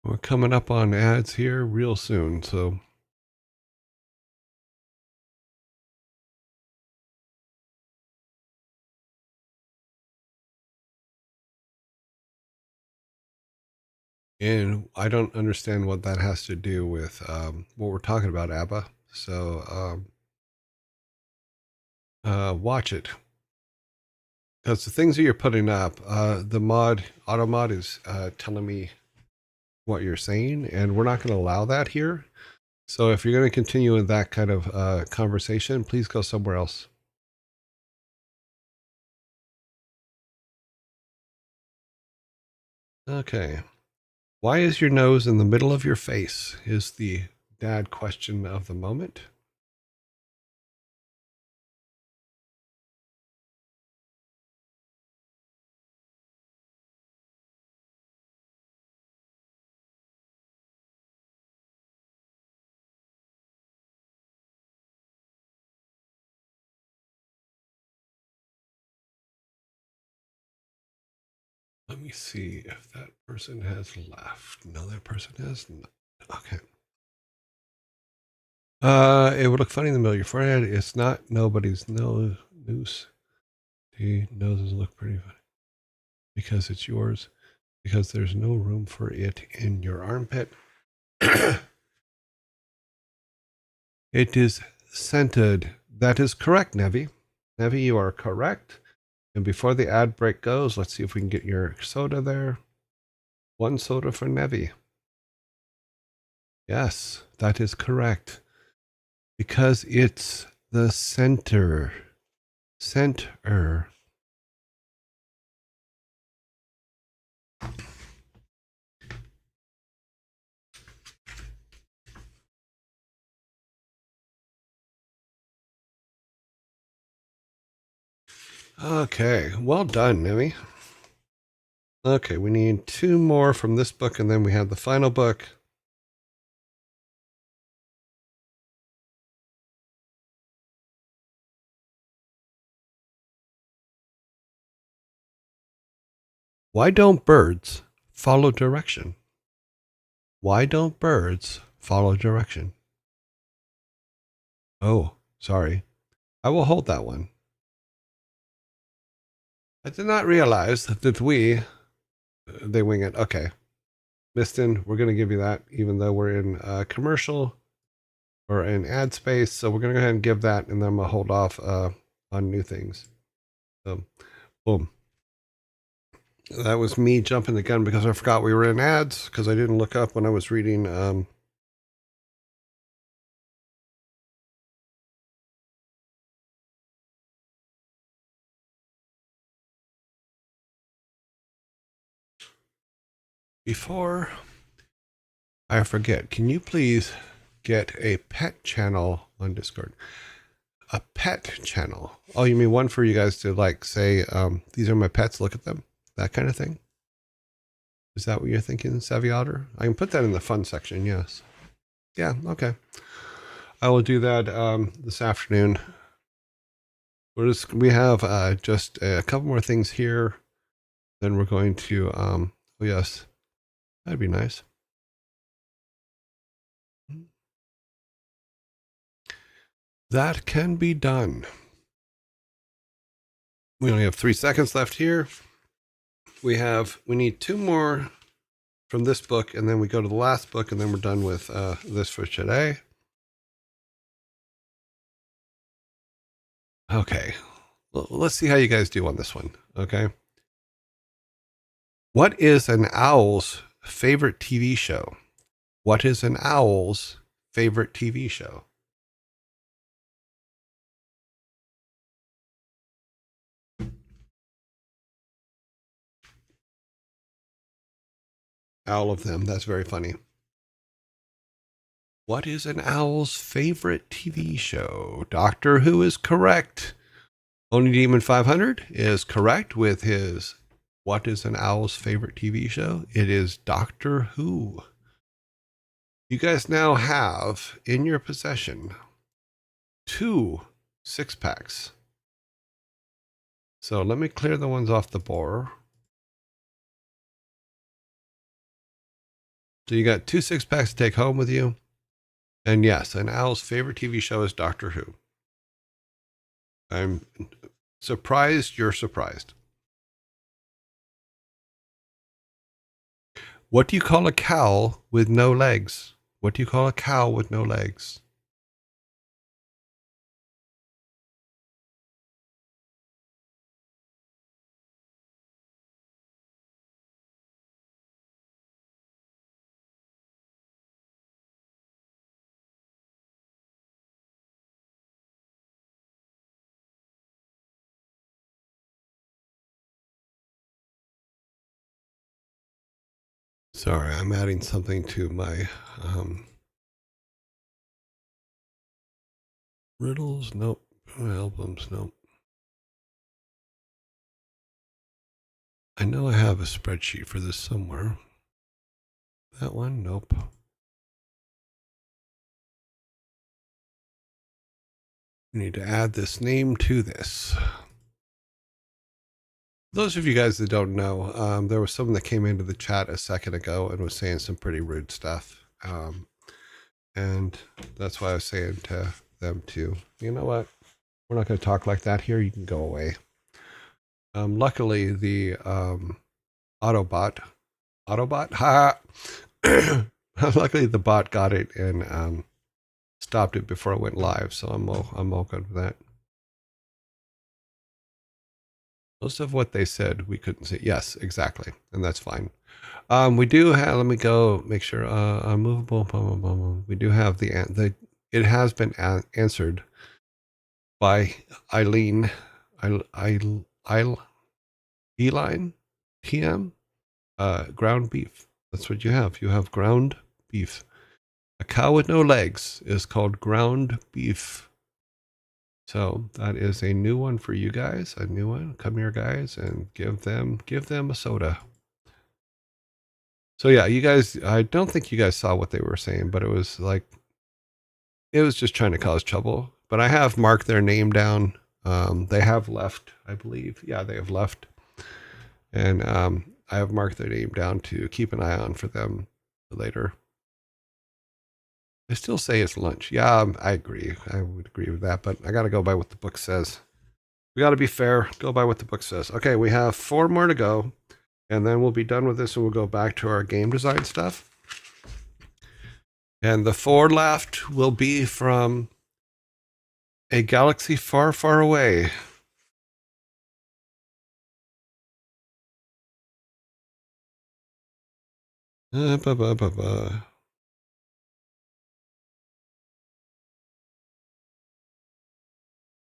A: We're coming up on ads here real soon, so and I don't understand what that has to do with what we're talking about, Abba. So watch it because the things that you're putting up, the auto mod is telling me what you're saying, and we're not going to allow that here. So if you're going to continue with that kind of conversation, please go somewhere else. Okay. Why is your nose in the middle of your face? Is the dad question of the moment. Let me see if that person has left. No, that person has not. Okay. It would look funny in the middle of your forehead. It's not nobody's nose. The noses look pretty funny because it's yours. Because there's no room for it in your armpit. It is scented. That is correct, Nevi. Nevi, you are correct. And before the ad break goes, let's see if we can get your soda there. One soda for Nevi. Yes, that is correct. Because it's the center. Center. Okay, well done, Nemi. Okay, we need two more from this book, and then we have the final book. Why don't birds follow direction? Why don't birds follow direction? Oh, sorry. I will hold that one. I did not realize that they wing it. Okay. Miston, we're going to give you that, even though we're in commercial or in ad space. So we're going to go ahead and give that, and then I'm going to hold off on new things. So, boom. That was me jumping the gun because I forgot we were in ads because I didn't look up when I was reading. Before I forget, can you please get a pet channel on Discord? A pet channel. Oh, you mean one for you guys to like say, these are my pets, look at them? That kind of thing? Is that what you're thinking, Savvy Otter? I can put that in the fun section, yes. Yeah, okay. I will do that this afternoon. We have just a couple more things here. Then we're going to, oh yes, that'd be nice. That can be done. We only have 3 seconds left here. We need two more from this book, and then we go to the last book, and then we're done with this for today. Okay. Well, let's see how you guys do on this one. Okay. What is an owl's favorite TV show? What is an owl's favorite TV show? All of them. That's very funny. What is an owl's favorite TV show? Doctor Who is correct. Only Demon 500 is correct with his what is an owl's favorite TV show? It is Doctor Who. You guys now have in your possession 2 6-packs. So let me clear the ones off the board. So you got 2 6-packs to take home with you. And yes, an owl's favorite TV show is Doctor Who. I'm surprised you're surprised. What do you call a cow with no legs? What do you call a cow with no legs? Sorry, I'm adding something to my riddles. Nope. Albums. Nope. I know I have a spreadsheet for this somewhere. That one? Nope. We need to add this name to this. Those of you guys that don't know, there was someone that came into the chat a second ago and was saying some pretty rude stuff. And that's why I was saying to them too, you know what? We're not going to talk like that here. You can go away. Luckily, the Autobot, ha! Luckily, the bot got it and stopped it before it went live. So I'm all good with that. Most of what they said we couldn't see. Yes, exactly, and that's fine. We do have. Let me go make sure. Unmovable. We do have the. It has been answered by Eileen. Eileen TM. Ground beef. That's what you have. You have ground beef. A cow with no legs is called ground beef. So that is a new one for you guys. A new one. Come here, guys, and give them a soda. So yeah, you guys. I don't think you guys saw what they were saying, but it was just trying to cause trouble. But I have marked their name down. They have left, I believe. Yeah, they have left, and I have marked their name down to keep an eye on for them later. I still say it's lunch. Yeah, I agree. I would agree with that, but I got to go by what the book says. We got to be fair. Go by what the book says. Okay, we have 4 more to go, and then we'll be done with this, and we'll go back to our game design stuff. And the 4 left will be from a galaxy far, far away.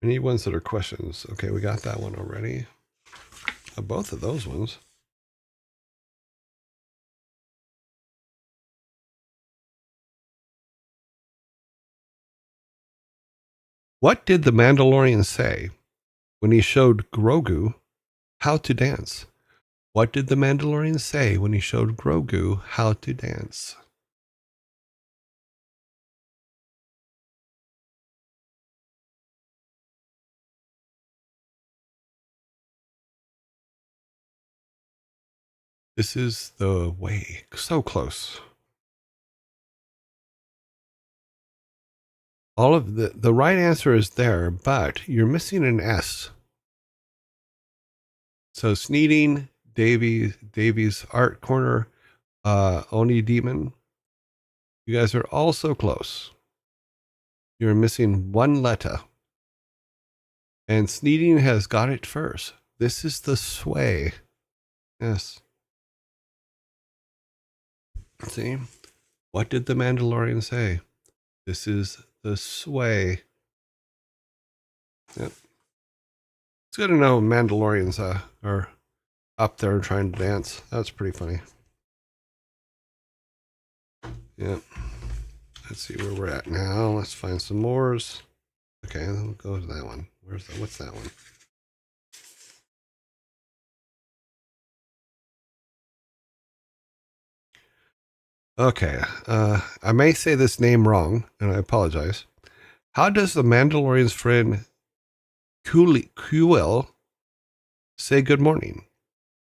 A: We need ones that are questions. Okay, we got that one already. Both of those ones. What did the Mandalorian say when he showed Grogu how to dance? What did the Mandalorian say when he showed Grogu how to dance? This is the way. So close. All of the right answer is there, but you're missing an S. So Sneeding, Davies, Art Corner, Oni Demon. You guys are all so close. You're missing one letter. And Sneeding has got it first. This is the sway. Yes. See? What did the Mandalorian say? This is the sway. Yep. It's good to know Mandalorians are up there trying to dance. That's pretty funny. Yep. Let's see where we're at now. Let's find some mores. Okay, we'll go to that one. What's that one? Okay, I may say this name wrong, and I apologize. How does the Mandalorian's friend Kuil say good morning?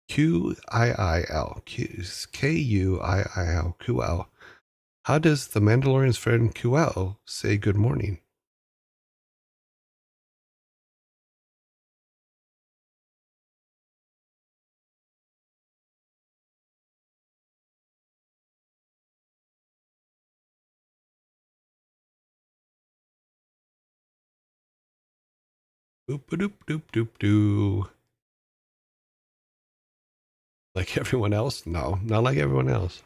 A: Q-I-I-L. K-U-I-I-L. Kuil. How does the Mandalorian's friend Kuil say good morning? Boop doop doop doop doo. Like everyone else? No, not like everyone else.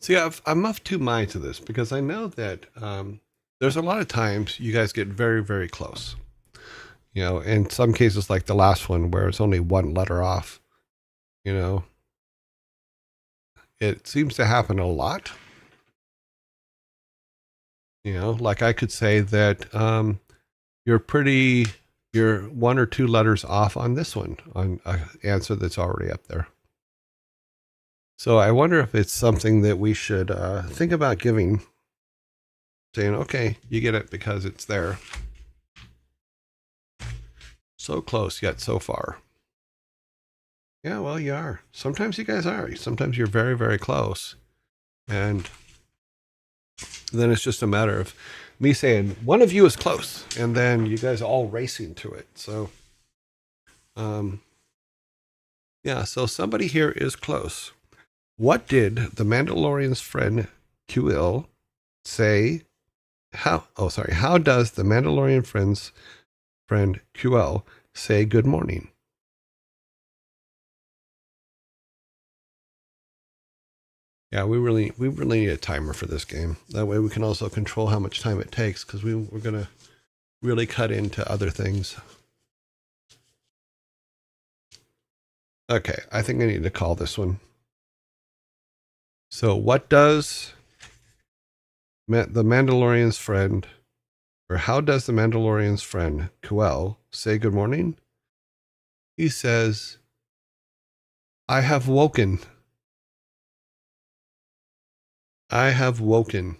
A: See, I'm of two minds to this because I know that there's a lot of times you guys get very, very close. You know, in some cases, like the last one where it's only one letter off, you know, it seems to happen a lot. You know, like I could say that you're one or two letters off on this one, on an answer that's already up there. So I wonder if it's something that we should think about giving, saying, okay, you get it because it's there. So close, yet so far. Yeah, well, you are. Sometimes you guys are. Sometimes you're very, very close. And then it's just a matter of me saying, one of you is close. And then you guys all racing to it. So, yeah, so somebody here is close. What did the Mandalorian's friend Kuil say? How does the Mandalorian friend Kuil say good morning? Yeah, we really need a timer for this game. That way we can also control how much time it takes because we're gonna really cut into other things. Okay, I think I need to call this one. So, what does the Mandalorian's friend, or how does the Mandalorian's friend Kuel say good morning? He says, "I have woken. I have woken."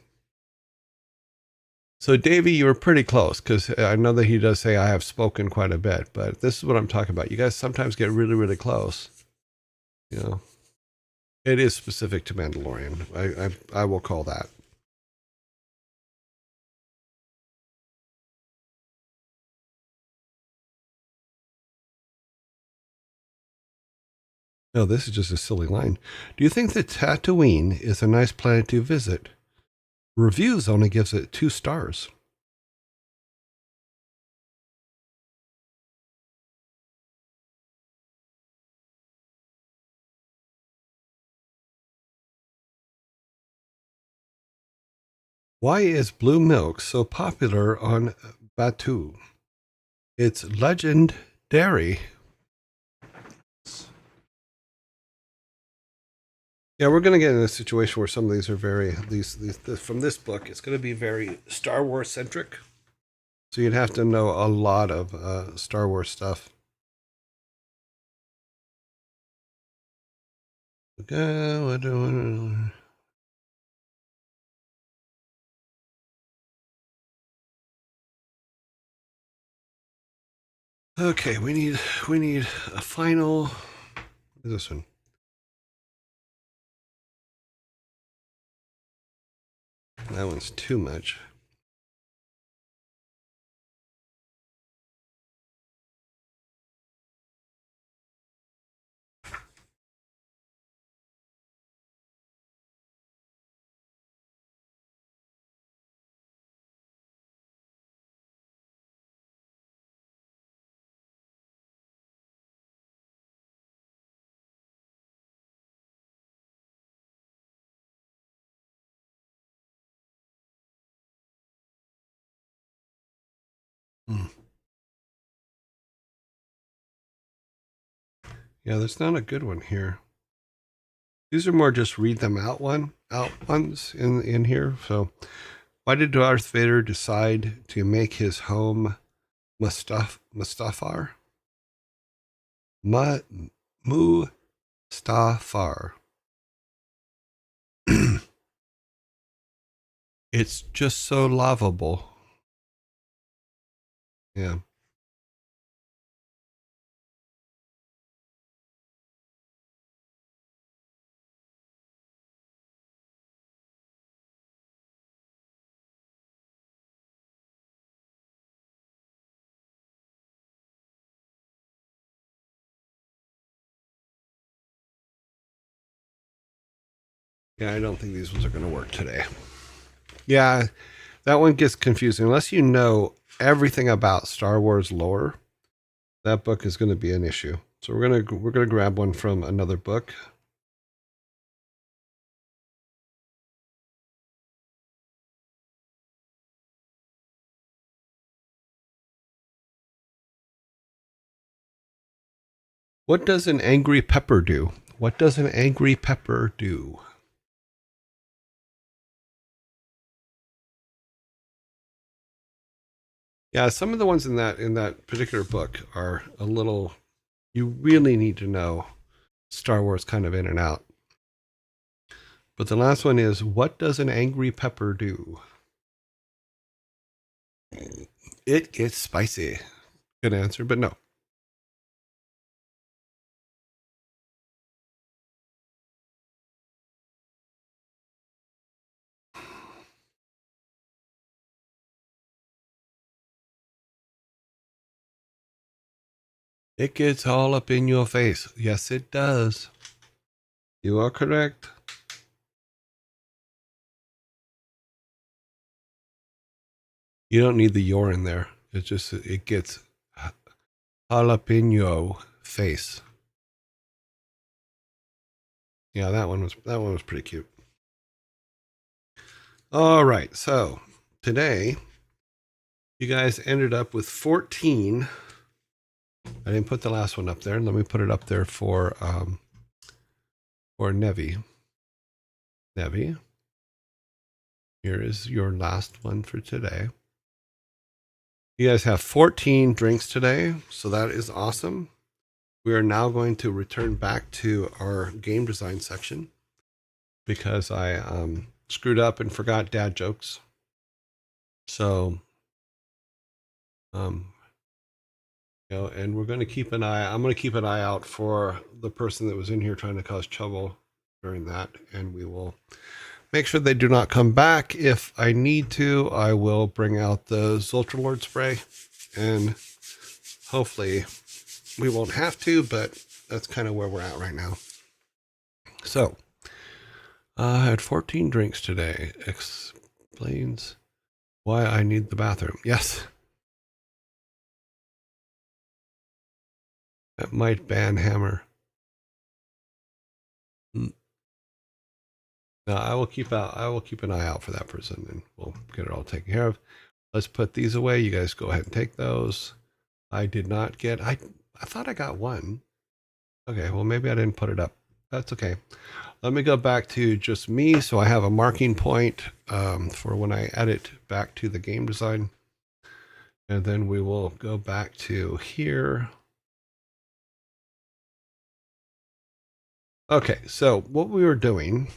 A: So, Davey, you were pretty close because I know that he does say "I have spoken" quite a bit, but this is what I'm talking about. You guys sometimes get really, really close. You know, it is specific to Mandalorian. I will call that. No, this is just a silly line. Do you think that Tatooine is a nice planet to visit? Reviews only gives it 2 stars. Why is blue milk so popular on Batu? It's legendary. Yeah, we're going to get in a situation where some of these are from this book, it's going to be very Star Wars centric. So you'd have to know a lot of Star Wars stuff. Okay, okay, we need a final. What is this one? That one's too much. Hmm. Yeah, that's not a good one here. These are more just read them out ones in here. So, why did Darth Vader decide to make his home Mustafar? Mustafar. It's just so lovable. Yeah. Yeah, I don't think these ones are going to work today. Yeah, that one gets confusing. Unless you know everything about Star Wars lore, that book is going to be an issue. So we're gonna grab one from another book. What does an angry pepper do? What does an angry pepper do? Yeah, some of the ones in that particular book are a little. You really need to know Star Wars kind of in and out. But the last one is, what does an angry pepper do? It gets spicy. Good answer, but no. It gets all up in your face. Yes, it does. You are correct. You don't need the "your" in there. It gets jalapeno face. Yeah, that one was pretty cute. All right, so today you guys ended up with 14. I didn't put the last one up there. Let me put it up there for Nevi. Nevi, here is your last one for today. You guys have 14 drinks today, so that is awesome. We are now going to return back to our game design section because I screwed up and forgot dad jokes. So, and we're going to keep an eye. I'm going to keep an eye out for the person that was in here trying to cause trouble during that, and we will make sure they do not come back. If I need to, I will bring out the Zultralord spray, and hopefully we won't have to, but that's kind of where we're at right now. So, I had 14 drinks today. Explains why I need the bathroom. Yes. That might ban Hammer. No, I will keep an eye out for that person, and we'll get it all taken care of. Let's put these away. You guys go ahead and take those. I did not get. I thought I got one. Okay, well maybe I didn't put it up. That's okay. Let me go back to just me, so I have a marking point for when I edit back to the game design, and then we will go back to here. Okay, so what we were doing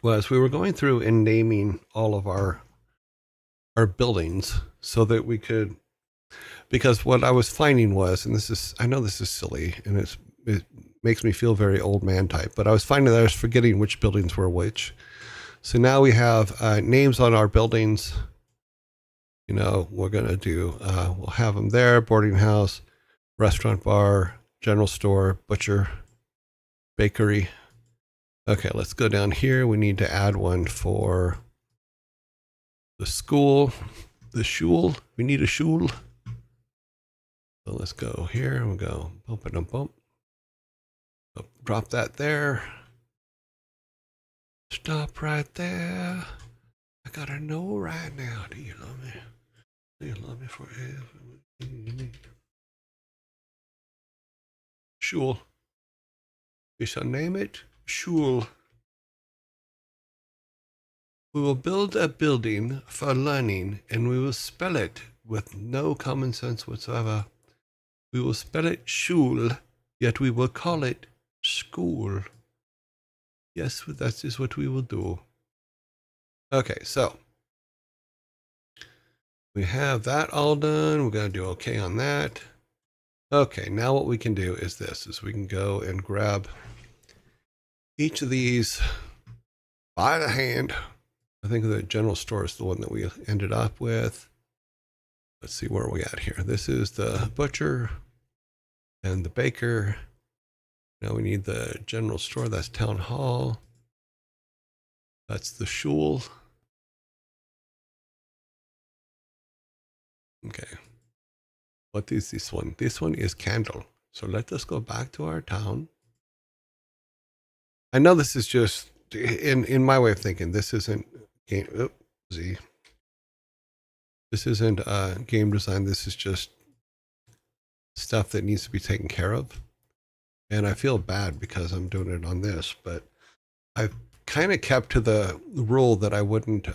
A: was we were going through and naming all of our buildings so that we could, because what I was finding was, and I know this is silly and it makes me feel very old man type, but I was finding that I was forgetting which buildings were which. So now we have names on our buildings. You know, we're going to do, we'll have them there: boarding house, restaurant, bar, general store, butcher, bakery. Okay, let's go down here. We need to add one for the school, the shul. We need a shul. So let's go here and we'll go bump and bump. Drop that there. Stop right there. I gotta know right now. Do you love me? Do you love me forever? Shul. We shall name it Schule. We will build a building for learning, and we will spell it with no common sense whatsoever. We will spell it Schule, yet we will call it school. Yes, that is what we will do. Okay, so we have that all done. We're going to do okay on that. Okay, now what we can do is this, is we can go and grab each of these by the hand. I think the general store is the one that we ended up with. Let's see where we at here. This is the butcher and the baker. Now we need the general store. That's town hall. That's the shul. Okay. What is this one? This one is candle. So let us go back to our town. I know this is just in my way of thinking. This isn't game. Z. This isn't game design. This is just stuff that needs to be taken care of. And I feel bad because I'm doing it on this, but I've kind of kept to the rule that I wouldn't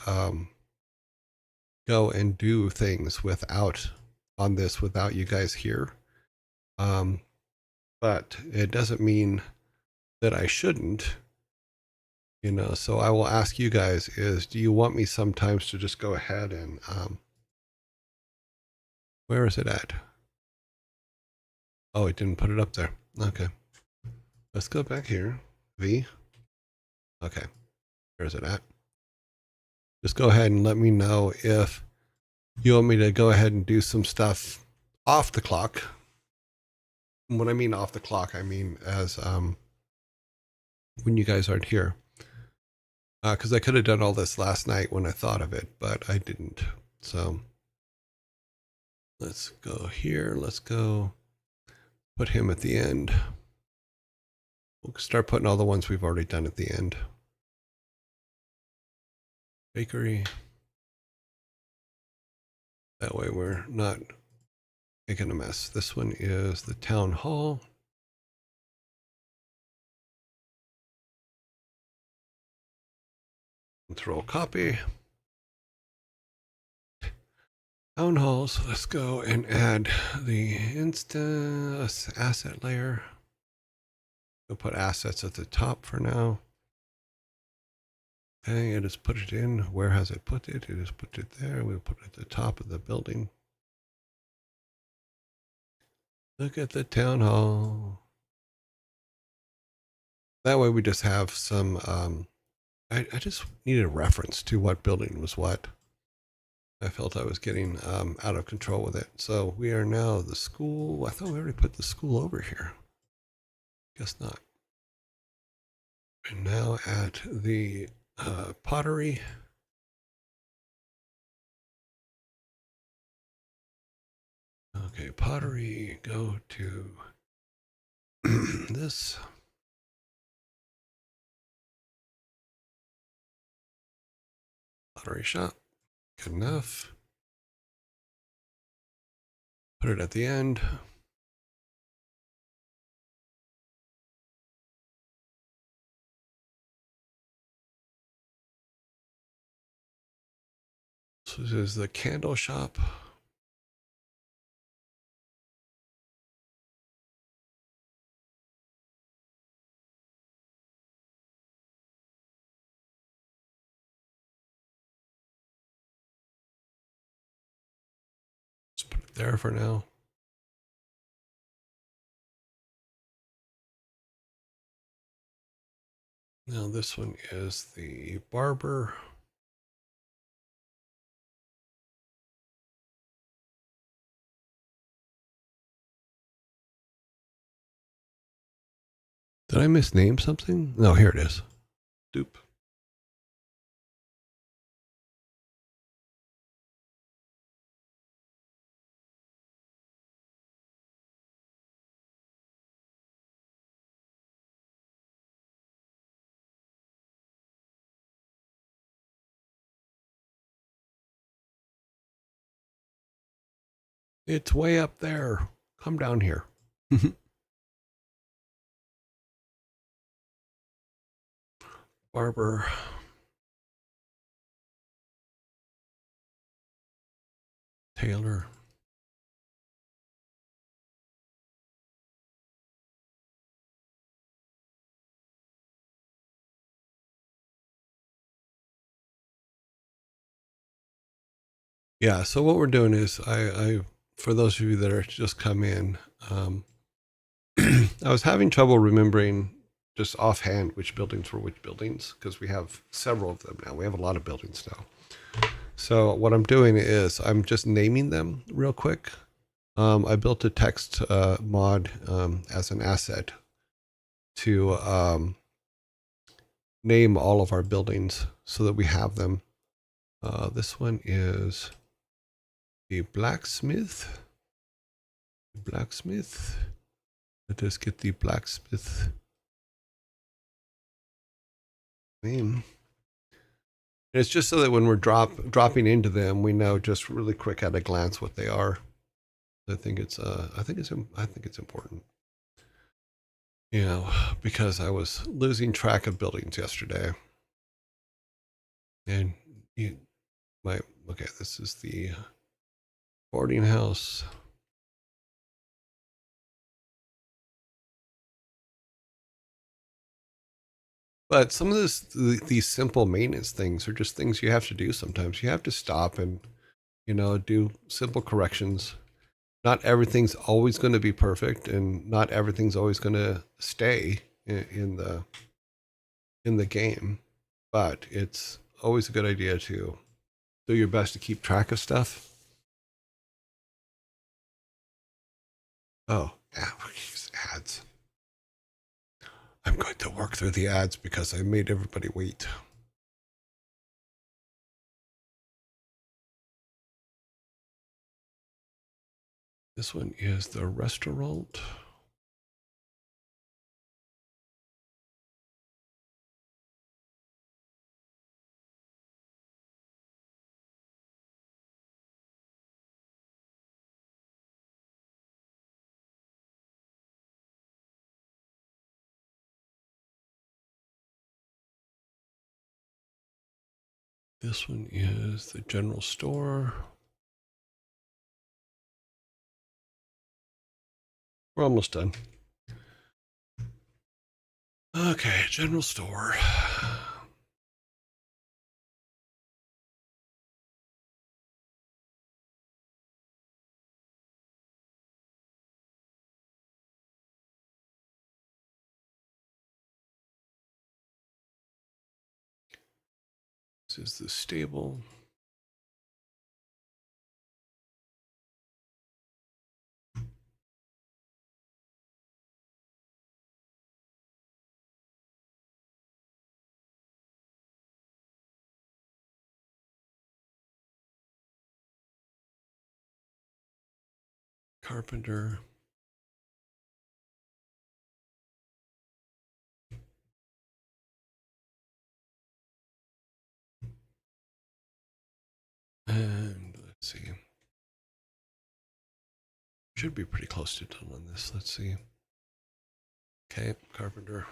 A: go and do things without you guys here. But it doesn't mean that I shouldn't, so I will ask you guys do you want me sometimes to just go ahead and, where is it at? Oh, it didn't put it up there. Okay. Let's go back here. V. Okay. Where is it at? Just go ahead and let me know if you want me to go ahead and do some stuff off the clock. When I mean off the clock, I mean as when you guys aren't here. Because I could have done all this last night when I thought of it, but I didn't. So let's go here. Let's go put him at the end. We'll start putting all the ones we've already done at the end. Bakery. That way we're not making a mess. This one is the town hall. Control copy. Town halls. Let's go and add the instance asset layer. We'll put assets at the top for now. Okay, it has put it in. Where has it put it? It has put it there. We'll put it at the top of the building. Look at the town hall. That way we just have some, I just needed a reference to what building was what. I felt I was getting out of control with it. So we are now the school. I thought we already put the school over here. Guess not. And now at the pottery. Okay, pottery, go to this. Pottery shop, good enough. Put it at the end. So this is the candle shop. Let's put it there for now. Now this one is the barber. Did I misname something? No, here it is. Doop. It's way up there. Come down here. Barber. Taylor. Yeah, so what we're doing is I for those of you that are just come in, I was having trouble remembering just offhand which buildings were which buildings because we have several of them now. We have a lot of buildings now. So what I'm doing is I'm just naming them real quick. I built a text mod as an asset to name all of our buildings so that we have them. This one is the blacksmith. Blacksmith. Let us get the blacksmith name. And it's just so that when we're dropping into them, we know just really quick at a glance what they are. I think it's important. You know, because I was losing track of buildings yesterday, and you might okay. This is the boarding house. But some of these simple maintenance things are just things you have to do sometimes. You have to stop and, do simple corrections. Not everything's always going to be perfect, and not everything's always going to stay in the game. But it's always a good idea to do your best to keep track of stuff. Oh, yeah, ads. I'm going to work through the ads because I made everybody wait. This one is the restaurant. This one is the general store. We're almost done. Okay, general store. This is the stable. Carpenter. And let's see. Should be pretty close to done on this. Let's see. Okay, carpenter.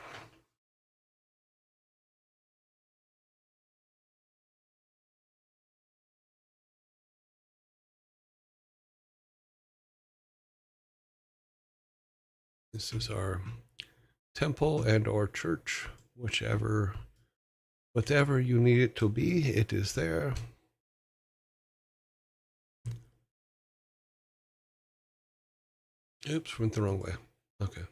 A: This is our temple and or church, whatever you need it to be, it is there. Oops, went the wrong way. Okay.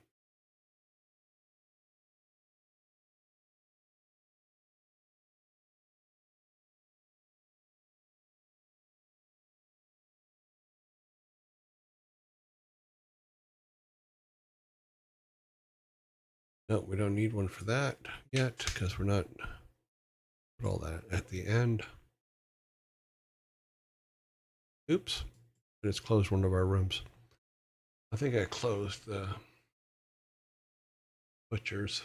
A: No, we don't need one for that yet because we're not put all that at the end. Oops, I just closed one of our rooms. I think I closed the butchers. Is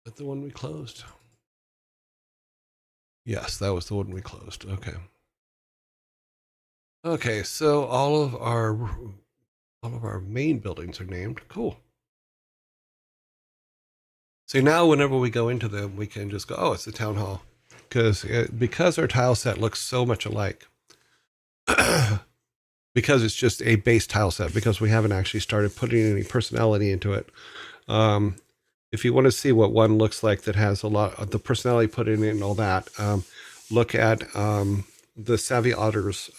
A: that the one we closed? Yes, that was the one we closed. Okay. Okay, so all of our All of our main buildings are named. Cool. So now whenever we go into them, we can just go, oh, it's the town hall. Because our tile set looks so much alike. Because it's just a base tile set, because we haven't actually started putting any personality into it. If you want to see what one looks like that has a lot of the personality put in it and all that, look at the Savvy Otters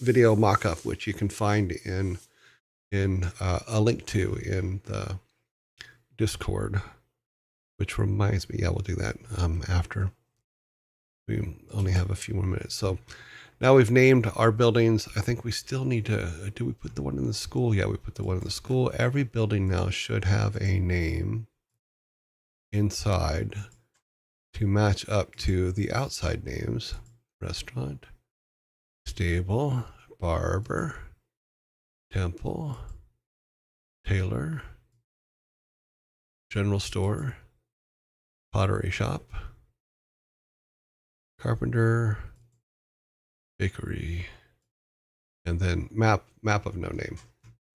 A: video mock-up, which you can find in a link to in the Discord, which reminds me, yeah, we'll do that after. We only have a few more minutes. So now we've named our buildings. I think we still need to, do we put the one in the school? Yeah, we put the one in the school. Every building now should have a name inside to match up to the outside names. Restaurant, stable, barber, temple, tailor, general store, pottery shop, carpenter, bakery, and then map of no name.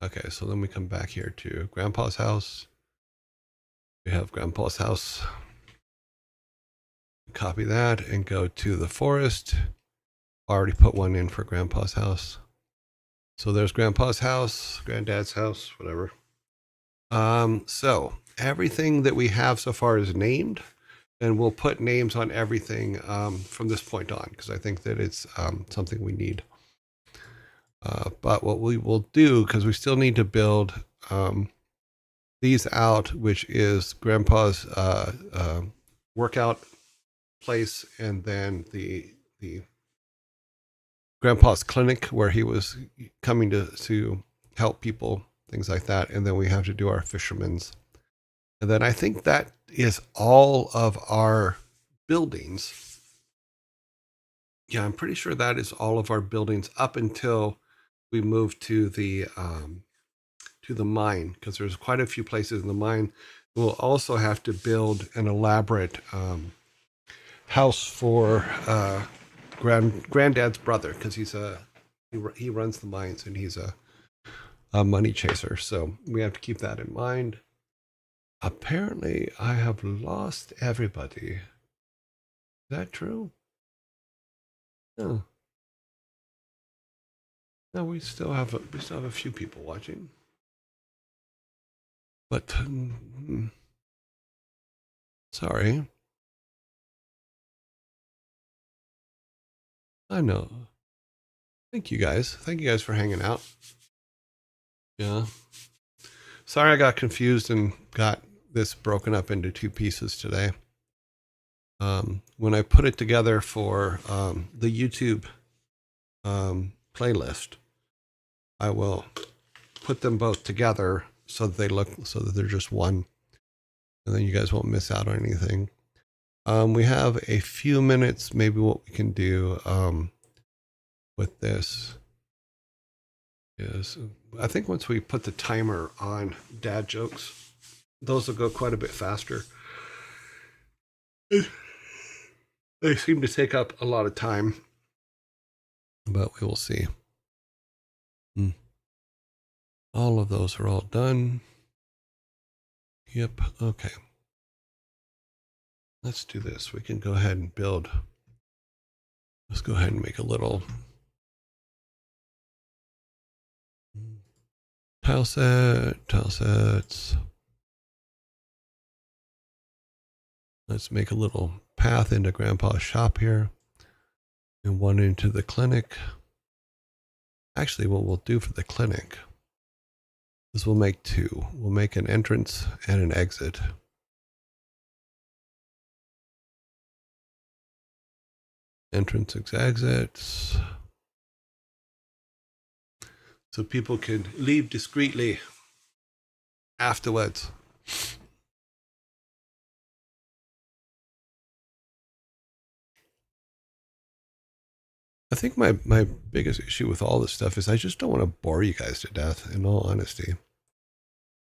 A: Okay, so then we come back here to Grandpa's house. We have Grandpa's house. Copy that and go to the forest. Already put one in for Grandpa's house. So there's Grandpa's house, Granddad's house, whatever. So everything that we have so far is named, and we'll put names on everything from this point on, because I think that it's something we need. But what we will do, because we still need to build these out, which is Grandpa's workout place, and then the Grandpa's clinic where he was coming to help people, things like that. And then we have to do our fishermen's. And then I think that is all of our buildings. Yeah, I'm pretty sure that is all of our buildings up until we move to the mine, because there's quite a few places in the mine. We'll also have to build an elaborate house for Granddad's brother, because he runs the mines and he's a money chaser. So we have to keep that in mind. Apparently, I have lost everybody. Is that true? No. No, we still have a few people watching. But sorry. I know. Thank you guys. Thank you guys for hanging out. Yeah. Sorry I got confused and got this broken up into two pieces today. When I put it together for the YouTube playlist, I will put them both together so that they're just one, and then you guys won't miss out on anything. We have a few minutes. Maybe what we can do with this is, I think once we put the timer on dad jokes, those will go quite a bit faster. They seem to take up a lot of time, but we will see. All of those are all done. Yep. Okay. Let's do this. We can go ahead and build. Let's go ahead and make a little tile sets. Let's make a little path into Grandpa's shop here and one into the clinic. Actually, what we'll do for the clinic is we'll make two. We'll make an entrance and an exit. Entrance, exits. So people can leave discreetly afterwards. I think my biggest issue with all this stuff is I just don't want to bore you guys to death, in all honesty.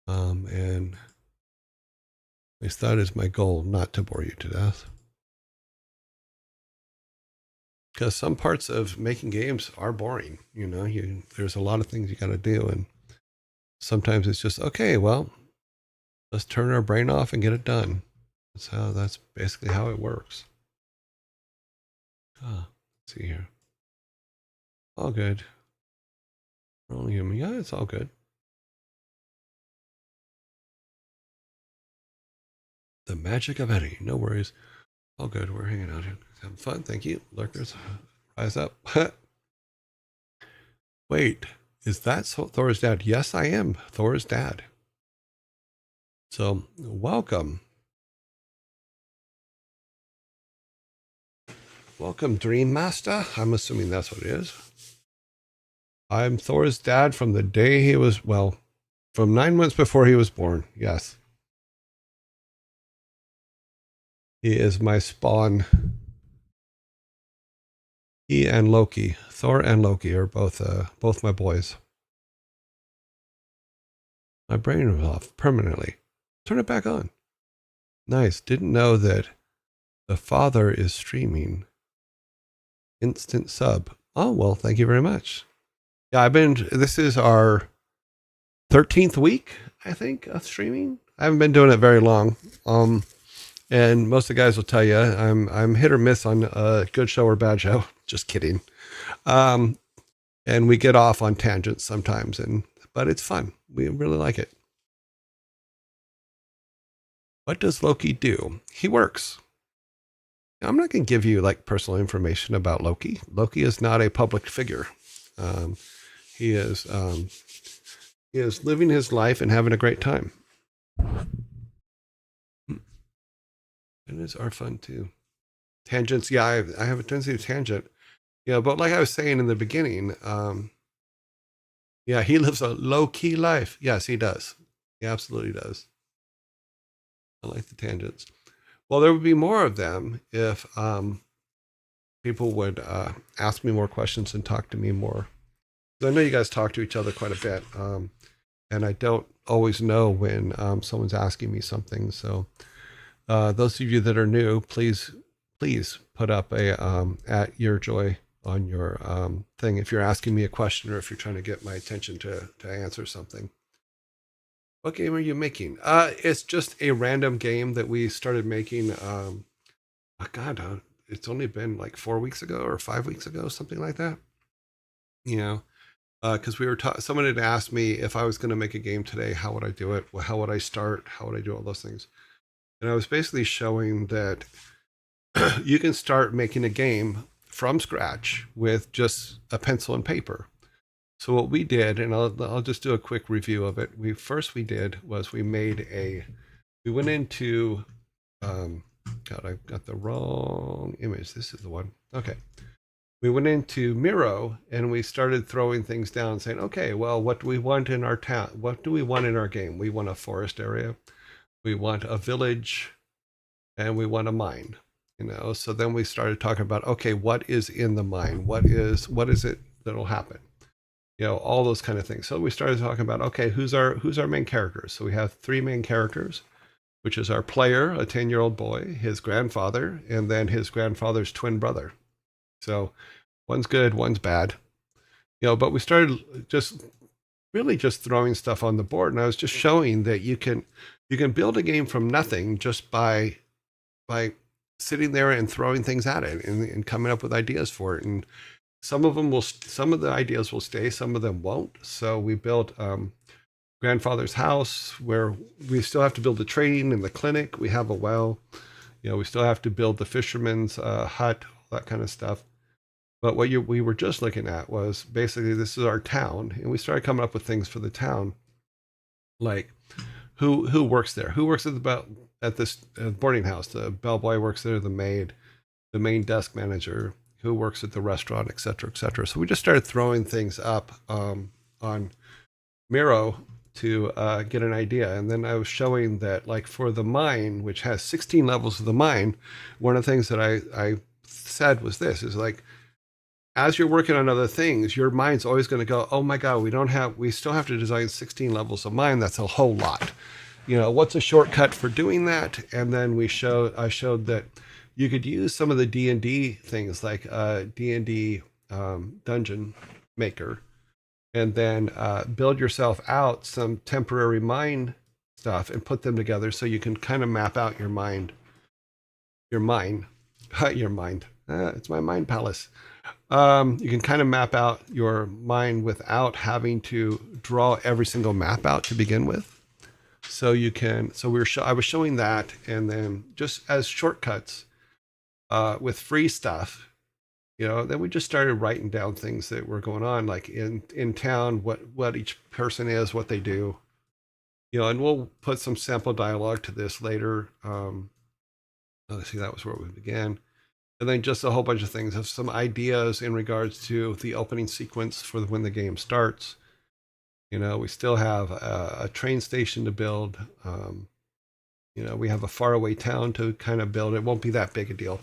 A: And at least that is my goal, not to bore you to death. Because some parts of making games are boring. You know, there's a lot of things you got to do, and sometimes it's just, okay, well, let's turn our brain off and get it done. That's basically how it works. Let's see here. All good. Rolling human. Yeah, it's all good. The magic of Eddie. No worries. All good. We're hanging out here. Having fun. Thank you. Lurkers, rise up. Wait, is that Thor's dad? Yes, I am Thor's dad. So, welcome. Welcome, Dream Master. I'm assuming that's what it is. I'm Thor's dad from the day he was, well, from 9 months before he was born. Yes. He is my spawn. He and Loki, Thor and Loki are both my boys. My brain was off permanently. Turn it back on. Nice. Didn't know that the father is streaming. Instant sub. Oh, well, thank you very much. Yeah, this is our 13th week, I think, of streaming. I haven't been doing it very long. And most of the guys will tell you I'm hit or miss on a good show or bad show. Just kidding. And we get off on tangents sometimes, but it's fun. We really like it. What does Loki do? He works. I'm not going to give you like personal information about Loki. Loki is not a public figure. He is living his life and having a great time. And it's our fun too. Tangents, yeah, I have a tendency to tangent. Yeah, but like I was saying in the beginning, yeah, he lives a low-key life. Yes, he does. He absolutely does. I like the tangents. Well, there would be more of them if people would ask me more questions and talk to me more. I know you guys talk to each other quite a bit, and I don't always know when someone's asking me something. So those of you that are new, please put up a at YourJoy on your thing if you're asking me a question or if you're trying to get my attention to answer something. What game are you making? It's just a random game that we started making. It's only been like 4 weeks ago or 5 weeks ago, something like that. You know, because someone had asked me if I was going to make a game today, how would I do it? How would I start? How would I do all those things? And I was basically showing that you can start making a game from scratch with just a pencil and paper. So what we did, and I'll just do a quick review of it. We went into, God, I've got the wrong image. This is the one. Okay. We went into Miro and we started throwing things down saying, okay, well, what do we want in our town? What do we want in our game? We want a forest area. We want a village and we want a mine, So then we started talking about, okay, what is in the mine? What is it that'll happen? All those kind of things. So we started talking about, okay, who's our main characters? So we have 3 main characters, which is our player, a 10-year-old boy, his grandfather, and then his grandfather's twin brother. So one's good, one's bad. But we started just throwing stuff on the board, and I was just showing that you can build a game from nothing just by sitting there and throwing things at it and coming up with ideas for it. And some of the ideas will stay, some of them won't. So we built grandfather's house, where we still have to build the training and the clinic. We have a well, we still have to build the fisherman's hut, all that kind of stuff. But what we were just looking at was basically, this is our town, and we started coming up with things for the town, like who works there, who works at this boarding house. The bellboy works there, the maid, the main desk manager, who works at the restaurant, et cetera, et cetera. So we just started throwing things up on Miro to get an idea. And then I was showing that, like, for the mine, which has 16 levels of the mine, one of the things that I said was this, is like, as you're working on other things, your mind's always going to go, oh my God, we still have to design 16 levels of mine. That's a whole lot. What's a shortcut for doing that? And then I showed that you could use some of the D&D things like D&D Dungeon Maker, and then build yourself out some temporary mine stuff and put them together so you can kind of map out your mind. Your mind. Your mind. It's my mind palace. You can kind of map out your mind without having to draw every single map out to begin with. So you can. So I was showing that, and then just as shortcuts with free stuff, then we just started writing down things that were going on, like in town, what each person is, what they do, and we'll put some sample dialogue to this later. Let's see, that was where we began. And then just a whole bunch of things of some ideas in regards to the opening sequence for when the game starts. We still have a train station to build. We have a faraway town to kind of build. It won't be that big a deal.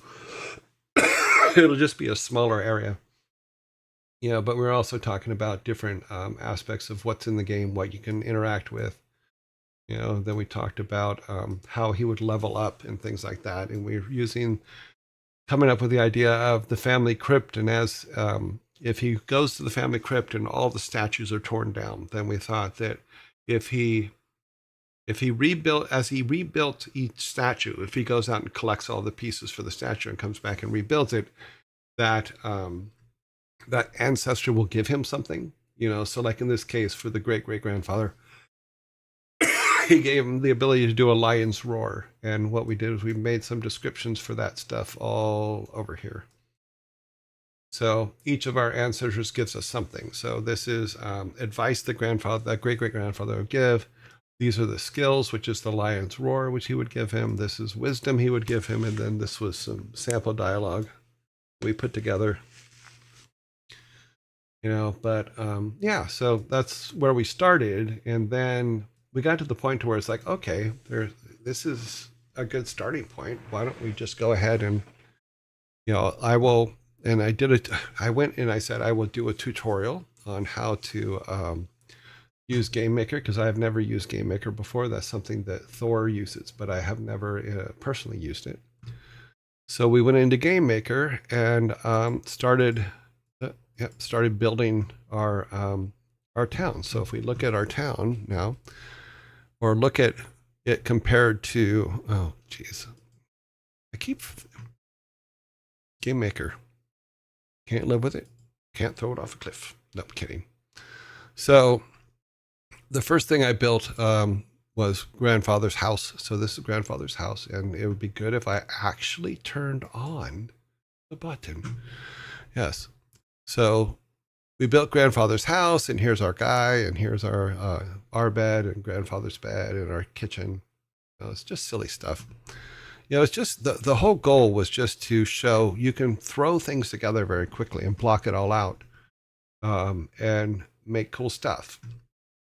A: It'll just be a smaller area. But we're also talking about different aspects of what's in the game, what you can interact with. Then we talked about how he would level up and things like that. And we're coming up with the idea of the family crypt. And as if he goes to the family crypt and all the statues are torn down, then we thought that if he rebuilt each statue, if he goes out and collects all the pieces for the statue and comes back and rebuilds it, that that ancestor will give him something. So like in this case for the great-great-grandfather, he gave him the ability to do a lion's roar. And what we did is we made some descriptions for that stuff all over here. So each of our ancestors gives us something. So this is advice the great-great-grandfather would give. These are the skills, which is the lion's roar, which he would give him. This is wisdom he would give him. And then this was some sample dialogue we put together. So that's where we started. And then we got to the point where it's like, okay, this is a good starting point. Why don't we just go ahead and, I will, and I did it. I went and I said, I will do a tutorial on how to use Game Maker, because I have never used Game Maker before. That's something that Thor uses, but I have never personally used it. So we went into Game Maker and started building our town. So if we look at our town now, or look at it compared to, oh geez, Game Maker, can't live with it, can't throw it off a cliff. No, I'm kidding. So the first thing I built was grandfather's house. So this is grandfather's house, and it would be good if I actually turned on the button. Yes. So we built grandfather's house, and here's our guy, and here's our bed, and grandfather's bed, and our kitchen. It's just silly stuff. It's just the whole goal was just to show you can throw things together very quickly and block it all out, and make cool stuff.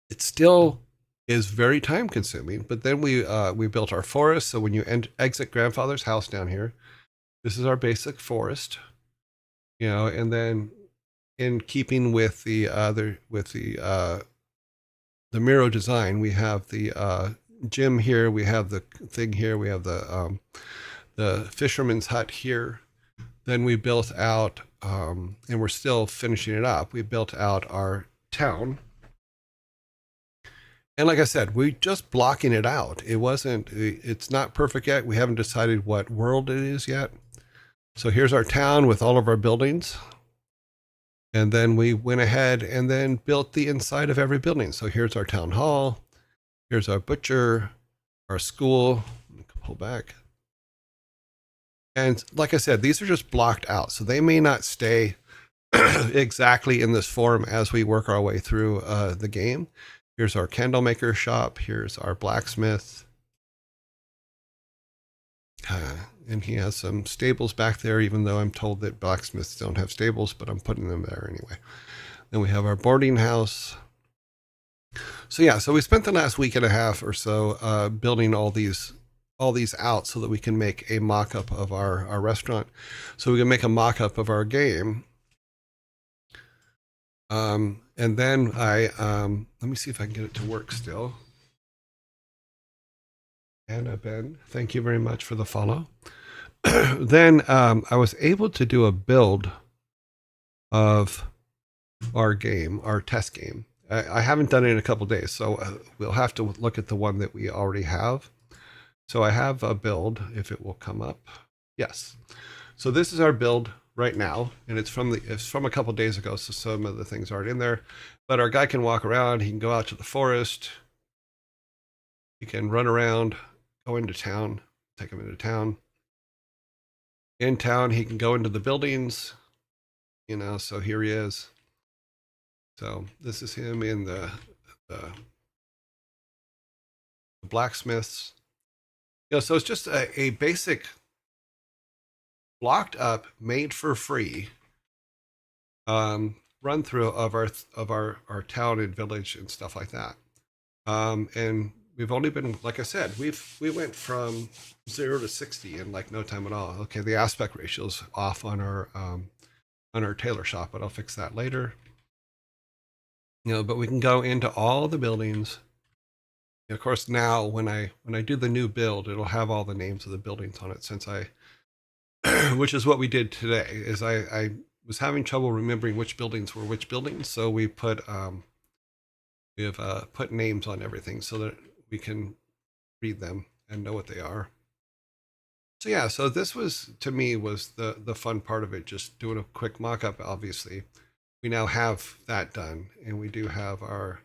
A: It still is very time consuming, but then we built our forest. So when you exit grandfather's house down here, this is our basic forest, and then in keeping with the Miro design, we have the gym here, we have the thing here, we have the fisherman's hut here. Then we built out, and we're still finishing it up. We built out our town. And like I said, we just blocking it out. It's not perfect yet. We haven't decided what world it is yet. So here's our town with all of our buildings. And then we went ahead and then built the inside of every building. So here's our town hall. Here's our butcher, our school. Let me pull back. And like I said, these are just blocked out. So they may not stay exactly in this form as we work our way through the game. Here's our candle maker shop. Here's our blacksmith. And he has some stables back there, even though I'm told that blacksmiths don't have stables, but I'm putting them there anyway. Then we have our boarding house. So we spent the last week and a half or so building all these out so that we can make a mock-up of our restaurant. So we can make a mock-up of our game. And then let me see if I can get it to work still. Anna Ben, thank you very much for the follow. Then I was able to do a build of our game, our test game. I haven't done it in a couple days, so we'll have to look at the one that we already have. So I have a build, if it will come up. Yes. So this is our build right now, and it's from a couple days ago, so some of the things aren't in there. But our guy can walk around. He can go out to the forest. He can run around, go into town, take him into town. In town, he can go into the buildings. So here he is. So this is him in the blacksmiths. So it's just a basic blocked up, made for free run through of our town and village and stuff like that. And we've only been, like I said, we went from 0 to 60 in like no time at all. Okay, the aspect ratio is off on our tailor shop, but I'll fix that later. But we can go into all the buildings. And of course, now when I do the new build, it'll have all the names of the buildings on it. Since which is what we did today, is I was having trouble remembering which buildings were which buildings, so we have put names on everything so that we can read them and know what they are. So yeah, so this was, to me, was the fun part of it, just doing a quick mock-up. Obviously, we now have that done, and we do have our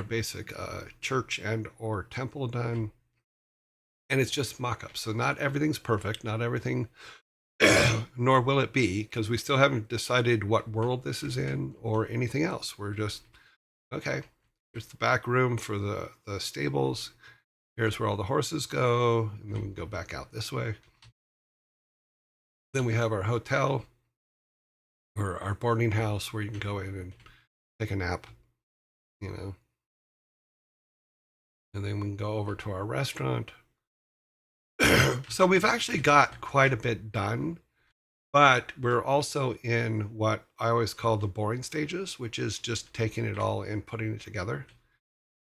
A: basic church and or temple done, and it's just mock-up. So not everything's perfect, not everything, nor will it be, because we still haven't decided what world this is in or anything else. We're just, okay, here's the back room for the stables. Here's where all the horses go, and then we can go back out this way. Then we have our hotel or our boarding house where you can go in and take a nap, And then we can go over to our restaurant. So we've actually got quite a bit done, but we're also in what I always call the boring stages, which is just taking it all and putting it together.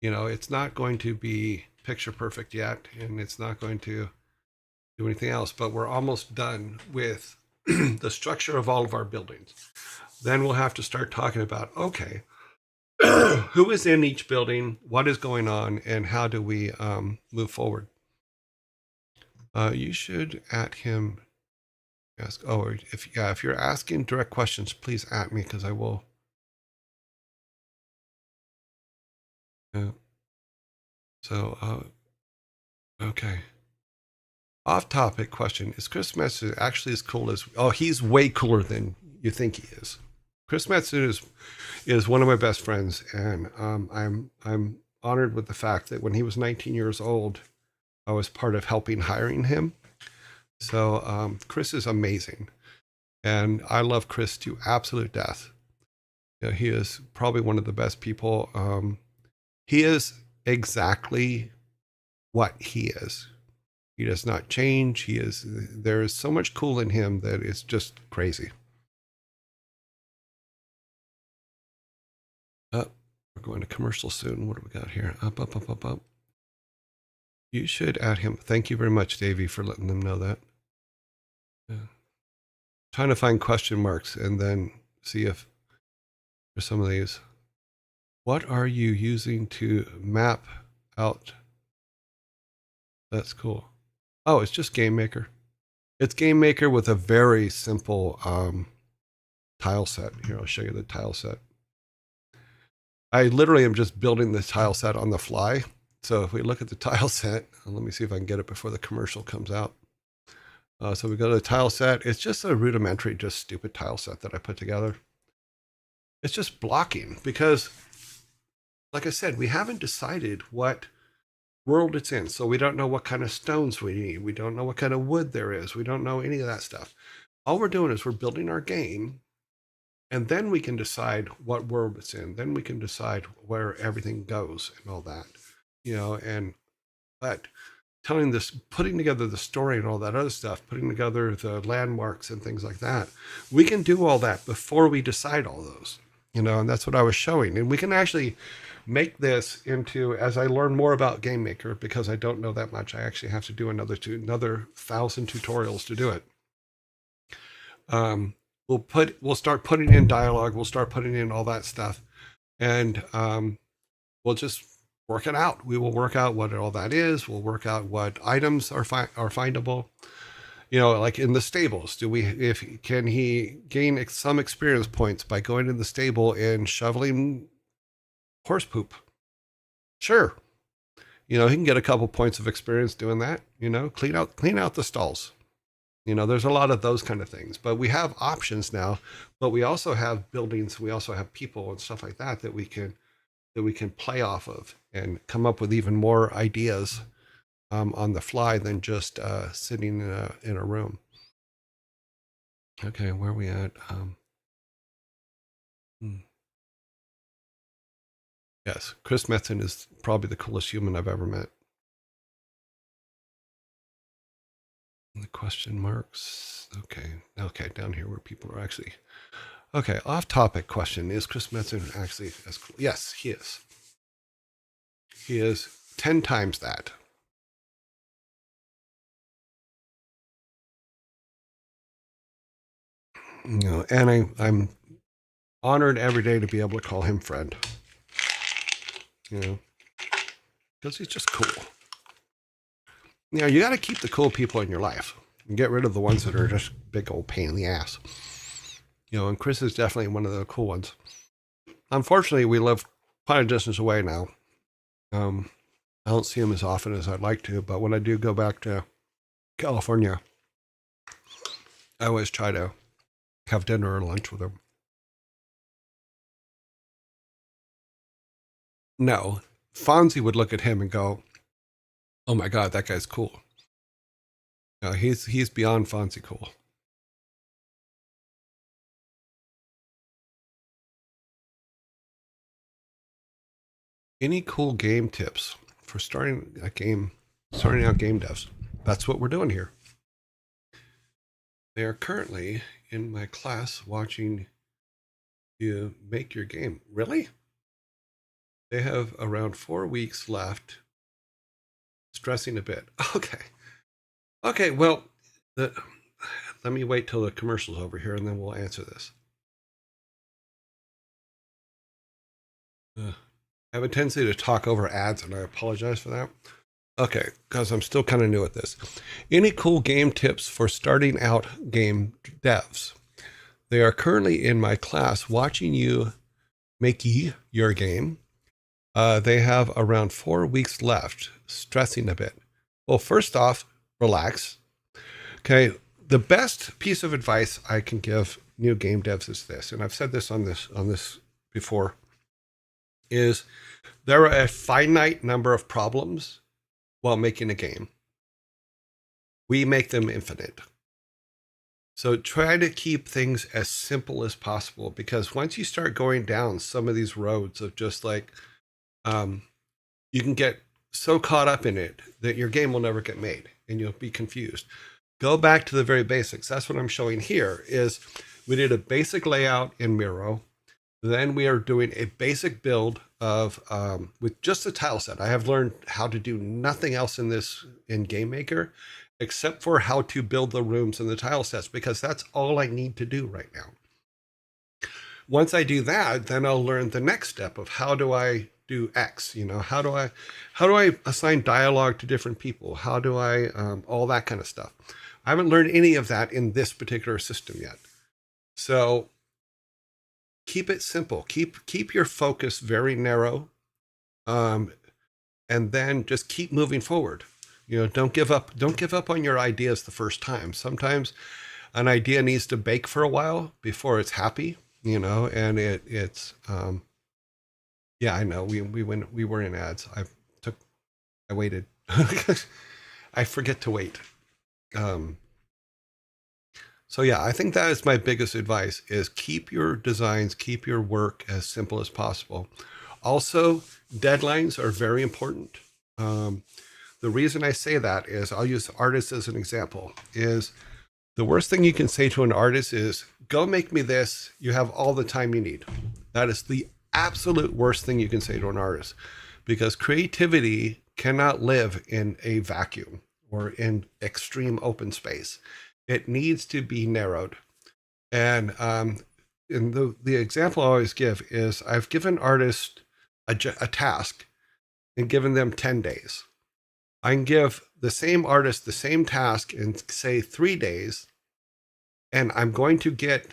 A: It's not going to be picture perfect yet, and it's not going to do anything else, but we're almost done with the structure of all of our buildings. Then we'll have to start talking about, okay, who is in each building, what is going on, and how do we move forward. You should at him ask. Oh, if you're asking direct questions, please at me, because I will. So, okay. Off topic question. Is Chris Metzen actually as cool as, oh, he's way cooler than you think he is. Chris Metzen is one of my best friends. And, I'm honored with the fact that when he was 19 years old, I was part of helping hiring him. So, Chris is amazing. And I love Chris to absolute death. He is probably one of the best people. He is exactly what he is. He does not change. There is so much cool in him that it's just crazy. We're going to commercial soon. What do we got here? Up. You should add him. Thank you very much, Davey, for letting them know that. Trying to find question marks and then see if there's some of these. What are you using to map out? That's cool. Oh, it's just Game Maker. It's Game Maker with a very simple tile set. Here, I'll show you the tile set. I literally am just building the tile set on the fly. So if we look at the tile set, let me see if I can get it before the commercial comes out. So we go to the tile set. It's just a rudimentary, just stupid tile set that I put together. It's just blocking because, like I said, we haven't decided what world it's in. So we don't know what kind of stones we need. We don't know what kind of wood there is. We don't know any of that stuff. All we're doing is we're building our game, and then we can decide what world it's in. Then we can decide where everything goes and all that, but putting together the story and all that other stuff, putting together the landmarks and things like that, we can do all that before we decide all those, and that's what I was showing. And we can actually make this into, as I learn more about Game Maker, because I don't know that much, I actually have to do another 1,000 tutorials to do it. we'll start putting in dialogue. We'll start putting in all that stuff, and we'll just work it out. We will work out what all that is. We'll work out what items are findable. Like in the stables, can he gain some experience points by going in the stable and shoveling horse poop? Sure. He can get a couple points of experience doing that. Clean out the stalls. There's a lot of those kind of things, but we have options now. But we also have buildings. We also have people and stuff like that we can play off of and come up with even more ideas on the fly than just sitting in a room. Okay, where are we at? Yes, Chris Metzen is probably the coolest human I've ever met. The question marks. Okay, down here where people are actually. Okay, off-topic question: is Chris Metzen actually as cool? Yes, he is. He is 10 times that. And I'm honored every day to be able to call him friend. Because he's just cool. You got to keep the cool people in your life and get rid of the ones that are just big old pain in the ass. And Chris is definitely one of the cool ones. Unfortunately, we live quite a distance away now. I don't see him as often as I'd like to, but when I do go back to California, I always try to have dinner or lunch with him. No, Fonzie would look at him and go, "Oh my God, that guy's cool." No, he's beyond Fonzie cool. Any cool game tips for starting out game devs? That's what we're doing here. They are currently in my class watching you make your game. Really? They have around 4 weeks left. Stressing a bit. Okay, well, let me wait till the commercial's over here and then we'll answer this. I have a tendency to talk over ads and I apologize for that. Okay, because I'm still kind of new at this. Any cool game tips for starting out game devs? They are currently in my class watching you make your game. They have around 4 weeks left, stressing a bit. Well, first off, relax. Okay, the best piece of advice I can give new game devs is this, and I've said this on this before, is there are a finite number of problems while making a game. We make them infinite. So try to keep things as simple as possible, because once you start going down some of these roads of just like, you can get so caught up in it that your game will never get made and you'll be confused. Go back to the very basics. That's what I'm showing here is we did a basic layout in Miro. Then we are doing a basic build of with just a tile set. I have learned how to do nothing else in Game Maker except for how to build the rooms and the tile sets, because that's all I need to do right now. Once I do that, then I'll learn the next step of how do I do X, how do I assign dialogue to different people? How do I, all that kind of stuff. I haven't learned any of that in this particular system yet. So keep it simple. Keep your focus very narrow, and then just keep moving forward. Don't give up. Don't give up on your ideas the first time. Sometimes an idea needs to bake for a while before it's happy. And it's yeah, I know. We were in ads. I waited. I forget to wait. So yeah, I think that is my biggest advice: is keep your designs, keep your work as simple as possible. Also, deadlines are very important. The reason I say that is, I'll use artists as an example, is the worst thing you can say to an artist is, go make me this. You have all the time you need. That is the absolute worst thing you can say to an artist, because creativity cannot live in a vacuum or in extreme open space. It needs to be narrowed. And the example I always give is I've given artists a task and given them 10 days. I can give the same artist the same task in, say, 3 days, and I'm going to get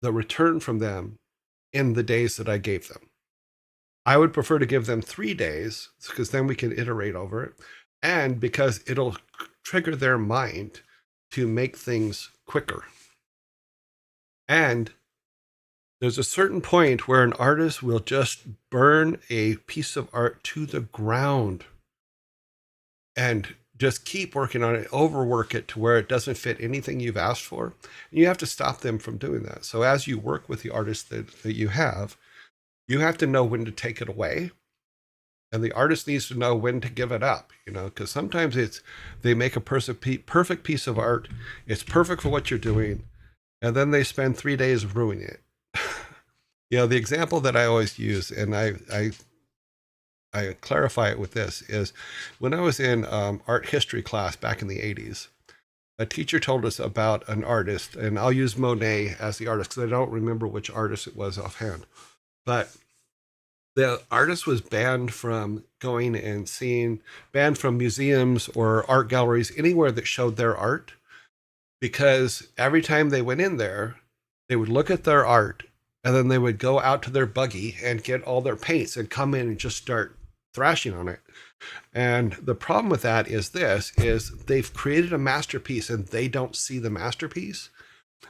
A: the return from them in the days that I gave them. I would prefer to give them 3 days because then we can iterate over it, and because it'll trigger their mind to make things quicker. And there's a certain point where an artist will just burn a piece of art to the ground and just keep working on it, overwork it to where it doesn't fit anything you've asked for. And you have to stop them from doing that. So as you work with the artist that you have to know when to take it away. And the artist needs to know when to give it up, because sometimes they make a perfect piece of art. It's perfect for what you're doing. And then they spend 3 days ruining it. The example that I always use, and I clarify it with this, is when I was in art history class back in the 80s, a teacher told us about an artist, and I'll use Monet as the artist because I don't remember which artist it was offhand. But the artist was banned from going and seeing, banned from museums or art galleries, anywhere that showed their art, because every time they went in there, they would look at their art and then they would go out to their buggy and get all their paints and come in and just start thrashing on it. And the problem with that is they've created a masterpiece and they don't see the masterpiece.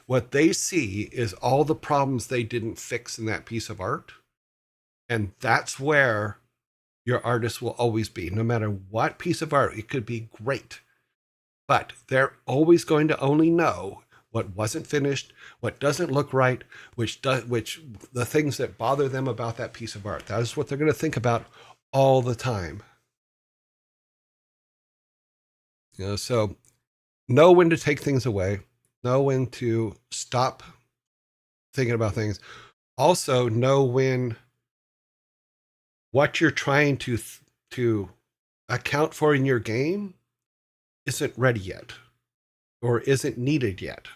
A: What they see is all the problems they didn't fix in that piece of art. And that's where your artist will always be, no matter what piece of art. It could be great, but they're always going to only know what wasn't finished, what doesn't look right, which the things that bother them about that piece of art. That is what they're going to think about all the time. So know when to take things away, know when to stop thinking about things. Also know when what you're trying to account for in your game isn't ready yet or isn't needed yet.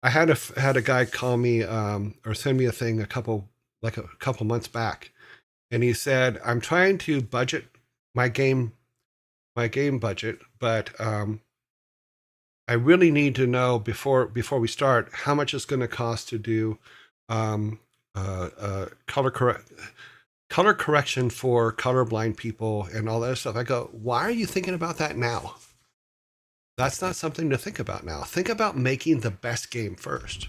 A: I had a guy call me or send me a thing a couple months back, and he said, I'm trying to budget my game budget, but I really need to know before we start how much it's going to cost to do color correction for colorblind people and all that stuff. I go, why are you thinking about that now? That's not something to think about now. Think about making the best game first.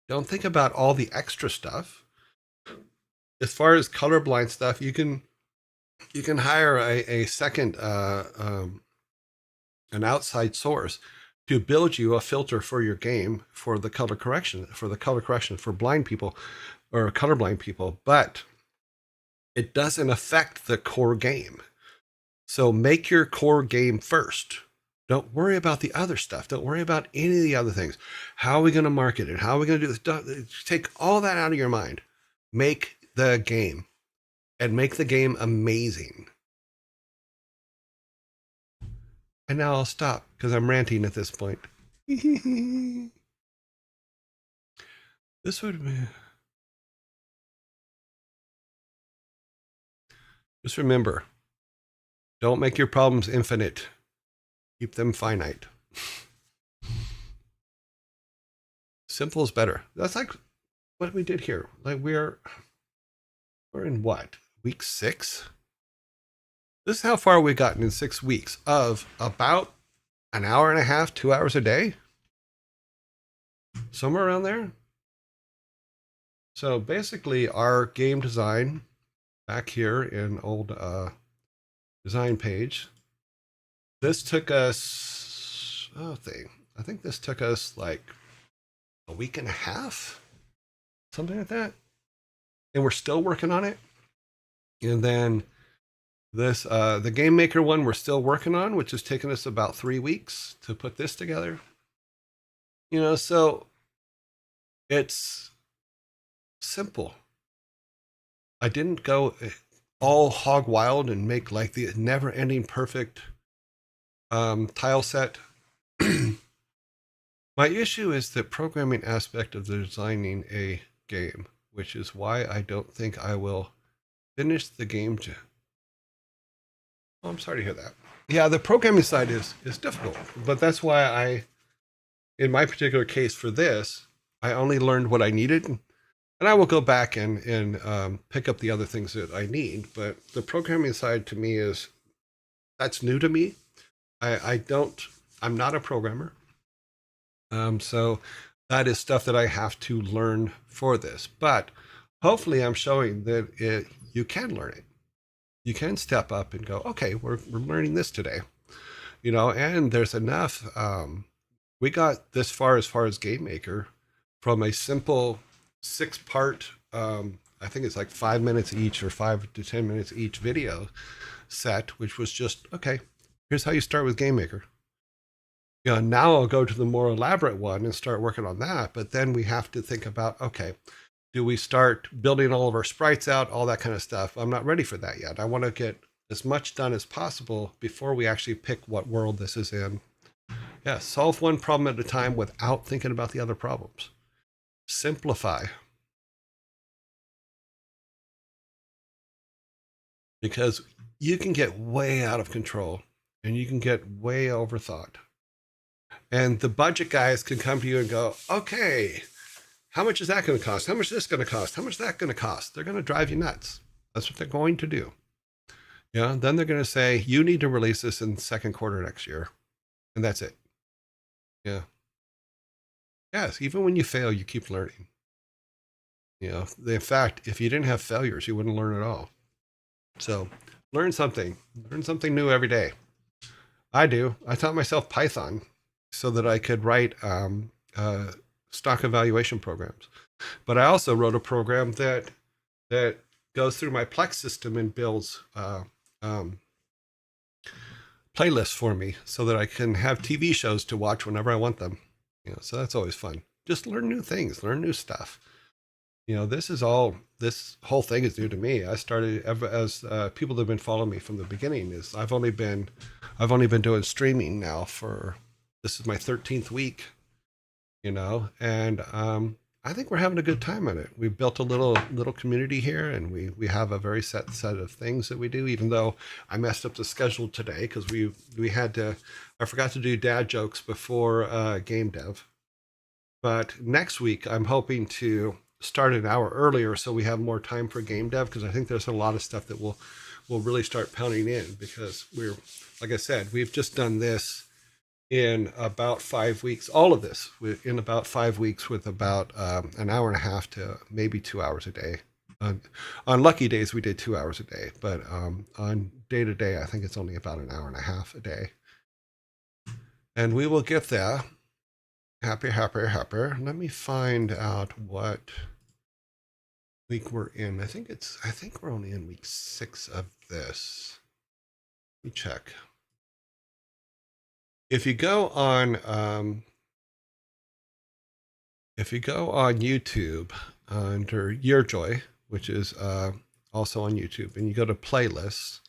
A: Don't think about all the extra stuff. As far as colorblind stuff, you can hire a second an outside source to build you a filter for your game for the color correction for blind people or colorblind people, but it doesn't affect the core game. So make your core game first. Don't worry about the other stuff. Don't worry about any of the other things. How are we going to market it? How are we going to do this? Take all that out of your mind. Make the game and make the game amazing. And now I'll stop because I'm ranting at this point. This would be... Just remember, don't make your problems infinite. Keep them finite. Simple is better. That's like what we did here. Like we're in what? Week 6? This is how far we've gotten in 6 weeks of about an hour and a half, 2 hours a day. Somewhere around there. So basically our game design back here in old design page. This took us, I think this took us like a week and a half, something like that. And we're still working on it. And then this, the Game Maker one we're still working on, which has taken us about 3 weeks to put this together. So it's simple. I didn't go all hog wild and make like the never ending perfect tile set. My issue is the programming aspect of designing a game, which is why I don't think I will finish the game. Oh, I'm sorry to hear that. Yeah, the programming side is difficult, but that's why in my particular case for this, I only learned what I needed, and I will go back and pick up the other things that I need. But the programming side to me is that's new to me. I don't. I'm not a programmer, so that is stuff that I have to learn for this. But hopefully, I'm showing that you can learn it. You can step up and go, okay, we're learning this today, and there's enough. We got this far as Game Maker from a simple 6-part, I think it's like 5 minutes each or 5 to 10 minutes each video set, which was just, okay, here's how you start with Game Maker. Now I'll go to the more elaborate one and start working on that. But then we have to think about, okay, do we start building all of our sprites out, all that kind of stuff? I'm not ready for that yet. I want to get as much done as possible before we actually pick what world this is in. Yeah, solve one problem at a time without thinking about the other problems. Simplify. Because you can get way out of control and you can get way overthought. And the budget guys can come to you and go, okay, how much is that going to cost? How much is this going to cost? How much is that going to cost? They're going to drive you nuts. That's what they're going to do. Then they're going to say, you need to release this in the second quarter next year. And that's it. Yeah. Yes, even when you fail, you keep learning. In fact, if you didn't have failures, you wouldn't learn at all. So learn something new every day. I do. I taught myself Python so that I could write stock evaluation programs. But I also wrote a program that goes through my Plex system and builds playlists for me so that I can have TV shows to watch whenever I want them. So that's always fun. Just learn new things, learn new stuff. This whole thing is new to me. I started as people that have been following me from the beginning is I've only been doing streaming now this is my 13th week, and I think we're having a good time on it. We've built a little community here, and we have a very set of things that we do, even though I messed up the schedule today because I forgot to do dad jokes before game dev. But next week I'm hoping to start an hour earlier so we have more time for game dev, because I think there's a lot of stuff that will really start pounding in, because like I said, we've just done this in about 5 weeks, all of this in about 5 weeks with about an hour and a half to maybe 2 hours a day. On lucky days, we did 2 hours a day, but on day to day, I think it's only about an hour and a half a day. And we will get there. Happier. Let me find out what week we're in. I think we're only in week 6 of this. Let me check. If you go on YouTube under Yearjoy, which is also on YouTube, and you go to playlists,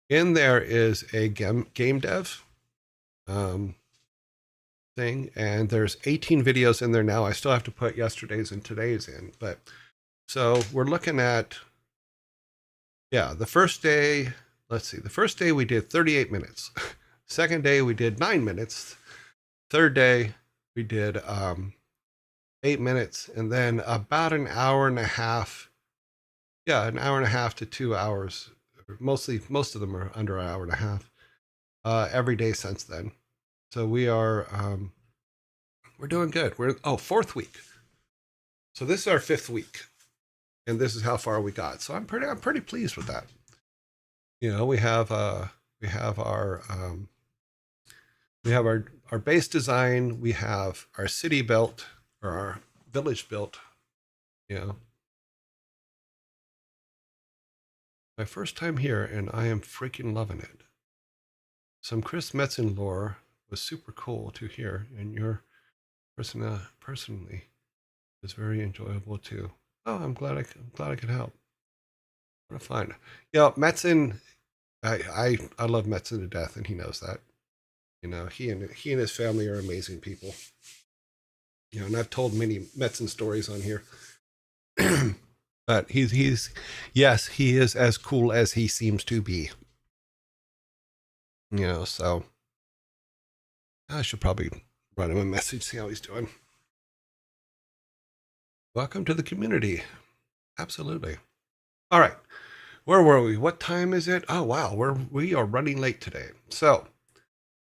A: in there is a game dev thing, and there's 18 videos in there now. I still have to put yesterday's and today's in, but so we're looking at, the first day. Let's see. The first day we did 38 minutes. Second day we did 9 minutes. Third day we did 8 minutes, and then about an hour and a half. Yeah, an hour and a half to 2 hours. Most of them are under an hour and a half. Every day since then. So we're doing good. We're fourth week. So this is our 5th week, and this is how far we got. So I'm pretty pleased with that. We have our base design. We have our city built, or our village built. My first time here, and I am freaking loving it. Some Chris Metzen lore was super cool to hear, and your personally is very enjoyable too. Oh, I'm glad I could help. What a fun. Metzen, I love Metzen to death, and he knows that. He and his family are amazing people. And I've told many Metzen stories on here. But yes, he is as cool as he seems to be. So I should probably write him a message, see how he's doing. Welcome to the community. Absolutely. All right. Where were we? What time is it? Oh wow, we are running late today. So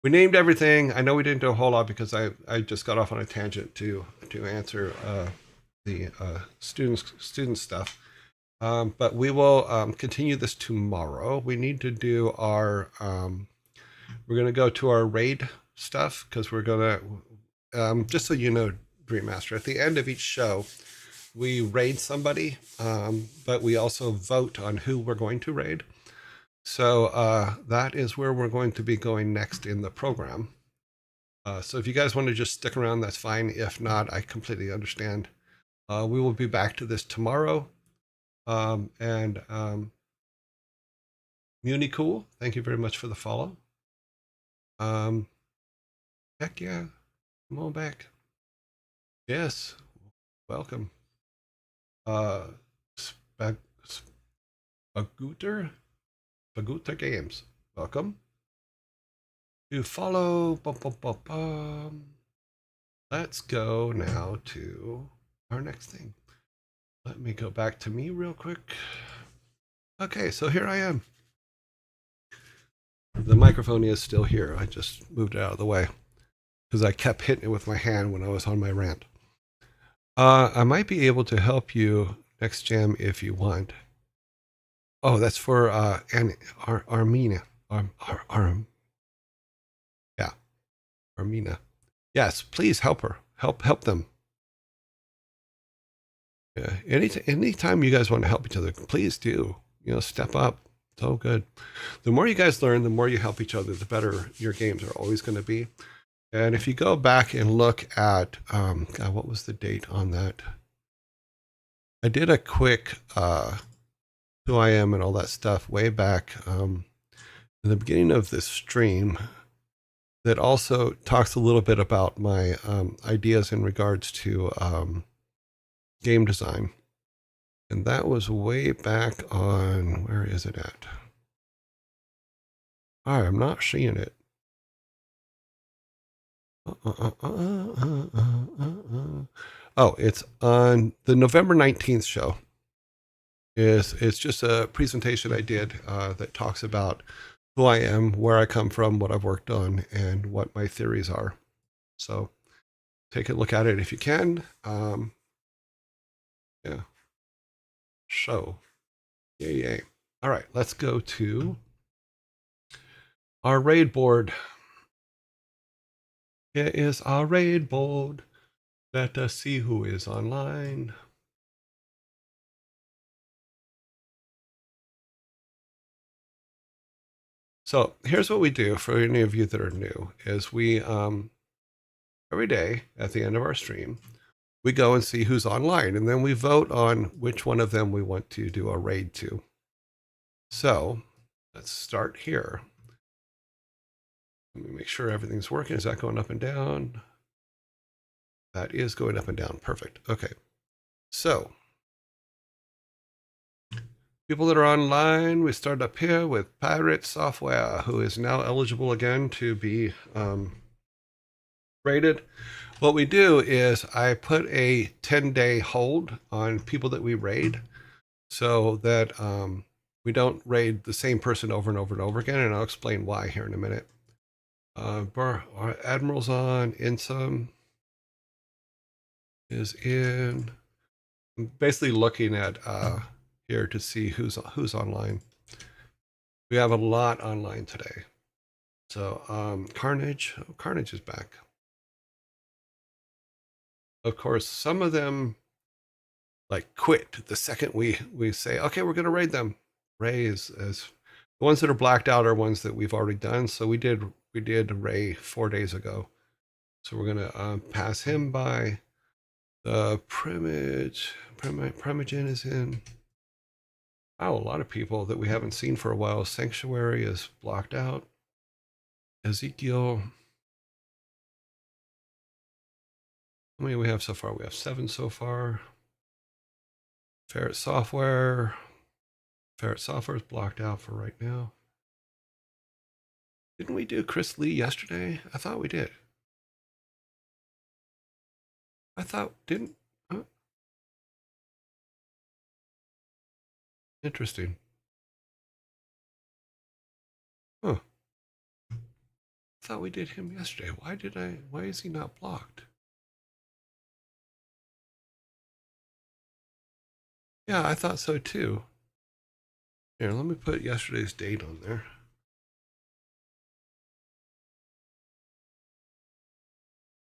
A: we named everything. I know we didn't do a whole lot because I just got off on a tangent to answer the student stuff. But we will continue this tomorrow. We need to do our we're going to go to our raid stuff because we're going to just so you know, Dream Master, at the end of each show we raid somebody, but we also vote on who we're going to raid. So that is where we're going to be going next in the program. So if you guys want to just stick around, that's fine. If not, I completely understand. We will be back to this tomorrow. And Municool, thank you very much for the follow. Heck yeah, come on back. Yes, welcome. Spagooter Games, welcome. To follow. Bum, bum, bum, bum. Let's go now to our next thing. Let me go back to me real quick. Okay, so here I am. The microphone is still here. I just moved it out of the way because I kept hitting it with my hand when I was on my rant. I might be able to help you next jam if you want. Oh, that's for Armina. Yeah, Armina. Yes, please help her. Help them. Yeah, anytime you guys want to help each other, please do. Step up. So good. The more you guys learn, the more you help each other, the better your games are always going to be. And if you go back and look at, God, what was the date on that? I did a quick who I am and all that stuff way back in the beginning of this stream that also talks a little bit about my ideas in regards to game design. And that was way back on, where is it at? I'm not seeing it. Oh, it's on the November 19th show. It's just a presentation I did that talks about who I am, where I come from, what I've worked on, and what my theories are. So take a look at it if you can. Yeah. Show. Yay. All right, let's go to our raid board. Here is our raid board. Let us see who is online. So here's what we do for any of you that are new is we every day at the end of our stream, we go and see who's online, and then we vote on which one of them we want to do a raid to. So let's start here. Let me make sure everything's working. Is that going up and down? That is going up and down. Perfect. Okay. So people that are online, we start up here with Pirate Software, who is now eligible again to be rated. What we do is I put a 10-day hold on people that we raid so that we don't raid the same person over and over and over again, and I'll explain why here in a minute. Our Admiral's on, Insum is in. I'm basically looking at here to see who's online. We have a lot online today. So Carnage is back. Of course, some of them like quit the second we say, okay, we're going to raid them. Ray is the ones that are blacked out are ones that we've already done. So we did Ray 4 days ago. So we're going to pass him by. The Primogen is in. Wow, a lot of people that we haven't seen for a while. Sanctuary is blocked out. Ezekiel. How many we have so far? We have 7 so far. Ferret Software. Ferret Software is blocked out for right now. Didn't we do Chris Lee yesterday? I thought we did. I thought, didn't? Huh? Interesting. Huh. I thought we did him yesterday. Why is he not blocked? Yeah, I thought so too. Here, let me put yesterday's date on there.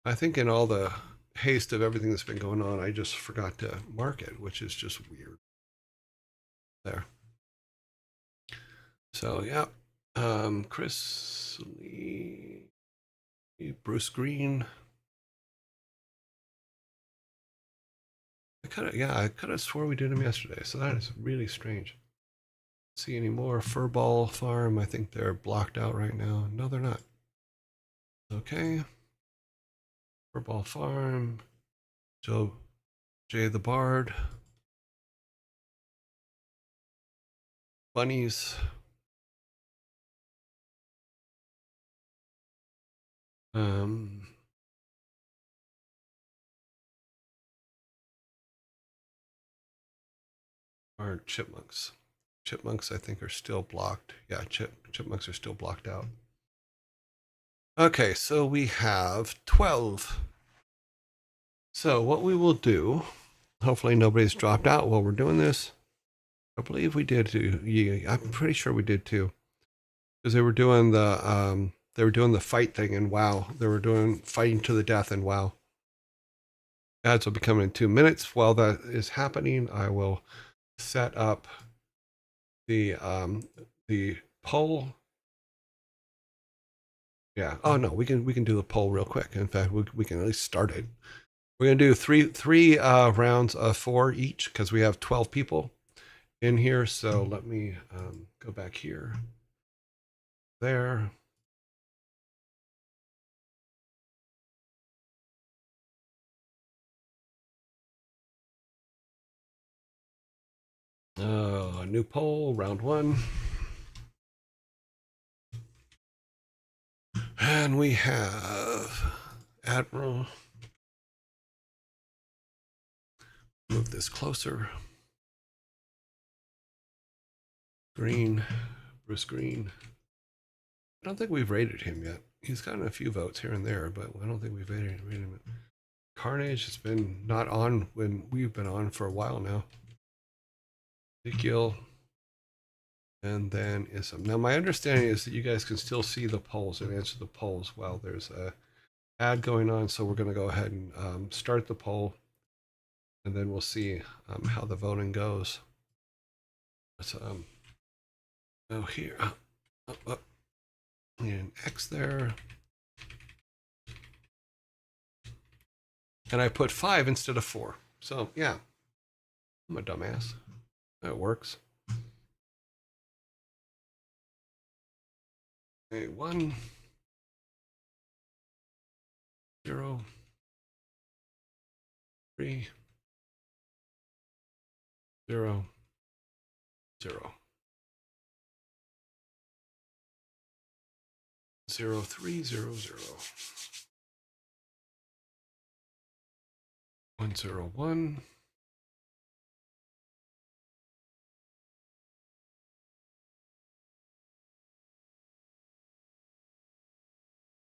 A: I think in all the haste of everything that's been going on, I just forgot to mark it, which is just weird. There. So, yeah. Chris Lee, Bruce Green. I could have swore we did him yesterday. So that is really strange. See any more Furball Farm? I think they're blocked out right now. No, they're not. Okay. Furball Farm. Joe Jay the Bard. Bunnies. Um, or chipmunks. Chipmunks, I think, are still blocked. Yeah, chipmunks are still blocked out. Okay, so we have 12. So what we will do, hopefully nobody's dropped out while we're doing this. I believe we did too. Yeah, I'm pretty sure we did too, because they were doing the fight thing in WoW. They were doing fighting to the death in WoW. Ads will be coming in 2 minutes. While that is happening, I will set up the poll. Yeah. Oh no, we can do the poll real quick. In fact, we can at least start it. We're gonna do three rounds of 4 each because we have 12 people in here. So let me go back here. There. New poll, round 1. And we have Admiral. Move this closer. Green, Bruce Green. I don't think we've rated him yet. He's gotten a few votes here and there, but I don't think we've rated him. Carnage has been not on when we've been on for a while now. Ezekiel. And then Ism. Now, my understanding is that you guys can still see the polls and answer the polls while there's a ad going on. So we're going to go ahead and start the poll, and then we'll see how the voting goes. Let's go here. And X there. And I put 5 instead of 4. So, yeah. I'm a dumbass. That works. Okay, 1, 0, 3, 0, 0. 0, 3, 0, 0. 1, 0, 1.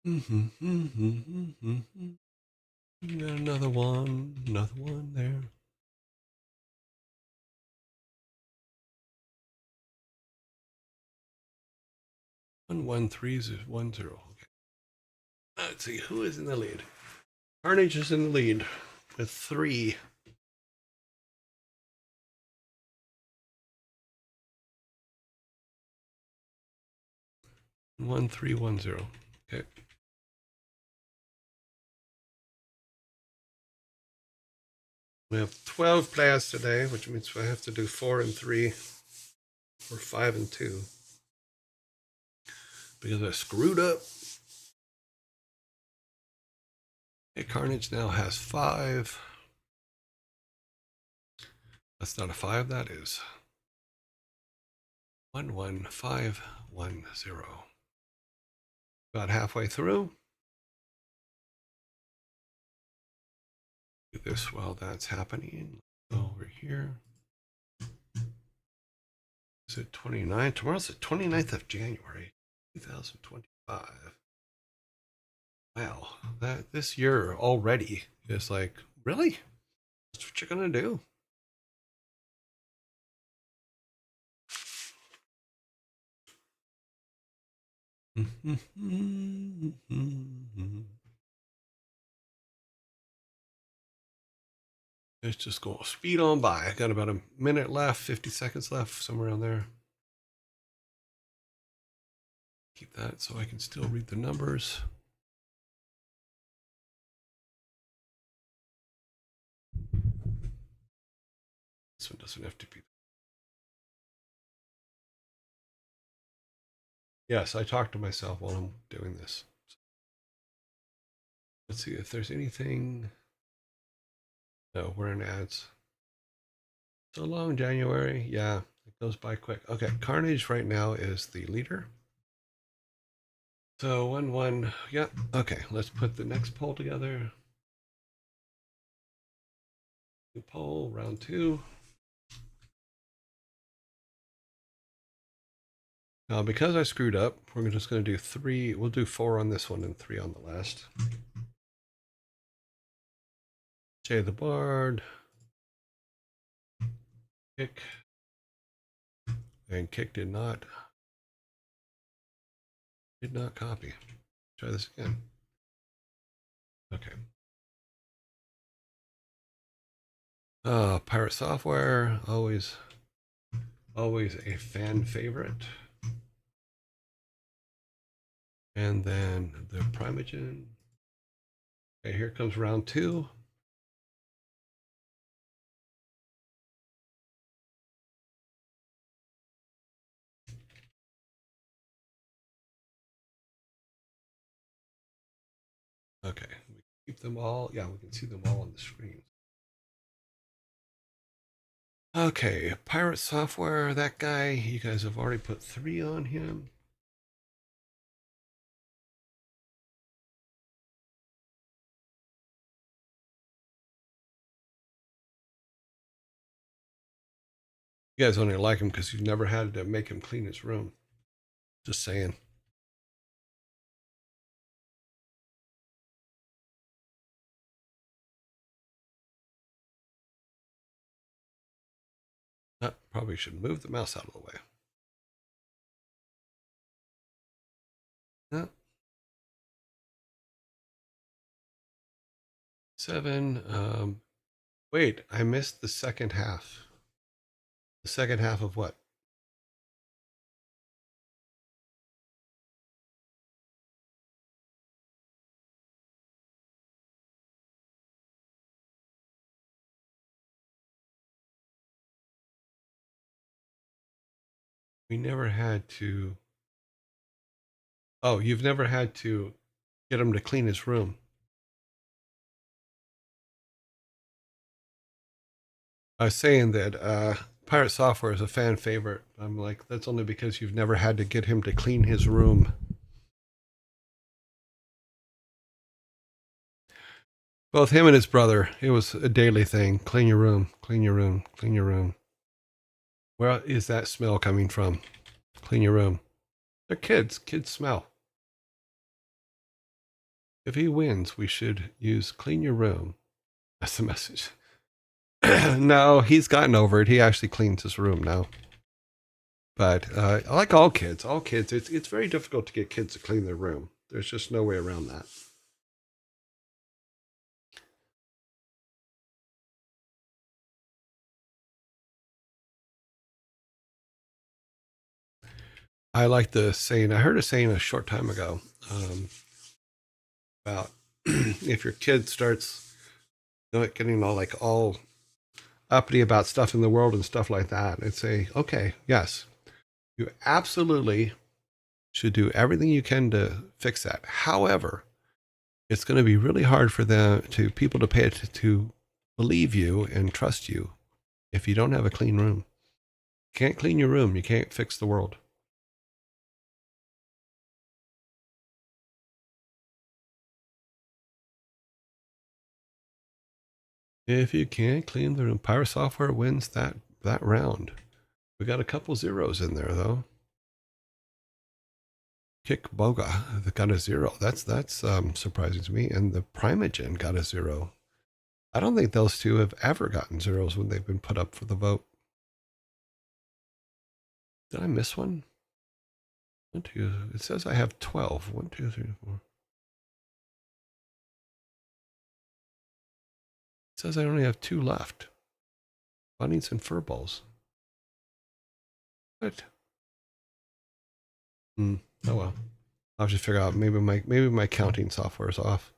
A: Got another one there. 1, 1, 3, 1, 0. Okay. Let's see who is in the lead. Carnage is in the lead with 3. One, 3, 1, 0. Okay. We have 12 players today, which means I have to do 4 and 3 or 5 and 2 because I screwed up. Okay, Carnage now has 5. That's not a 5, that is 11510. About halfway through. Do this while that's happening. Over here. Is it 29? Tomorrow's the 29th of January, 2025. Wow, that this year already is like, really? That's what you're gonna do? It's just going to speed on by. I got about a minute left, 50 seconds left, somewhere around there. Keep that so I can still read the numbers. This one doesn't have to be. Yes, I talk to myself while I'm doing this. Let's see if there's anything. No, we're in ads. So long, January. Yeah, it goes by quick. Okay, Carnage right now is the leader. So 1-1. Yeah. Okay, let's put the next poll together. New poll, round 2. Now, because I screwed up, we're just going to do 3. We'll do 4 on this one and 3 on the last. Jay the Bard. Kick. And Kick did not copy. Try this again. Okay. Pirate Software, always a fan favorite. And then the Primogen. Okay, here comes round 2. Okay, we keep them all. Yeah, we can see them all on the screen. Okay, Pirate Software, that guy, you guys have already put 3 on him. You guys only like him because you've never had to make him clean his room. Just saying. Probably should move the mouse out of the way. No. 7. Wait, I missed the second half. The second half of what? We never had to. Oh, you've never had to get him to clean his room. I was saying that Pirate Software is a fan favorite. I'm like, that's only because you've never had to get him to clean his room. Both him and his brother, it was a daily thing. Clean your room, clean your room, clean your room. Where is that smell coming from? Clean your room. They're kids. Kids smell. If he wins, we should use clean your room. That's the message. No, he's gotten over it. He actually cleans his room now. But like all kids, it's very difficult to get kids to clean their room. There's just no way around that. I like the saying. I heard a saying a short time ago about if your kid starts getting all uppity about stuff in the world and stuff like that, and say, okay, yes, you absolutely should do everything you can to fix that. However, it's going to be really hard for people to pay it to believe you and trust you if you don't have a clean room. You can't clean your room, you can't fix the world. If you can't clean the room, Pirate Software wins that round. We got a couple zeros in there though. Kick Boga that got a 0. That's surprising to me. And the Primogen got a 0. I don't think those two have ever gotten zeros when they've been put up for the vote. Did I miss one? 1, 2. It says I have 12. 1, 2, 3, 4. It says I only have 2 left. Bunnies and furballs. What? Oh well. I'll just figure out. Maybe my counting software is off.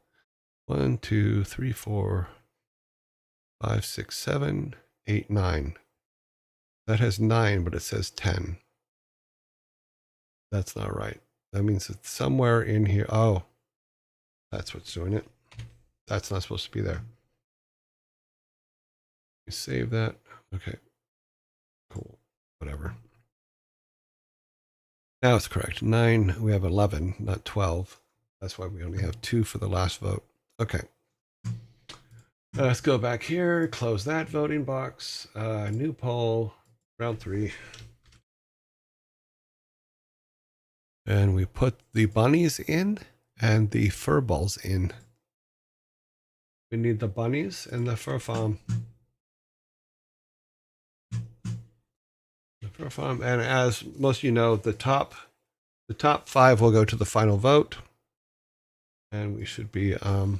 A: 1, 2, 3, 4, 5, 6, 7, 8, 9. That has 9, but it says 10. That's not right. That means it's somewhere in here. Oh, that's what's doing it. That's not supposed to be there. You save that. Okay. Cool. Whatever. Now it's correct. 9, we have 11, not 12. That's why we only have 2 for the last vote. Okay. Let's go back here, close that voting box. New poll, round 3. And we put the bunnies in and the furballs in. We need the bunnies and the fur farm. The fur farm, and as most of you know, the top 5 will go to the final vote, and we should be to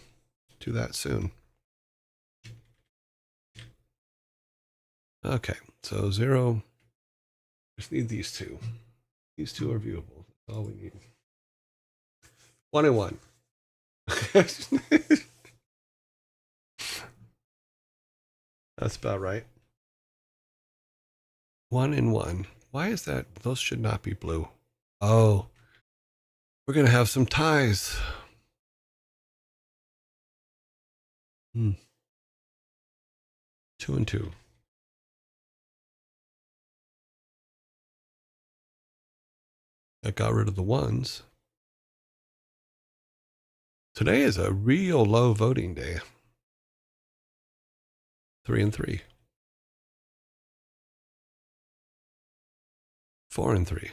A: that soon. Okay, so 0. Just need these 2. These 2 are viewable. That's all we need. 1 and 1. That's about right. 1 and 1. Why is that? Those should not be blue. Oh, we're going to have some ties. 2 and 2. I got rid of the 1s. Today is a real low voting day. 3 and 3. 4 and 3.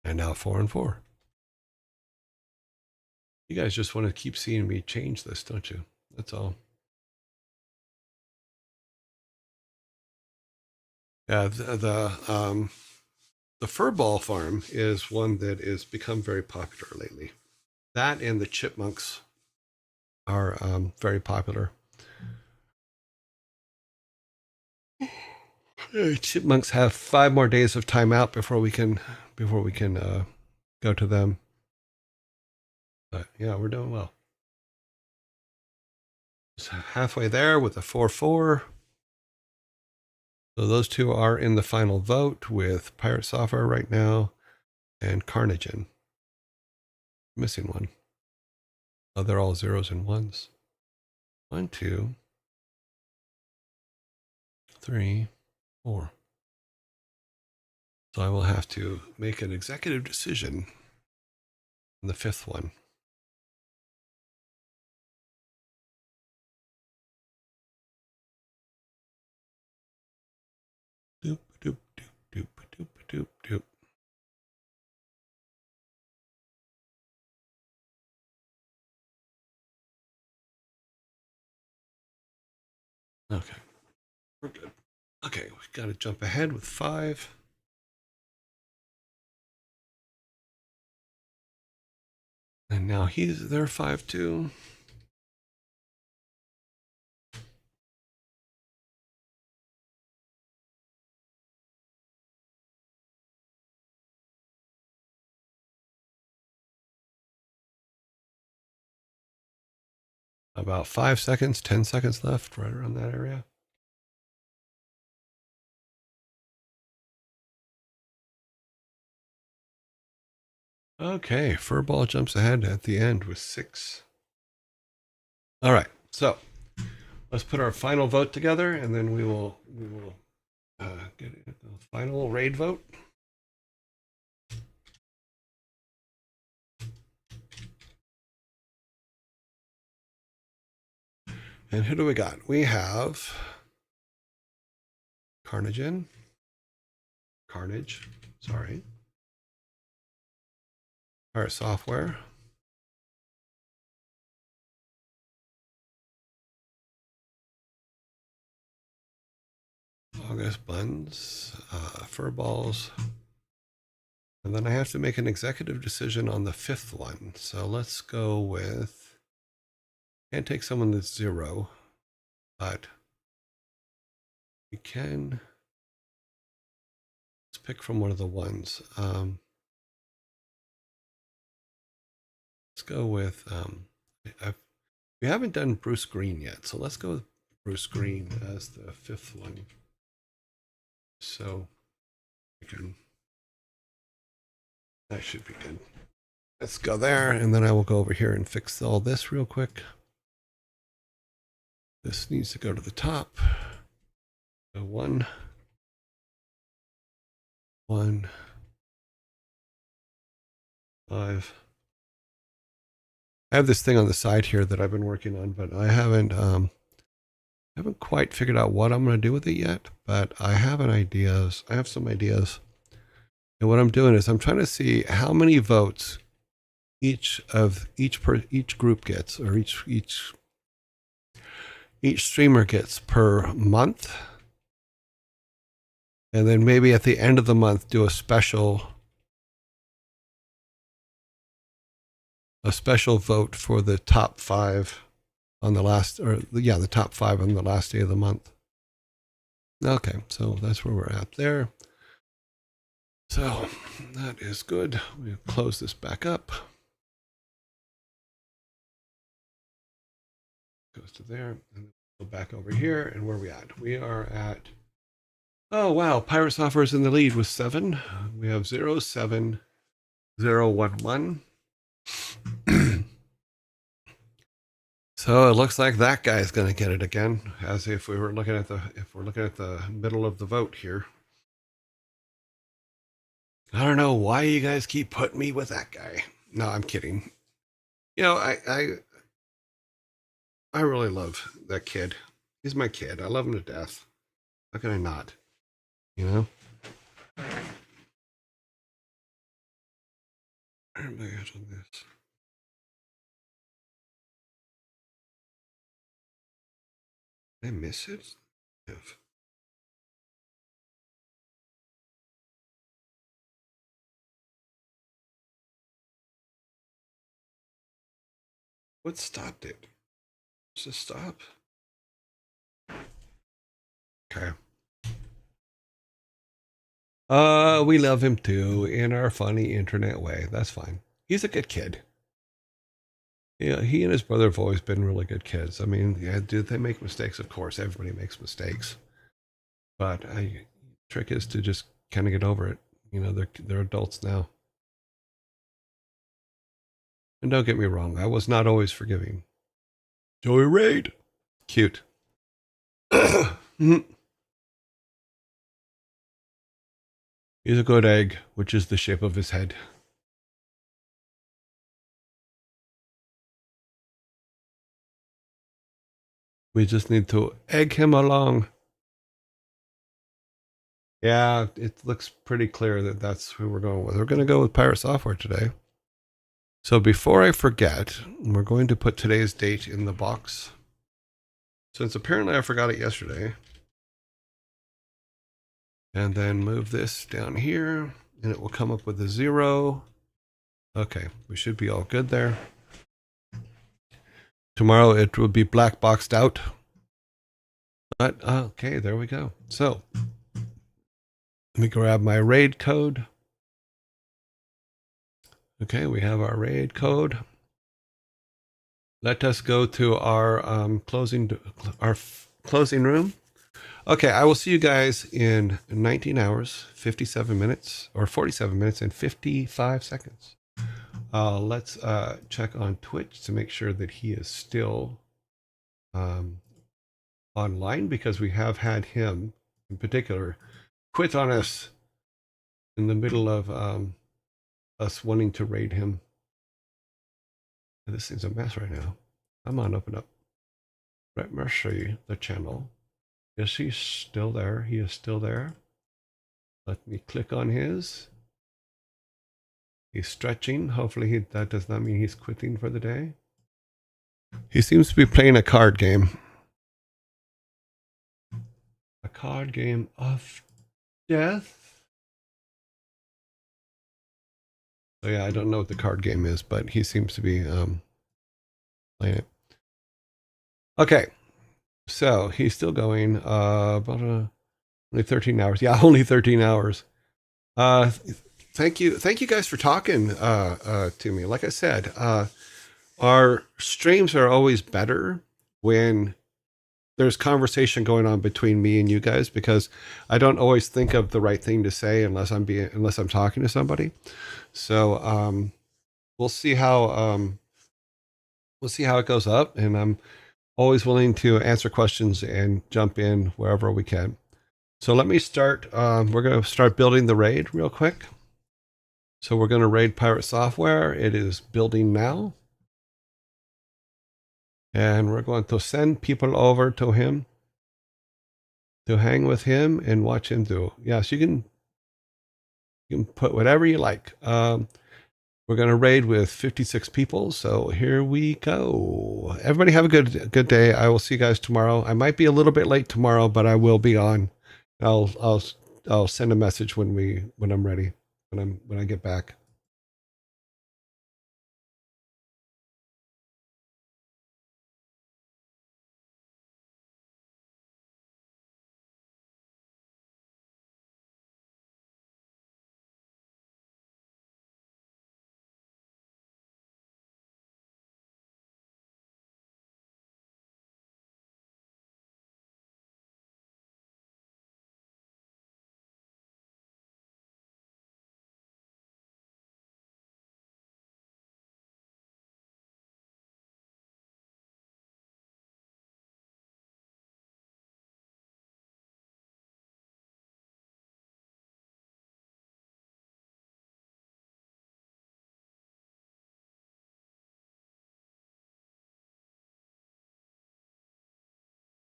A: And now 4 and 4. You guys just want to keep seeing me change this, don't you? That's all. Yeah, the furball farm is one that has become very popular lately. That and the chipmunks are very popular. Chipmunks have 5 more days of timeout before we can go to them. But yeah, we're doing well. It's halfway there with a 4-4. So those 2 are in the final vote with Pirate Software right now and Carnagen. Missing one. Oh, they're all 0s and 1s. 1, 2, 3, 4. So I will have to make an executive decision on the 5th one. Doop, doop, doop, doop, doop, doop, doop. Okay, we're good. Okay, we got to jump ahead with 5. And now they're 5 too. About 5 seconds, 10 seconds left, right around that area. Okay, Furball jumps ahead at the end with 6. All right, so let's put our final vote together, and then we will get the final raid vote. And who do we got? We have Carnage, sorry. Our software. August Buns, Furballs. And then I have to make an executive decision on the 5th one. So let's go with, can't take someone that's 0, but we can, let's pick from one of the ones. Let's go with, we haven't done Bruce Green yet. So let's go with Bruce Green as the 5th one. So we can, that should be good. Let's go there, and then I will go over here and fix all this real quick. This needs to go to the top. So 1, 1, 5. I have this thing on the side here that I've been working on, but I haven't quite figured out what I'm going to do with it yet. But I have an ideas. I have some ideas, and what I'm doing is I'm trying to see how many votes each group gets, or each streamer gets per month, and then maybe at the end of the month do a special vote for the top 5 on the last, the top 5 on the last day of the month. Okay, so that's where we're at there. So that is good. We'll close this back up. Goes to there, and go back over here, and where are we at? We are at, oh wow, Pirate Software is in the lead with 7. We have 0, 7, 0, 1, 1. So it looks like that guy's going to get it again, as if we were looking at the middle of the vote here. I don't know why you guys keep putting me with that guy. No, I'm kidding. You know, I really love that kid. He's my kid. I love him to death. How can I not? You know? Where am I at on this? Did I miss it? Yes. What stopped it? Does it stop? Okay. We love him too in our funny internet way. That's fine. He's a good kid. Yeah, he and his brother have always been really good kids. I mean, yeah, do they make mistakes? Of course, everybody makes mistakes. But trick is to just kind of get over it. You know, they're adults now. And don't get me wrong, I was not always forgiving. Joey Raid, cute. He's a good egg, which is the shape of his head. We just need to egg him along. Yeah, it looks pretty clear that that's who we're going with. We're going to go with Pirate Software today. So before I forget, we're going to put today's date in the box, since apparently I forgot it yesterday. And then move this down here, and it will come up with a 0. Okay, we should be all good there. Tomorrow it will be black boxed out. But okay, there we go. So let me grab my raid code. Okay, we have our raid code. Let us go to our closing room. Okay, I will see you guys in 19 hours, 57 minutes, or 47 minutes and 55 seconds. Let's check on Twitch to make sure that he is still online, because we have had him in particular quit on us in the middle of us wanting to raid him. This thing's a mess right now. Come on, open up. Let me see the channel. Yes, he's still there. He is still there. Let me click on his. He's stretching. Hopefully that does not mean he's quitting for the day. He seems to be playing a card game. A card game of death. So yeah, I don't know what the card game is, but he seems to be playing it. Okay, so he's still going. About only 13 hours. Yeah, only 13 hours. Thank you guys for talking to me. Like I said, our streams are always better when there's conversation going on between me and you guys, because I don't always think of the right thing to say unless I'm talking to somebody. So we'll see how it goes up, and I'm always willing to answer questions and jump in wherever we can. So let me start. We're going to start building the raid real quick. So we're going to raid Pirate Software. It is building now. And we're going to send people over to him to hang with him and watch him do. Yes, you can put whatever you like. We're going to raid with 56 people. So here we go. Everybody have a good day. I will see you guys tomorrow. I might be a little bit late tomorrow, but I will be on. I'll send a message when I'm ready, when I get back.